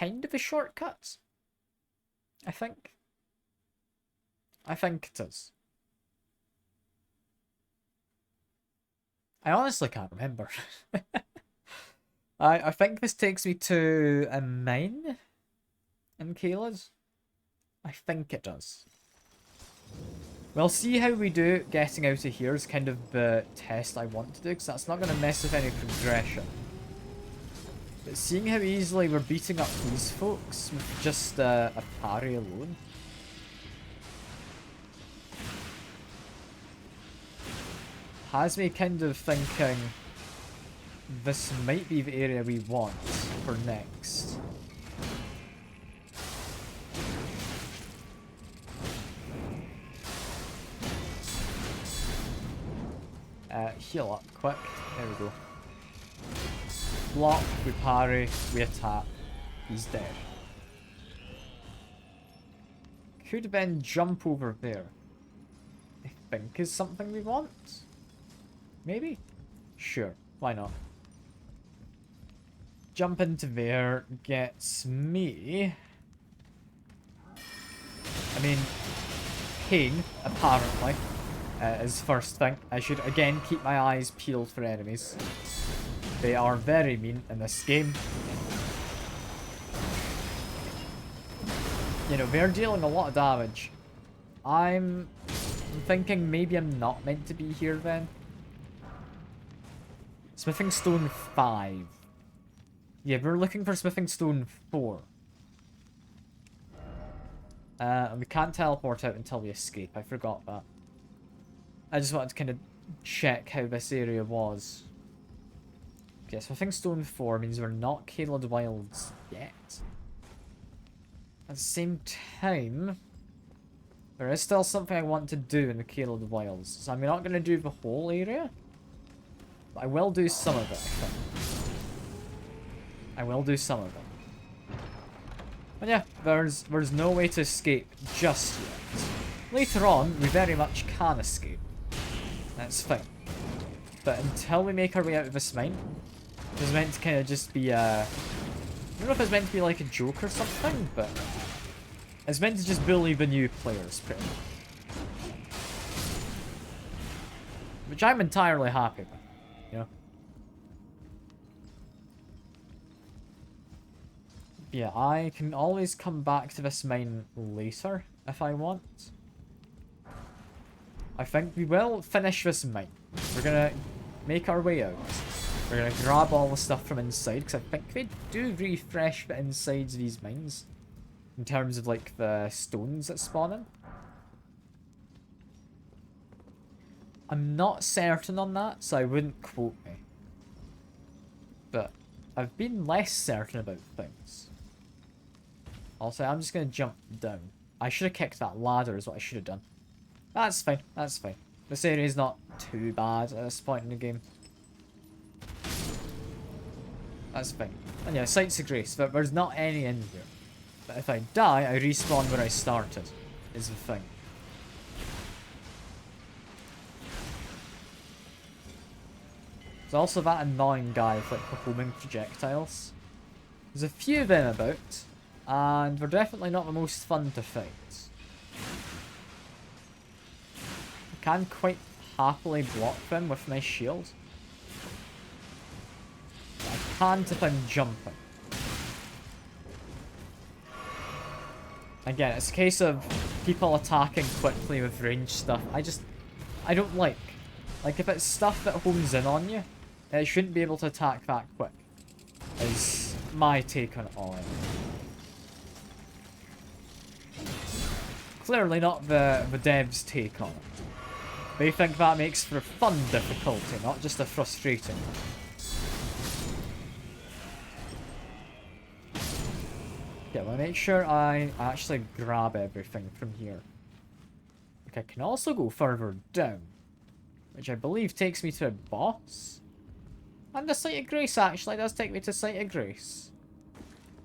Speaker 1: kind of a shortcut. I think. I think it is. I honestly can't remember. I think this takes me to a mine in Kayla's. I think it does. We'll see how we do getting out of here is kind of the test I want to do, because that's not going to mess with any progression. But seeing how easily we're beating up these folks with just a parry alone. Has me kind of thinking this might be the area we want for next. Heal up quick. There we go. Block, we parry, we attack. He's dead. Could have been jump over there. I think is something we want. Maybe? Sure, why not? Jump into there gets me... I mean, pain, apparently, is first thing. I should again keep my eyes peeled for enemies. They are very mean in this game. You know, they're dealing a lot of damage. I'm thinking maybe I'm not meant to be here then. Smithing Stone 5. Yeah, we're looking for Smithing Stone 4. And we can't teleport out until we escape. I forgot that. I just wanted to kind of check how this area was. Okay, Smithing Stone 4 means we're not Caelid Wilds yet. At the same time, there is still something I want to do in the Caelid Wilds. So I'm not going to do the whole area. But I will do some of it, I think. I will do some of it. But yeah, there's no way to escape just yet. Later on, we very much can escape. That's fine. But until we make our way out of this mine, it's meant to kind of just be I don't know if it's meant to be like a joke or something, but it's meant to just bully the new players, pretty much. Which I'm entirely happy with. You know? Yeah, I can always come back to this mine later if I want. I think we will finish this mine. We're gonna make our way out. We're gonna grab all the stuff from inside, because I think they do refresh the insides of these mines. In terms of, like, the stones that spawn in. I'm not certain on that, so I wouldn't quote me. But I've been less certain about things. Also, I'm just going to jump down. I should have kicked that ladder is what I should have done. That's fine, that's fine. This area is not too bad at this point in the game. That's fine. And yeah, Sights of Grace, but there's not any in here. But if I die, I respawn where I started, is the thing. There's also that annoying guy with like the homing projectiles. There's a few of them about, and they're definitely not the most fun to fight. I can quite happily block them with my shield. I can't if I'm jumping. Again, it's a case of people attacking quickly with ranged stuff. I don't like. Like, if it's stuff that homes in on you, it shouldn't be able to attack that quick. Is my take on it all. Clearly not the devs' take on it. They think that makes for fun difficulty, not just a frustrating one. Yeah, well, make sure I actually grab everything from here. Okay, I can also go further down, which I believe takes me to a boss. And the Sight of Grace actually does take me to Sight of Grace.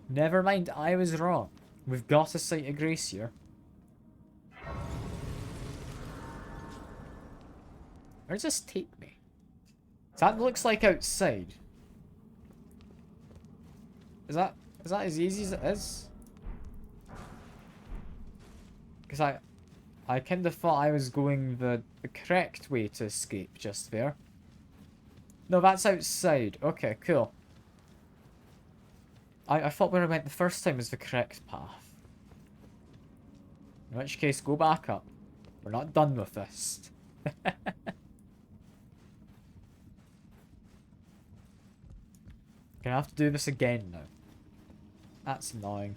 Speaker 1: Never mind, I was wrong. We've got a Sight of Grace here. Where does this take me? That looks like outside. Is that Is that as easy as it is? Because I kind of thought I was going the correct way to escape just there. No, that's outside. Okay, cool. I thought where I went the first time was the correct path. In which case, go back up. We're not done with this. Gonna have to do this again now. That's annoying.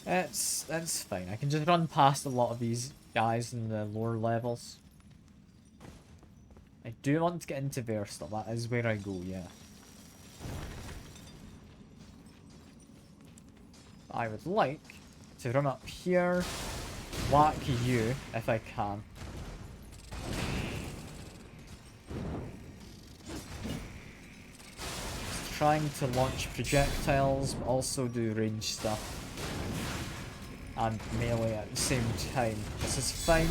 Speaker 1: It's fine. I can just run past a lot of these guys in the lower levels. I do want to get into there still. That is where I go, yeah. I would like to run up here, whack you if I can. Just trying to launch projectiles, but also do range stuff. And melee at the same time. This is fine.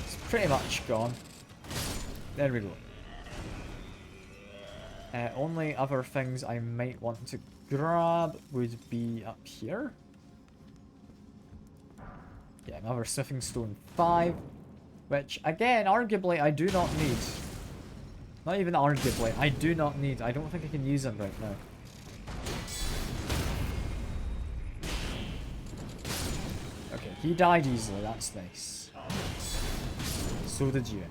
Speaker 1: It's pretty much gone. There we go. Only other things I might want to grab would be up here. Yeah, another Smithing Stone 5. Which, again, arguably I do not need. Not even arguably, I do not need. I don't think I can use them right now. Okay, he died easily, that's nice. So did you.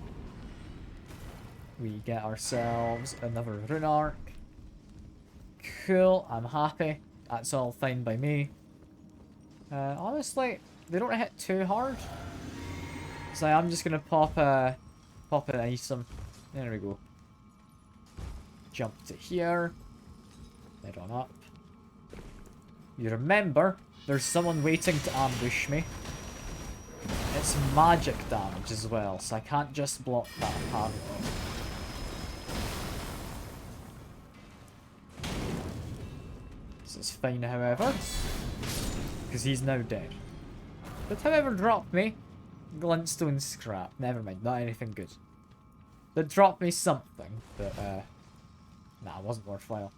Speaker 1: We get ourselves another rune arc. Cool, I'm happy. That's all fine by me. Honestly, they don't hit too hard. So I'm just gonna pop an item. There we go. Jump to here. Head on up. You remember, there's someone waiting to ambush me. It's magic damage as well, so I can't just block that apparently. This is fine, however, because he's now dead. But however, dropped me glintstone scrap. Never mind, not anything good. They dropped me something, but nah, it wasn't worthwhile.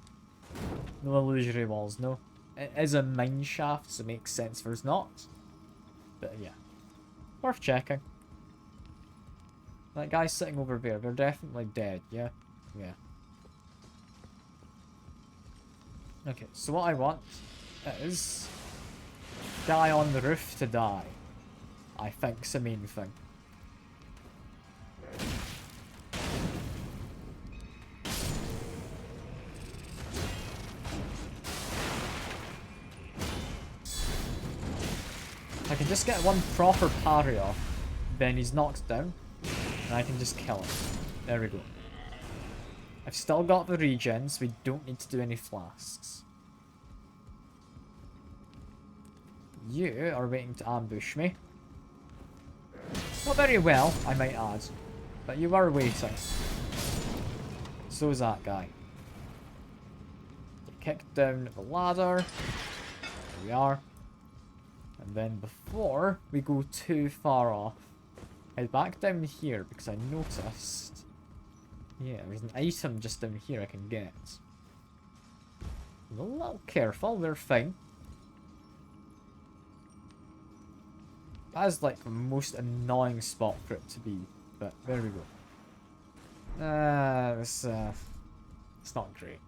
Speaker 1: No illusory walls, no. It is a mine shaft, so it makes sense there's not. But yeah, worth checking. That guy sitting over there, they're definitely dead, yeah? Yeah. Okay, so what I want is guy on the roof to die. I think's the main thing. If I can just get one proper parry off, then he's knocked down, and I can just kill him. There we go. I've still got the regen, so we don't need to do any flasks. You are waiting to ambush me. Not very well, I might add, but you are waiting. So is that guy. Get kicked down the ladder. There we are. And then before we go too far off, head back down here because I noticed. Yeah, there's an item just down here I can get. I'm a little careful, they're fine. That is like the most annoying spot for it to be, but there we go. It's not great.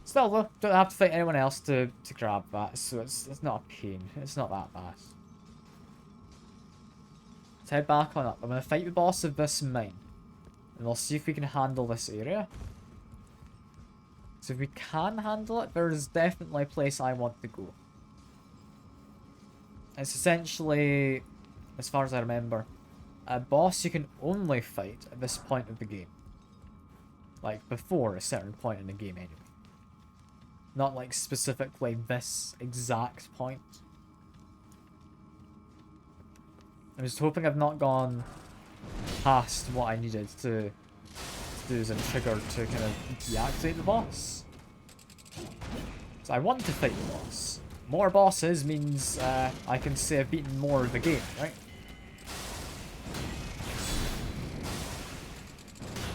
Speaker 1: Still though, don't have to fight anyone else to grab that, so it's not a pain. It's not that bad. Let's head back on up. I'm gonna fight the boss of this mine. And we'll see if we can handle this area. So if we can handle it, there's definitely a place I want to go. It's essentially, as far as I remember, a boss you can only fight at this point of the game. Like, before a certain point in the game anyway. Not like specifically this exact point. I'm just hoping I've not gone past what I needed to do as a trigger to kind of deactivate the boss. So I want to fight the boss. More bosses means I can say I've beaten more of the game, right?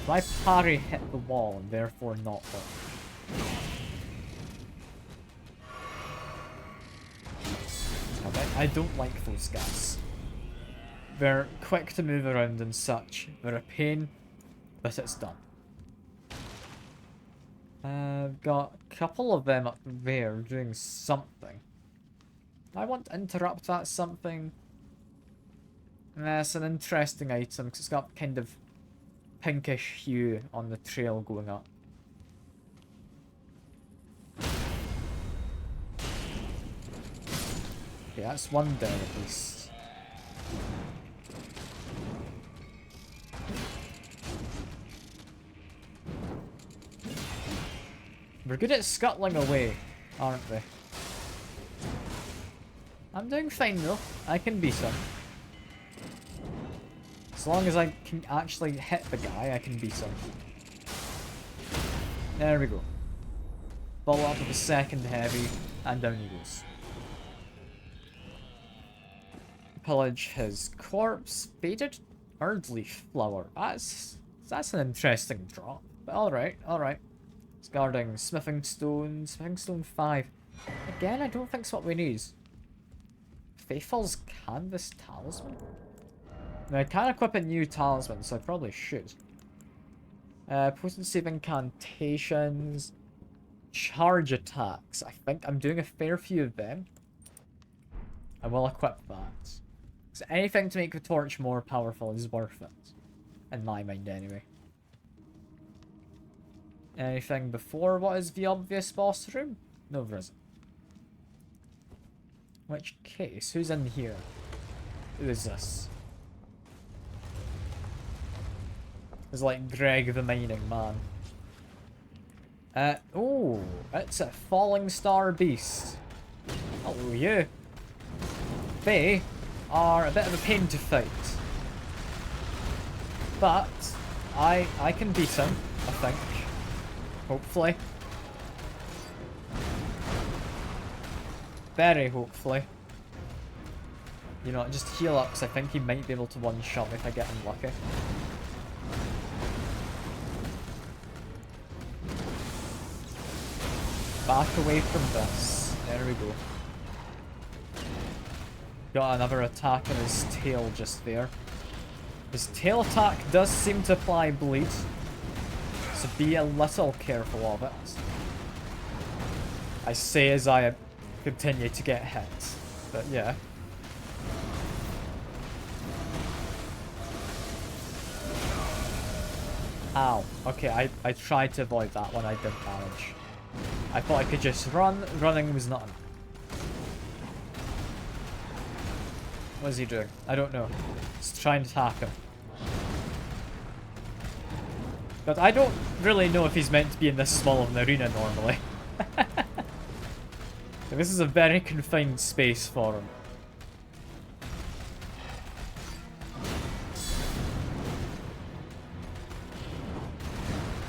Speaker 1: My parry hit the wall and therefore not hurt. I don't like those guys. They're quick to move around and such. They're a pain, but it's done. I've got a couple of them up there doing something. I want to interrupt that something. That's an interesting item because it's got kind of pinkish hue on the trail going up. Okay, that's one down at least. We're good at scuttling away, aren't we? I'm doing fine though. I can beat him. As long as I can actually hit the guy, I can beat him. There we go. Follow up with the second heavy, and down he goes. Pillage his corpse. Faded Erdleaf flower. That's an interesting drop. But alright, alright. It's guarding Smithing Stone. Smithing Stone 5. Again, I don't think it's what we need. Faithful's Canvas Talisman? Now, I can equip a new talisman, so I probably should. Potency of incantations. Charge attacks. I think I'm doing a fair few of them. I will equip that. So anything to make the torch more powerful is worth it. In my mind, anyway. Anything before what is the obvious boss room? No, there isn't. Which case? Who's in here? Who is this? It's like Greg the Mining Man. Oh, it's a Falling Star Beast. Hello, you. They are a bit of a pain to fight. But I can beat him, I think. Hopefully. Very hopefully. You know, just heal up because I think he might be able to one-shot me if I get him lucky. Back away from this. There we go. Got another attack on his tail just there. His tail attack does seem to apply bleed, so be a little careful of it. I say as I continue to get hit, but yeah. Ow. Okay, I tried to avoid that one, I didn't manage. I thought I could just run. Running was not enough. What is he doing? I don't know. Let's try and attack him. But I don't really know if he's meant to be in this small of an arena normally. This is a very confined space for him.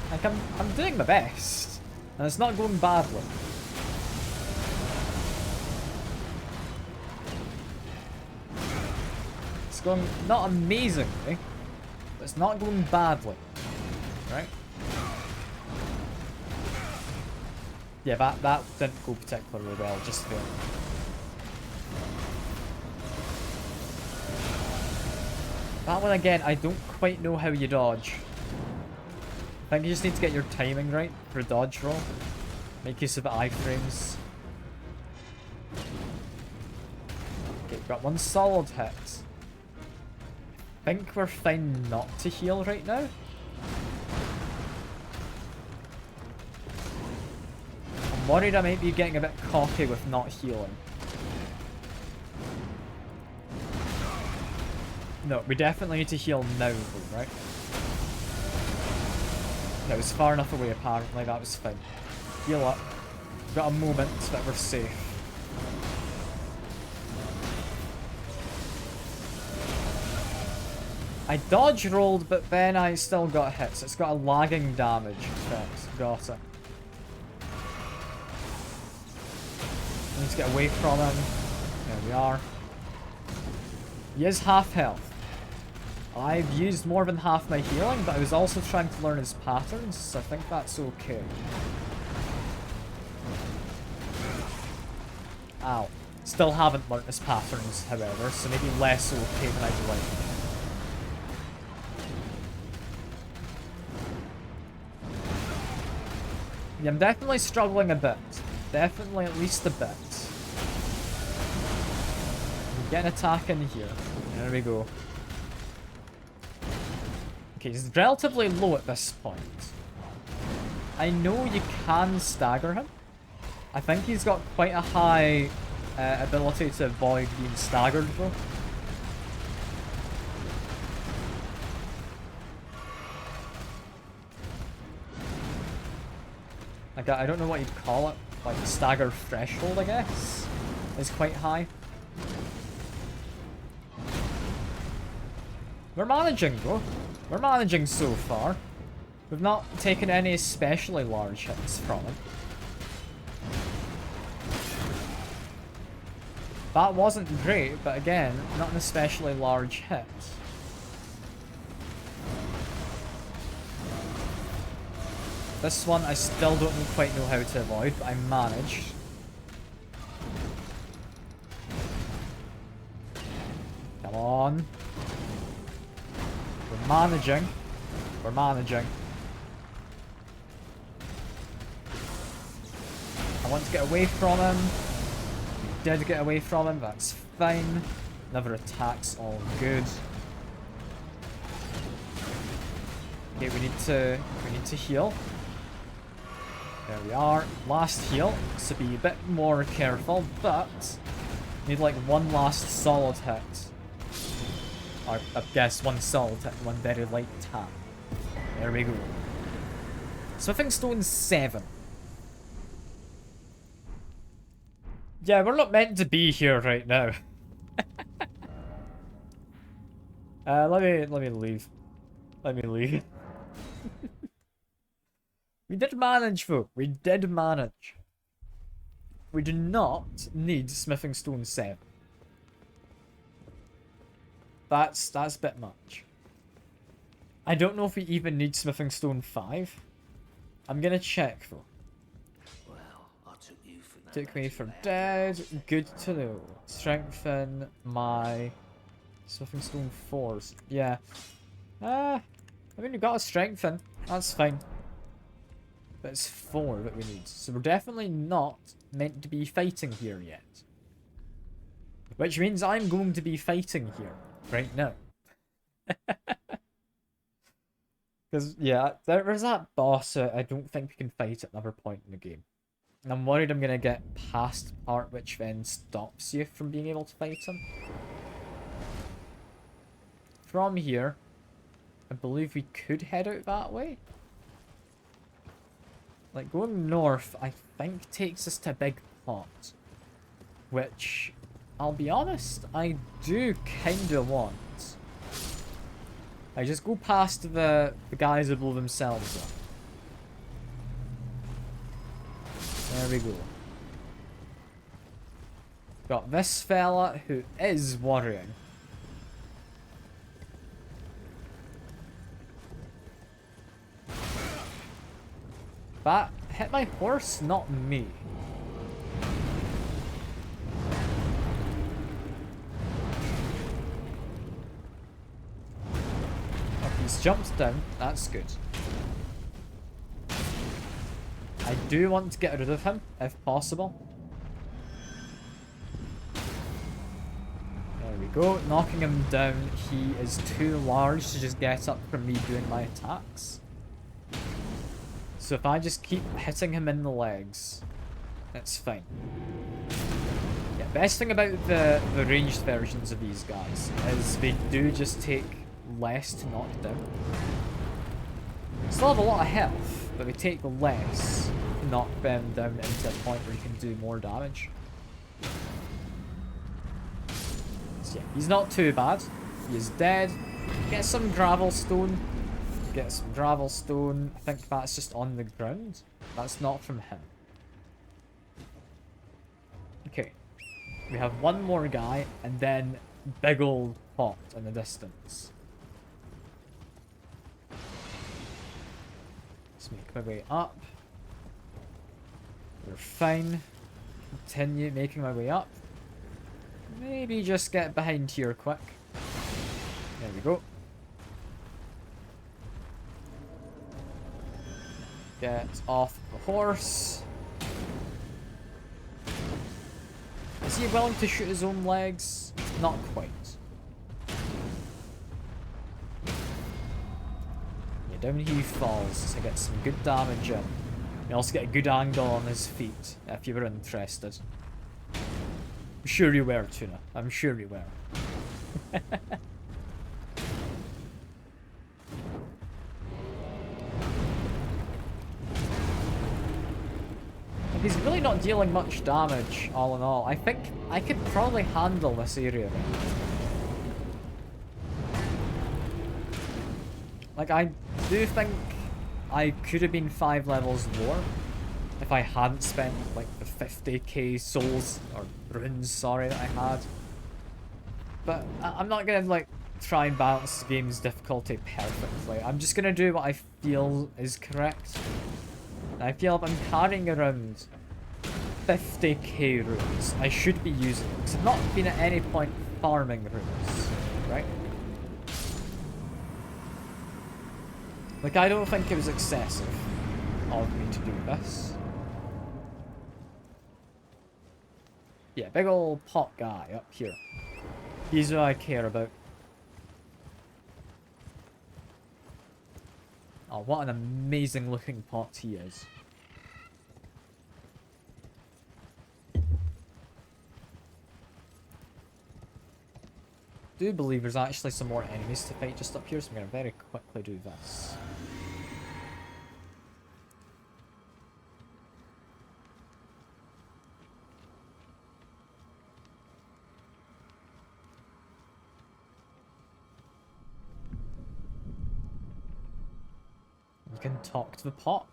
Speaker 1: Like, I'm doing my best. And it's not going badly. It's going not amazingly, but it's not going badly. Right? Yeah, that didn't go particularly well, just there. That one again, I don't quite know how you dodge. I think you just need to get your timing right for a dodge roll. Make use of the iframes. Okay, we've got one solid hit. I think we're fine not to heal right now. I'm worried I might be getting a bit cocky with not healing. No, we definitely need to heal now though, right? That was far enough away apparently, that was fine. Heal up. We've got a moment that we're safe. I dodge rolled, but then I still got hit, so it's got a lagging damage effect. Got it. I need to get away from him. There we are. He is half health. I've used more than half my healing, but I was also trying to learn his patterns, so I think that's okay. Ow. Still haven't learnt his patterns, however, so maybe less okay than I'd like. Yeah, I'm definitely struggling a bit. Definitely at least a bit. Get an attack in here. There we go. Okay, he's relatively low at this point. I know you can stagger him. I think he's got quite a high ability to avoid being staggered, though. Like, I don't know what you'd call it. Like, the stagger threshold, I guess, is quite high. We're managing, though. We're managing so far. We've not taken any especially large hits from him. That wasn't great, but again, not an especially large hit. This one I still don't quite know how to avoid, but I managed. Come on. We're managing. We're managing. I want to get away from him. We did get away from him, that's fine. Another attack's all good. Okay, we need to heal. There we are. Last heal. So be a bit more careful, but need like one last solid hit. Or I guess one solid hit, one very light tap. There we go. Smithing Stone 7. Yeah, we're not meant to be here right now. Let me leave. Let me leave. We did manage, though. We did manage. We do not need Smithing Stone 7. That's a bit much. I don't know if we even need Smithing Stone 5. I'm gonna check, though. Took me for dead. Good to know. Strengthen my Smithing Stone 4s. Yeah. I mean, we got a strengthen. That's fine. But it's 4 that we need. So we're definitely not meant to be fighting here yet. Which means I'm going to be fighting here right now. Because, yeah, there's that boss I don't think we can fight at another point in the game. And I'm worried I'm going to get past the part which then stops you from being able to fight him. From here, I believe we could head out that way. Like, going north, I think, takes us to a big pot. Which, I'll be honest, I do kind of want. I just go past the guys who blow themselves up. There we go. Got this fella who is worrying. That hit my horse, not me. Oh, he's jumped down. That's good. I do want to get rid of him, if possible. There we go. Knocking him down. He is too large to just get up from me doing my attacks. So if I just keep hitting him in the legs, that's fine. Yeah, best thing about the ranged versions of these guys is they do just take less to knock down. Still have a lot of health, but they take less to knock them down into a point where you can do more damage. So yeah, he's not too bad. He is dead. Get some gravel stone. Get some gravel stone. I think that's just on the ground. That's not from him. Okay. We have one more guy, and then big old pot in the distance. make my way up. We're fine. Continue making my way up. Maybe just get behind here quick. There we go. Get off the horse. Is he willing to shoot his own legs? Not quite. Yeah, down he falls to get some good damage in. You also get a good angle on his feet, if you were interested. I'm sure you were, Tuna. I'm sure you were. He's really not dealing much damage, all in all. I think I could probably handle this area. Like, I do think I could have been 5 levels lower if I hadn't spent, like, the 50k souls, or runes, sorry, that I had. But I'm not gonna, like, try and balance the game's difficulty perfectly. I'm just gonna do what I feel is correct. I feel if I'm carrying around 50k runes, I should be using them, because I've not been at any point farming runes, right? Like, I don't think it was excessive of me to do this. Yeah, big ol' pot guy up here. He's what I care about. Oh, what an amazing looking pot he is. I do believe there's actually some more enemies to fight just up here, so I'm going to very quickly do this. You can talk to the pot.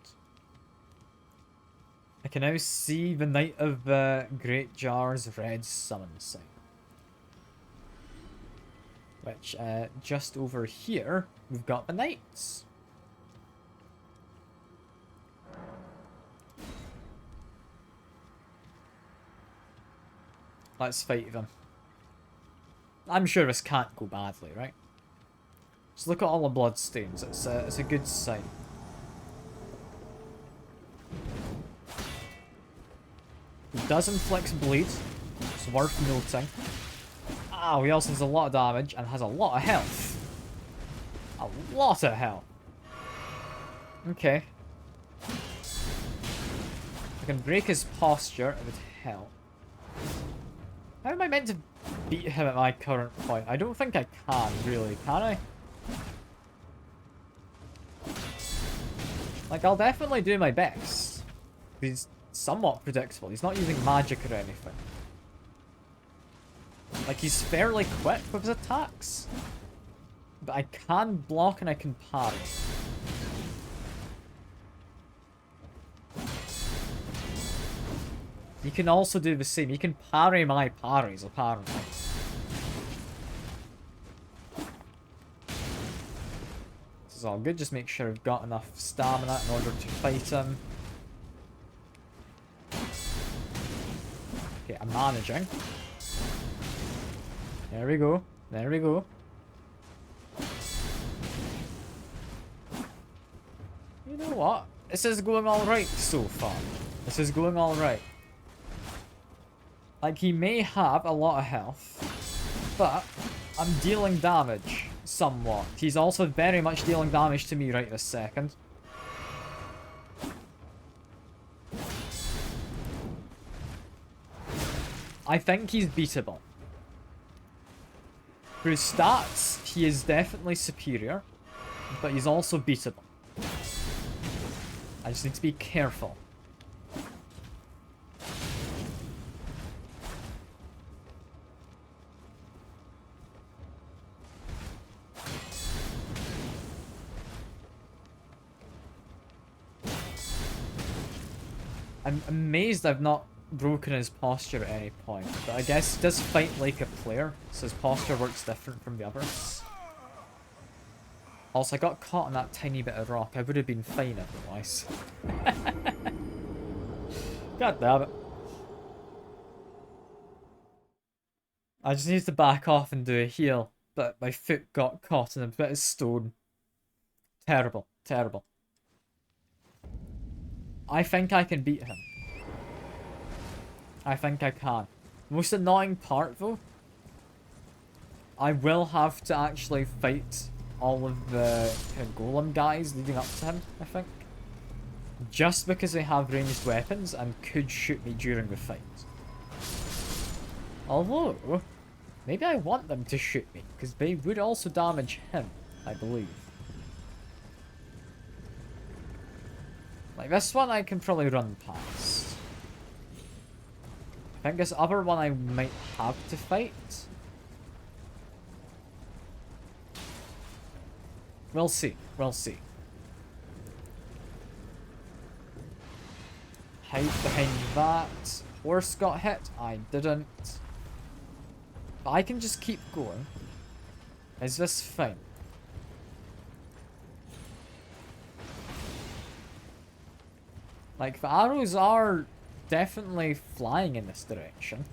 Speaker 1: I can now see the Knight of Great Jar's red summon sign. Which, just over here, we've got the knights. Let's fight them. I'm sure this can't go badly, right? Just look at all the bloodstains. It's a good sign. He does inflict bleed. It's worth noting. Ow, he also does a lot of damage and has a lot of health. A lot of health. Okay. I can break his posture, it would help. How am I meant to beat him at my current point? I don't think I can, really, can I? Like, I'll definitely do my best. He's somewhat predictable. He's not using magic or anything. Like, he's fairly quick with his attacks. But I can block and I can parry. You can also do the same. You can parry my parries, apparently. This is all good. Just make sure we've got enough stamina in order to fight him. Okay, I'm managing. There we go. There we go. You know what? This is going alright so far. This is going alright. Like, he may have a lot of health, but I'm dealing damage somewhat. He's also very much dealing damage to me right this second. I think he's beatable. For his stats, he is definitely superior, but he's also beatable. I just need to be careful. I'm amazed I've not broken his posture at any point, but I guess he does fight like a player, so his posture works different from the others. Also, I got caught in that tiny bit of rock. I would have been fine otherwise. God damn it. I just need to back off and do a heal, but my foot got caught in a bit of stone. Terrible, terrible. I think I can beat him. I think I can. Most annoying part, though, I will have to actually fight all of the golem guys leading up to him, I think. Just because they have ranged weapons and could shoot me during the fight. Although, maybe I want them to shoot me, because they would also damage him, I believe. Like, this one I can probably run past. I think this other one I might have to fight. We'll see. We'll see. Hide behind that. Horse got hit. I didn't. But I can just keep going. Is this fine? Like, the arrows are definitely flying in this direction.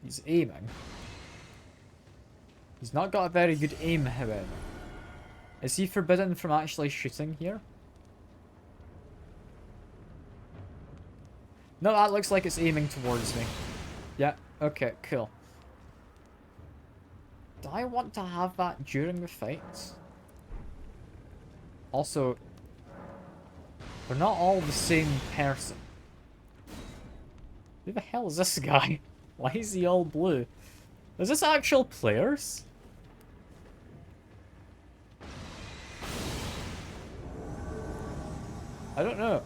Speaker 1: He's aiming. He's not got a very good aim, however. Is he forbidden from actually shooting here? No, that looks like it's aiming towards me. Yeah, okay, cool. Do I want to have that during the fight? Also, they're not all the same person. Who the hell is this guy? Why is he all blue? Is this actual players? I don't know.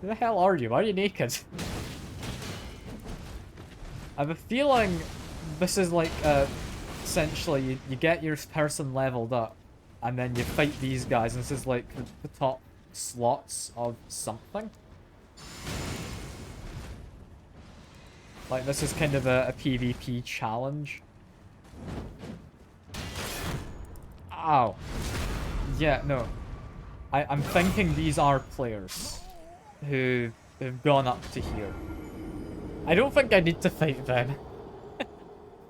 Speaker 1: Who the hell are you? Why are you naked? I have a feeling this is like, essentially, you get your person leveled up, and then you fight these guys, and this is like the top slots of something. Like, this is kind of a PvP challenge. Ow. Yeah, no. I'm thinking these are players who have gone up to here. I don't think I need to fight them.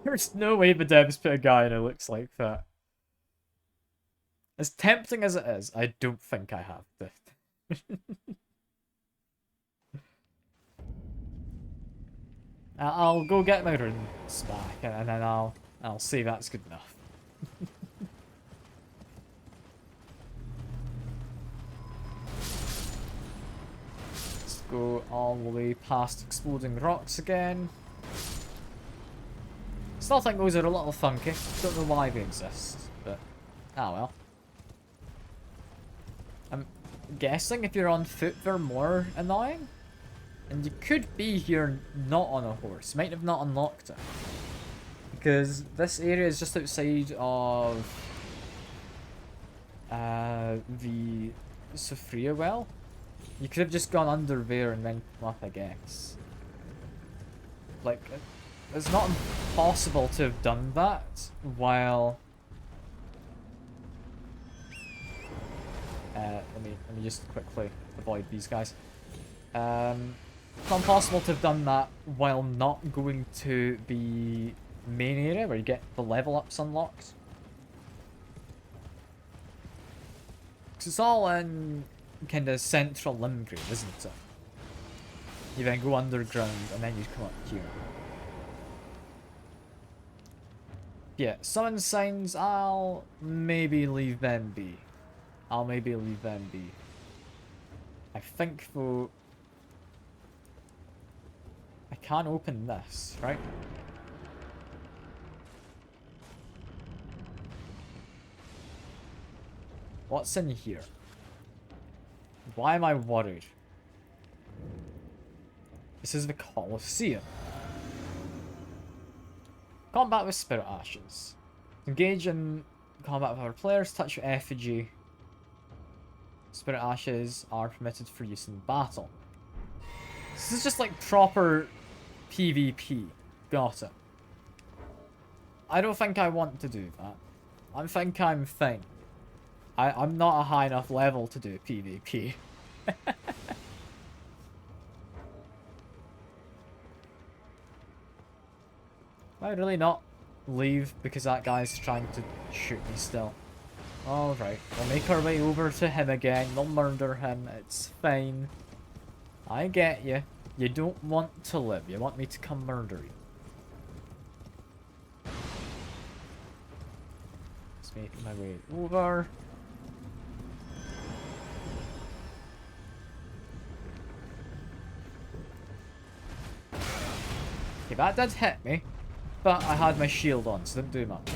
Speaker 1: There's no way the devs put a guy in who looks like that. As tempting as it is, I don't think I have to. I'll go get my runes back, and then I'll say that's good enough. Let's go all the way past exploding rocks again. Still think those are a little funky. Don't know why they exist, but ah well. I'm guessing if you're on foot they're more annoying? And you could be here not on a horse. Might have not unlocked it. Because this area is just outside of the Sophria well. You could have just gone under there and then come up, I guess. Like, it's not impossible to have done that while... let me just quickly avoid these guys. It's not impossible to have done that while not going to the main area where you get the level ups unlocked. Because it's all in kind of central Limgrave, isn't it? You then go underground and then you come up here. Yeah, summon signs, I'll maybe leave them be. I think though... I can't open this, right? What's in here? Why am I worried? This is the Colosseum. Combat with Spirit Ashes. Engage in combat with other players, touch your effigy. Spirit Ashes are permitted for use in battle. This is just like proper PvP. Got it. I don't think I want to do that. I think I'm fine. I'm not a high enough level to do PvP. Might I really not leave because that guy's trying to shoot me still? Alright, we'll make our way over to him again. We'll murder him. It's fine. I get you. You don't want to live. You want me to come murder you. Just making my way over. Okay, that did hit me. But I had my shield on, so it didn't do much.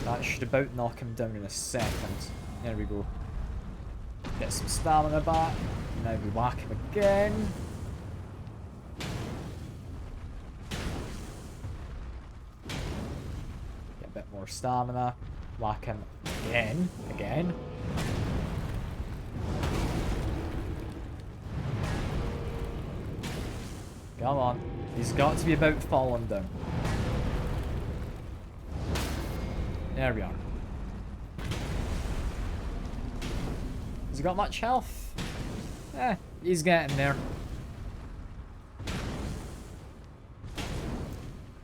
Speaker 1: That should about knock him down in a second. There we go. Get some stamina back. Now we whack him again. Get a bit more stamina. Whack him again. Come on. He's got to be about falling down. There we are. Has he got much health? Eh, he's getting there. I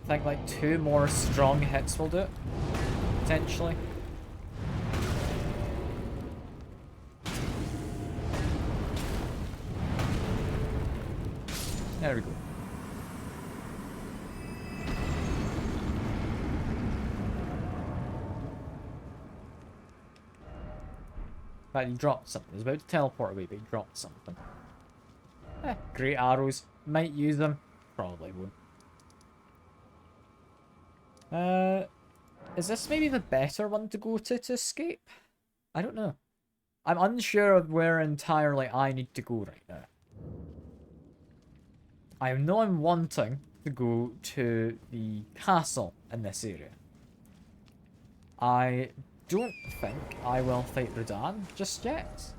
Speaker 1: think like 2 more strong hits will do it. Potentially. There we go. But he dropped something. He was about to teleport away, but he dropped something. Great arrows. Might use them. Probably won't. Is this maybe the better one to go to escape? I don't know. I'm unsure of where entirely I need to go right now. I know I'm wanting to go to the castle in this area. I don't think I will fight Radahn just yet.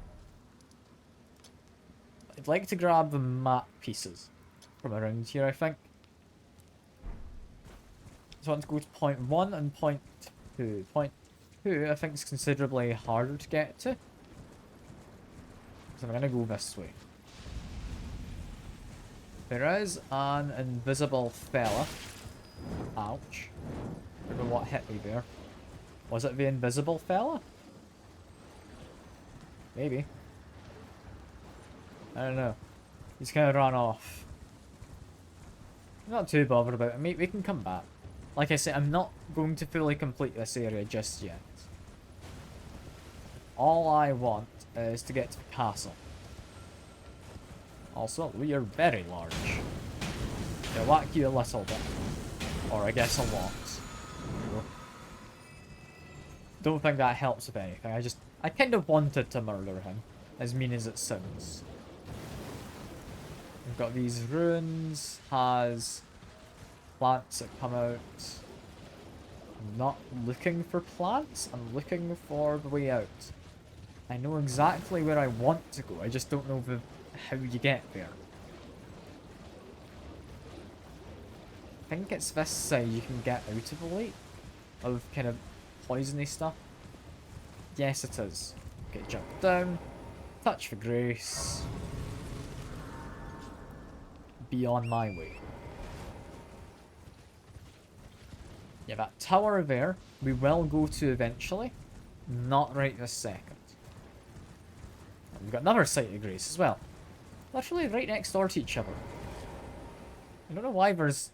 Speaker 1: I'd like to grab the map pieces from around here, I think. So I want to go to point 1 and point 2. Point 2 I think is considerably harder to get to. So I'm going to go this way. There is an invisible fella. Ouch. I don't know what hit me there. Was it the invisible fella? Maybe. I don't know. He's kind of run off. I'm not too bothered about it. We can come back. Like I said, I'm not going to fully complete this area just yet. All I want is to get to the castle. Also, we are very large. They'll whack you a little bit. Or I guess a lot. Don't think that helps with anything. I kind of wanted to murder him, as mean as it sounds. We've got these runes, has plants that come out. I'm not looking for plants, I'm looking for the way out. I know exactly where I want to go, I just don't know how you get there. I think it's this side you can get out of the lake, of kind of poisony stuff. Yes, it is. Okay, jump down. Touch for grace. Be on my way. Yeah, that tower there, we will go to eventually. Not right this second. And we've got another site of grace as well. Literally right next door to each other. I don't know why there's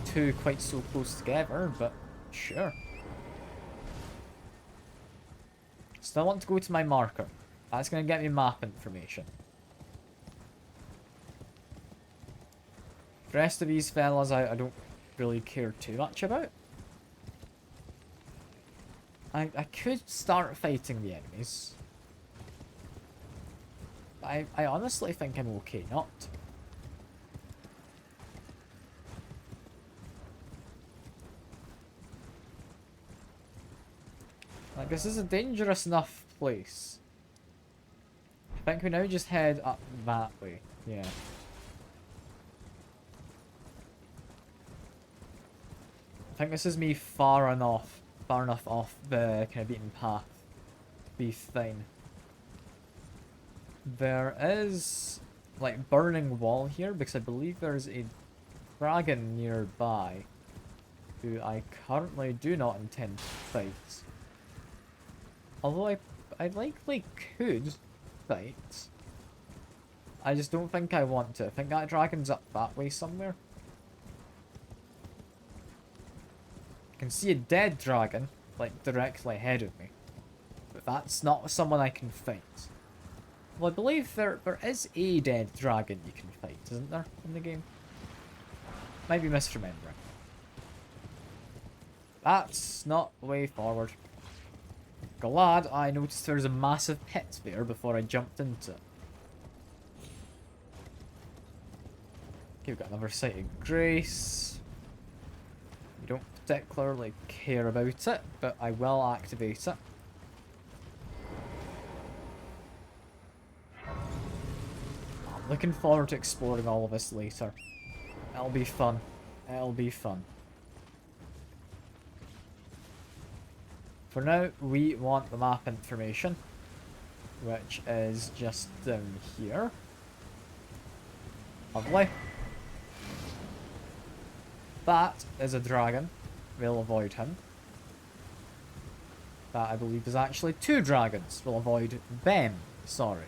Speaker 1: 2 quite so close together, but sure. Still want to go to my marker. That's going to get me map information. The rest of these fellas I don't really care too much about. I could start fighting the enemies. I honestly think I'm okay not to. Like, this is a dangerous enough place. I think we now just head up that way. Yeah. I think this is me far enough off the kind of beaten path to be fine. There is, like, burning wall here, because I believe there's a dragon nearby who I currently do not intend to fight. Although I likely could fight. I just don't think I want to. I think that dragon's up that way somewhere. I can see a dead dragon, like, directly ahead of me. But that's not someone I can fight. Well, I believe there is a dead dragon you can fight, isn't there, in the game? Might be misremembering. That's not the way forward. Glad I noticed there was a massive pit there before I jumped into it. Okay, we've got another Site of Grace. We don't particularly care about it, but I will activate it. I'm looking forward to exploring all of this later. It'll be fun. It'll be fun. For now, we want the map information, which is just down here. Lovely. That is a dragon. We'll avoid him. That, I believe, is actually two dragons. We'll avoid them. Sorry.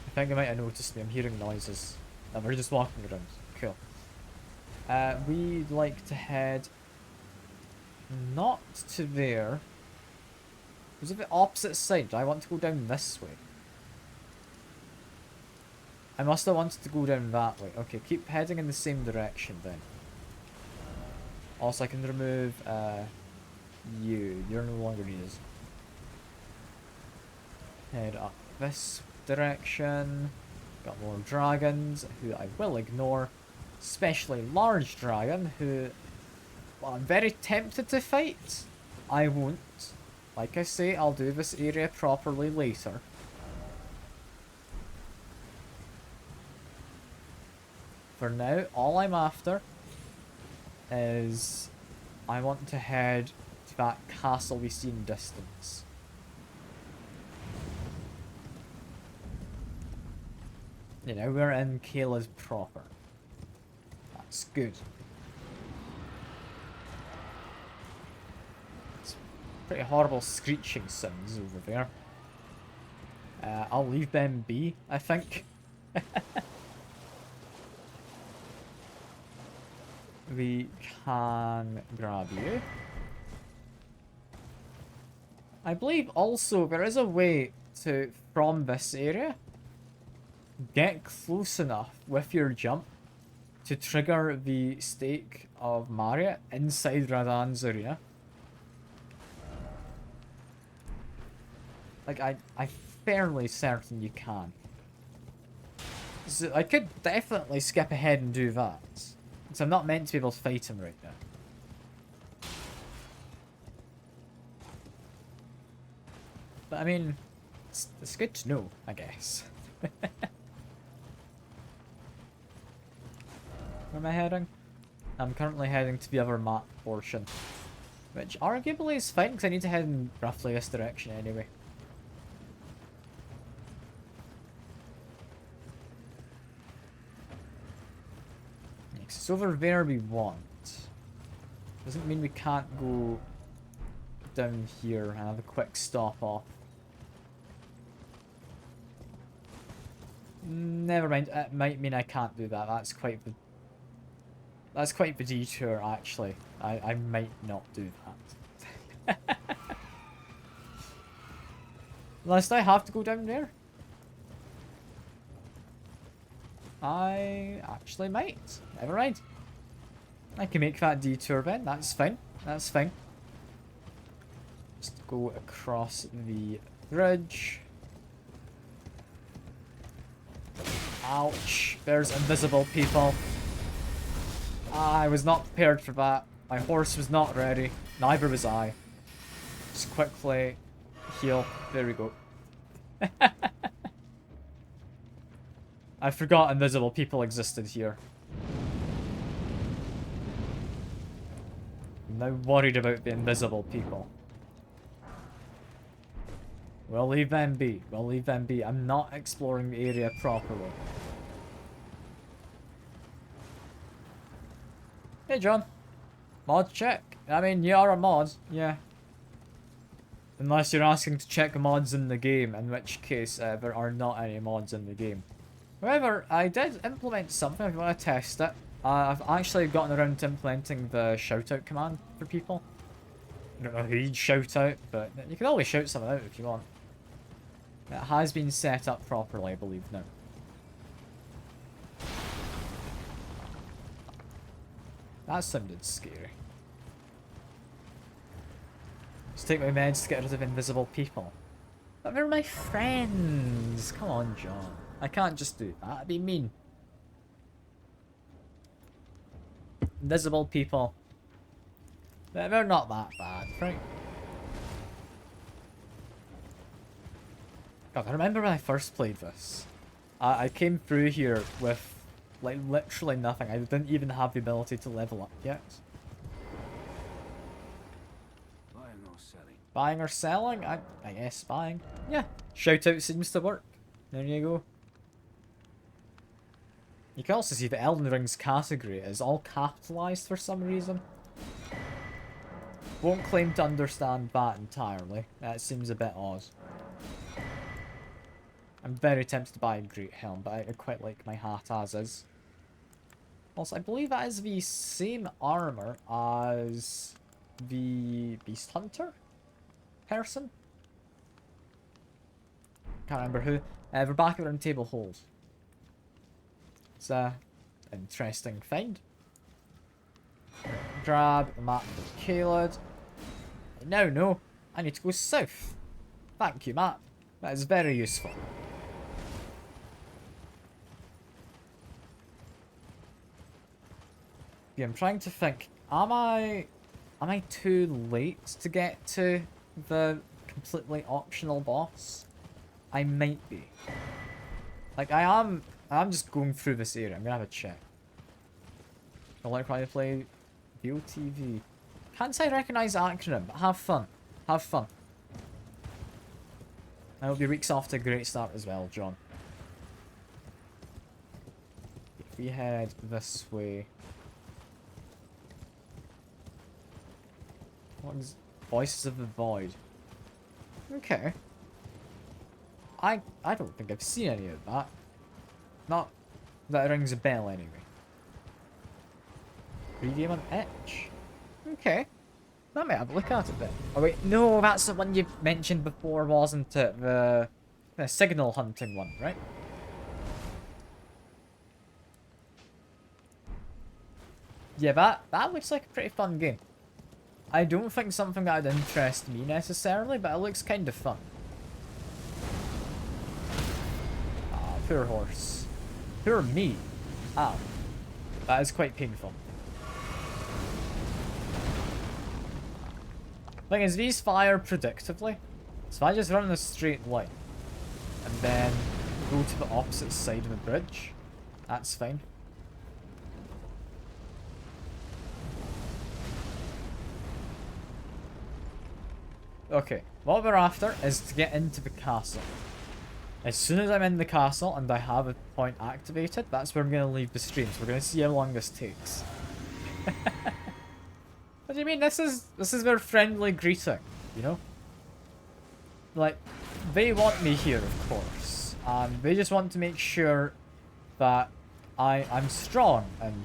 Speaker 1: I think they might have noticed me. I'm hearing noises. And we're just walking around. Cool. We'd like to head not to there. Was it the opposite side? Do I want to go down this way? I must have wanted to go down that way. Okay, keep heading in the same direction then. Also, I can remove you. You're no longer needed. Head up this direction. Got more dragons, who I will ignore. Especially large dragon, who, well, I'm very tempted to fight. I won't. Like I say, I'll do this area properly later. For now, all I'm after is I want to head to that castle we see in distance. You know, we're in Kayla's proper. That's good. It's pretty horrible screeching sounds over there. I'll leave them be, I think. We can grab you. I believe also there is a way to, from this area, get close enough with your jump to trigger the stake of Maria inside Radahn's arena. Like, I'm fairly certain you can. So I could definitely skip ahead and do that. So I'm not meant to be able to fight him right now. But I mean, it's good to know, I guess. Where am I heading? I'm currently heading to the other map portion. Which arguably is fine, because I need to head in roughly this direction anyway. It's over there we want. Doesn't mean we can't go down here and have a quick stop off. Never mind, it might mean I can't do that. That's quite the detour, actually. I might not do that. Unless I have to go down there. I actually might. Never mind. I can make that detour then. That's fine. That's fine. Just go across the bridge. Ouch. There's invisible people. I was not prepared for that. My horse was not ready. Neither was I. Just quickly heal. There we go. I forgot invisible people existed here. I'm now worried about the invisible people. We'll leave them be. We'll leave them be. I'm not exploring the area properly. Hey, John. Mod check. I mean, you are a mod. Yeah. Unless you're asking to check mods in the game, in which case there are not any mods in the game. However, I did implement something. If you want to test it, I've actually gotten around to implementing the shout-out command for people. I don't know who you'd shout out, but you can always shout someone out if you want. It has been set up properly, I believe, now. That sounded scary. Just take my meds to get rid of invisible people. But they're my friends! Come on, John. I can't just do that. That'd be mean. Invisible people. They're not that bad, right? God, I remember when I first played this. I came through here with, like, literally nothing. I didn't even have the ability to level up yet.
Speaker 2: Buying or selling?
Speaker 1: Buying or selling? I guess buying. Yeah, shoutout seems to work. There you go. You can also see the Elden Ring's category is all capitalized for some reason. Won't claim to understand that entirely. That seems a bit odd. I'm very tempted to buy a Great Helm, but I quite like my hat as is. Also, I believe that is the same armor as the Beast Hunter person. Can't remember who. We're back at the table hold. It's a interesting find. Grab the map of Caelid. I now know I need to go south. Thank you, map. That is very useful. Yeah, I'm trying to think. Am I too late to get to the completely optional boss? I might be. Like, I'm just going through this area. I'm gonna have a check. I like how I play VOTV. Can't say I recognise the acronym, but have fun. Have fun. I hope your week's off to a great start as well, John. If we head this way... What is... Voices of the Void. Okay. I don't think I've seen any of that. Not that it rings a bell anyway. Pregame on Itch. Okay. Let me have a look at it then. Oh wait, no, that's the one you mentioned before, wasn't it? The signal hunting one, right? Yeah, that looks like a pretty fun game. I don't think something that would interest me necessarily, but it looks kind of fun. Ah, poor horse. Poor me. Ow. That is quite painful. Thing is, these fire predictably. So if I just run in a straight line, and then go to the opposite side of the bridge, that's fine. Okay, what we're after is to get into the castle. As soon as I'm in the castle and I have a point activated, that's where I'm going to leave the stream. So we're going to see how long this takes. What do you mean? This is their friendly greeting, you know? Like, they want me here, of course. They just want to make sure that I'm strong and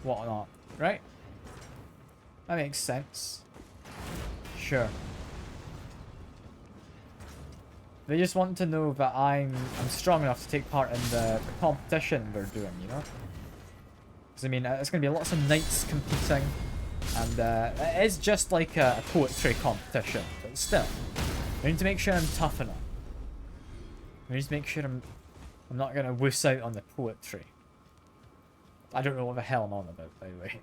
Speaker 1: whatnot, right? That makes sense. Sure. They just want to know that I'm strong enough to take part in the competition they're doing, you know? Because, I mean, it's going to be lots of knights competing, and it is just like a poetry competition, but still. I need to make sure I'm tough enough. I need to make sure I'm not going to wuss out on the poetry. I don't know what the hell I'm on about, by the way.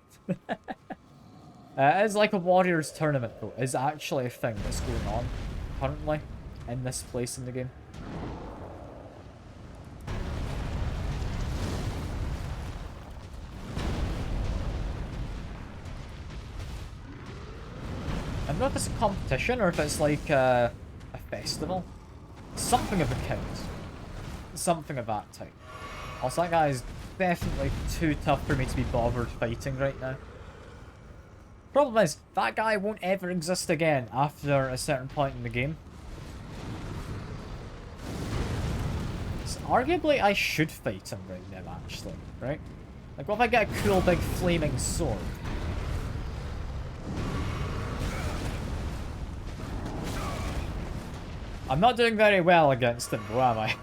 Speaker 1: It is like a Warriors tournament, though. It's actually a thing that's going on currently in this place in the game. I don't know if it's a competition or if it's like a festival. Something of the kind. Something of that type. Also, that guy is definitely too tough for me to be bothered fighting right now. Problem is, that guy won't ever exist again after a certain point in the game. So arguably, I should fight him right now, actually, right? Like, what if I get a cool big flaming sword? I'm not doing very well against him, though, am I?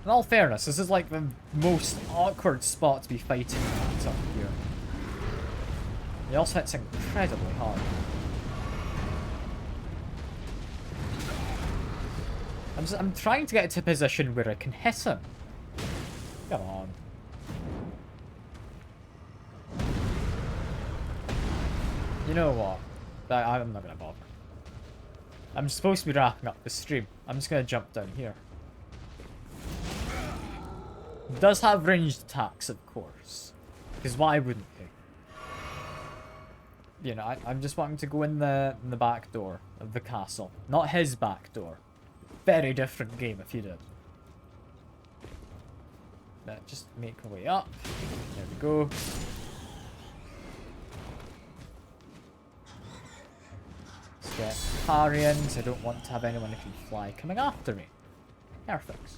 Speaker 1: In all fairness, this is like the most awkward spot to be fighting at up here. He also hits incredibly hard. I'm trying to get to a position where I can hit him. Come on. You know what? I'm not gonna bother. I'm supposed to be wrapping up the stream. I'm just gonna jump down here. Does have ranged attacks, of course. Because why wouldn't he? You know, I'm just wanting to go in the back door of the castle. Not his back door. Very different game if you did. Just make our way up. There we go. Let's get parrying, so I don't want to have anyone who can fly coming after me. Perfect.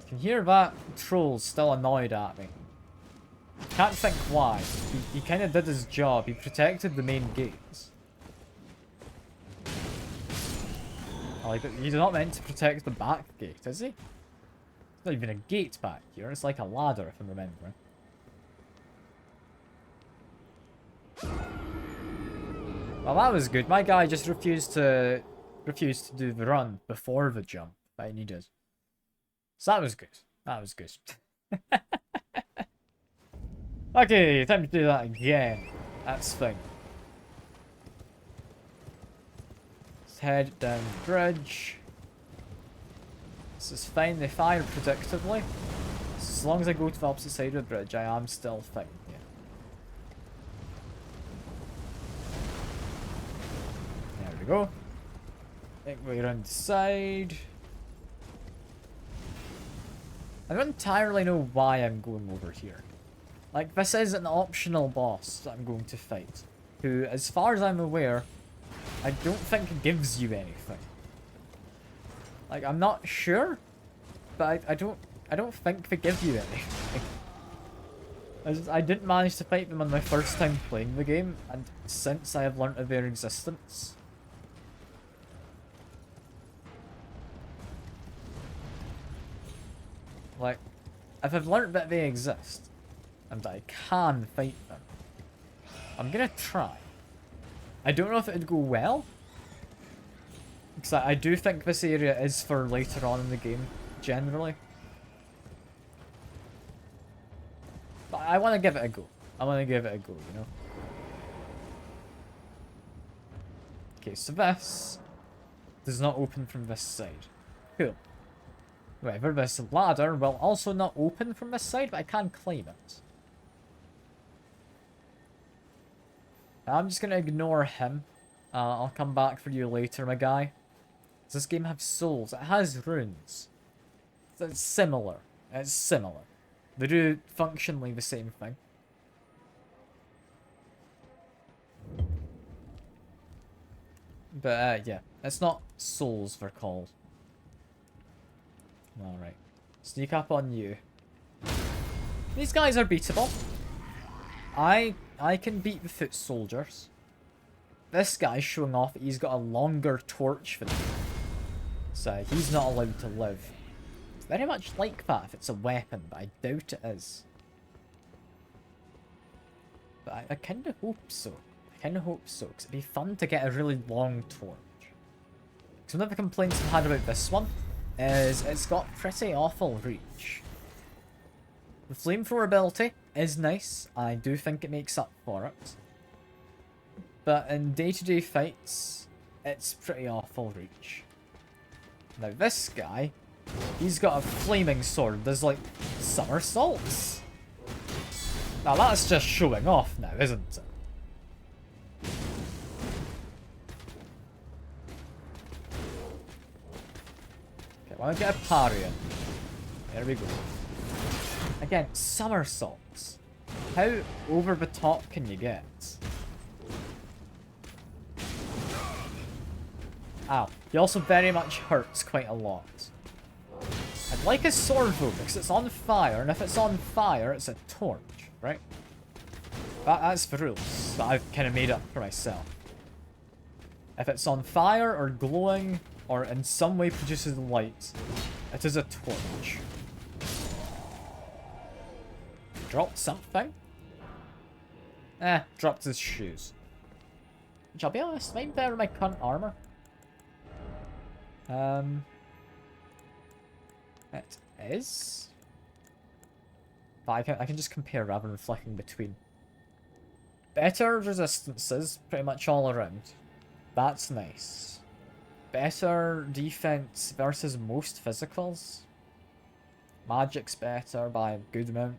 Speaker 1: You can hear that troll's still annoyed at me. Can't think why. He kind of did his job. He protected the main gates. Like, he's not meant to protect the back gate, is he? It's not even a gate back here. It's like a ladder, if I'm remembering. Well, that was good. My guy just refused to do the run before the jump that I needed. So that was good. That was good. Okay, time to do that again. That's fine. Let's head down the bridge. This is fine. They fire predictably. As long as I go to the opposite side of the bridge, I am still fine. Yeah. There we go. Make way around the side. I don't entirely know why I'm going over here. Like, this is an optional boss that I'm going to fight, who, as far as I'm aware, I don't think gives you anything. Like, I'm not sure, but I don't think they give you anything. I didn't manage to fight them on my first time playing the game, and since I have learnt of their existence. Like, if I've learnt that they exist, and I can fight them, I'm gonna try. I don't know if it'd go well, because I do think this area is for later on in the game, generally. But I want to give it a go. I want to give it a go, you know? Okay, so this does not open from this side. Cool. However, this ladder will also not open from this side, but I can climb it. I'm just going to ignore him. I'll come back for you later, my guy. Does this game have souls? It has runes. It's similar. It's similar. They do functionally the same thing. But, yeah. It's not souls, they're called. Alright. Sneak up on you. These guys are beatable. I can beat the foot soldiers. This guy's showing off that he's got a longer torch than me. So he's not allowed to live. It's very much like that if it's a weapon, but I doubt it is. But I kind of hope so. I kind of hope so, because it'd be fun to get a really long torch. Because one of the complaints I've had about this one is it's got pretty awful reach. The flamethrower ability is nice. I do think it makes up for it. But in day-to-day fights, it's pretty awful reach. Now this guy, he's got a flaming sword. There's like somersaults. Now that's just showing off now, isn't it? Okay, well, I'll get a parry in. There we go. Again, somersaults. How over the top can you get? Ow. He also very much hurts quite a lot. I'd like a sword though, because it's on fire, and if it's on fire, it's a torch, right? That's the rules that I've kind of made up for myself. If it's on fire, or glowing, or in some way produces light, it is a torch. Dropped something? Dropped his shoes. Which, I'll be honest, might be better than my current armor. It is. But I can just compare rather than flicking between. Better resistances, pretty much all around. That's nice. Better defense versus most physicals. Magic's better by a good amount.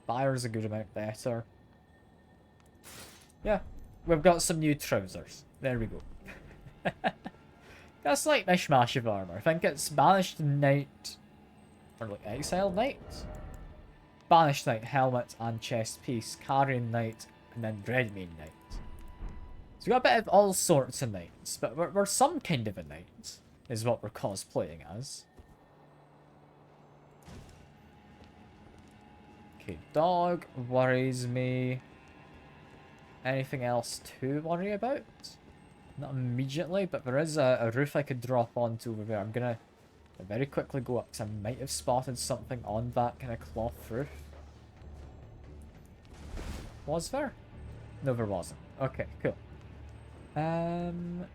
Speaker 1: Fire's a good amount better. Yeah, we've got some new trousers. There we go. Got a slight mishmash of armor. I think it's Banished Knight, or like Exiled Knight? Banished Knight, helmet and chest piece. Carrion Knight, and then Dreadmane Knight. So we got a bit of all sorts of knights, but we're some kind of a knight, is what we're cosplaying as. Okay, dog worries me. Anything else to worry about? Not immediately, but there is a roof I could drop onto over there. I'm gonna very quickly go up, because I might have spotted something on that kind of cloth roof. Was there? No, there wasn't. Okay, cool. In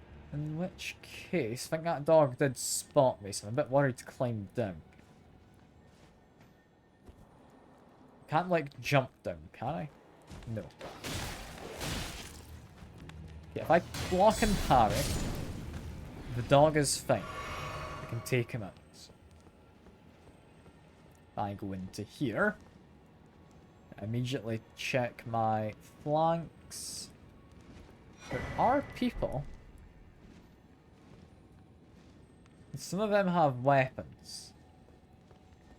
Speaker 1: which case, I think that dog did spot me, so I'm a bit worried to climb down. Can't, like, jump down, can I? No. Yeah, if I block and parry, the dog is fine. I can take him out. I go into here. Immediately check my flanks. There are people. Some of them have weapons.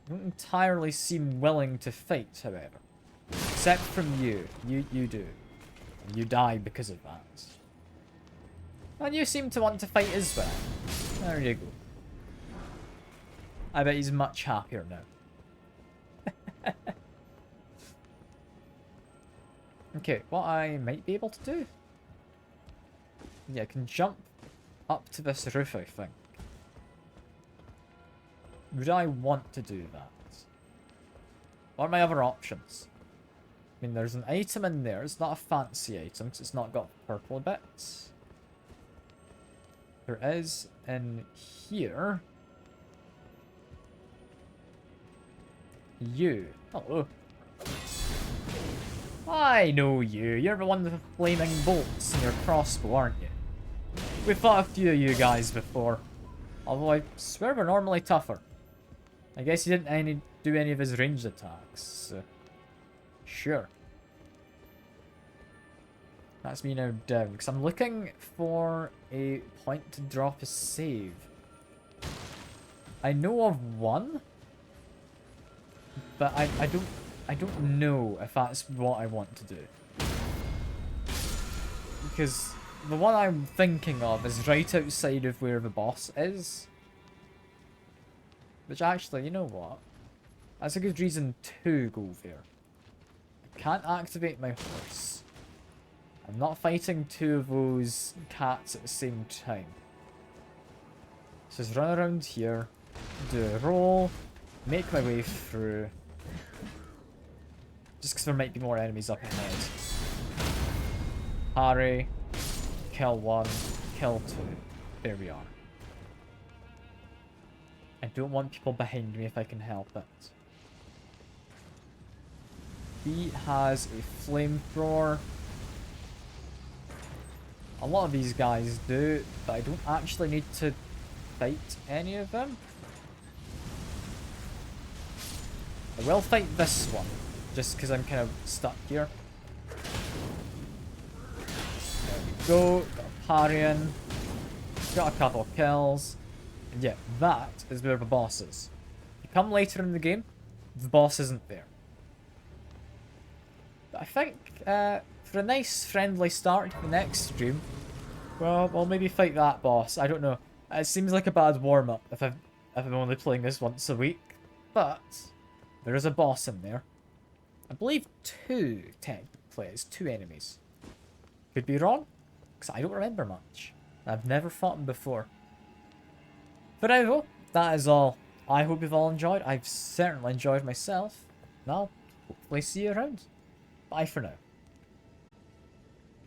Speaker 1: Don't entirely seem willing to fight, however. Except from you. You do. And you die because of that. And you seem to want to fight as well. There you go. I bet he's much happier now. Okay, what I might be able to do. Yeah, I can jump up to this roof, I think. Would I want to do that? What are my other options? I mean, there's an item in there. It's not a fancy item because it's not got purple bits. There is in here. You. Hello. I know you. You're the one with the flaming bolts in your crossbow, aren't you? We've fought a few of you guys before. Although I swear we're normally tougher. I guess he didn't do any of his ranged attacks. So. Sure. That's me now down. Because I'm looking for a point to drop a save. I know of one. But I don't know if that's what I want to do. Because the one I'm thinking of is right outside of where the boss is. Which actually, you know what? That's a good reason to go there. I can't activate my horse. I'm not fighting two of those cats at the same time. So just run around here, do a roll, make my way through. Just because there might be more enemies up ahead. Parry, kill one, kill two. There we are. I don't want people behind me if I can help it. He has a flamethrower. A lot of these guys do, but I don't actually need to fight any of them. I will fight this one, just because I'm kind of stuck here. There we go, got a parry in, got a couple of kills, and yeah, that is where the boss is. You come later in the game, the boss isn't there. But I think, for a nice friendly start to the next stream, well, we'll maybe fight that boss. I don't know. It seems like a bad warm-up if I'm only playing this once a week, but there is a boss in there. I believe two, technically. It's two enemies. Could be wrong, because I don't remember much. I've never fought them before. But anyway, that is all. I hope you've all enjoyed. I've certainly enjoyed myself. And I'll hopefully see you around. Bye for now.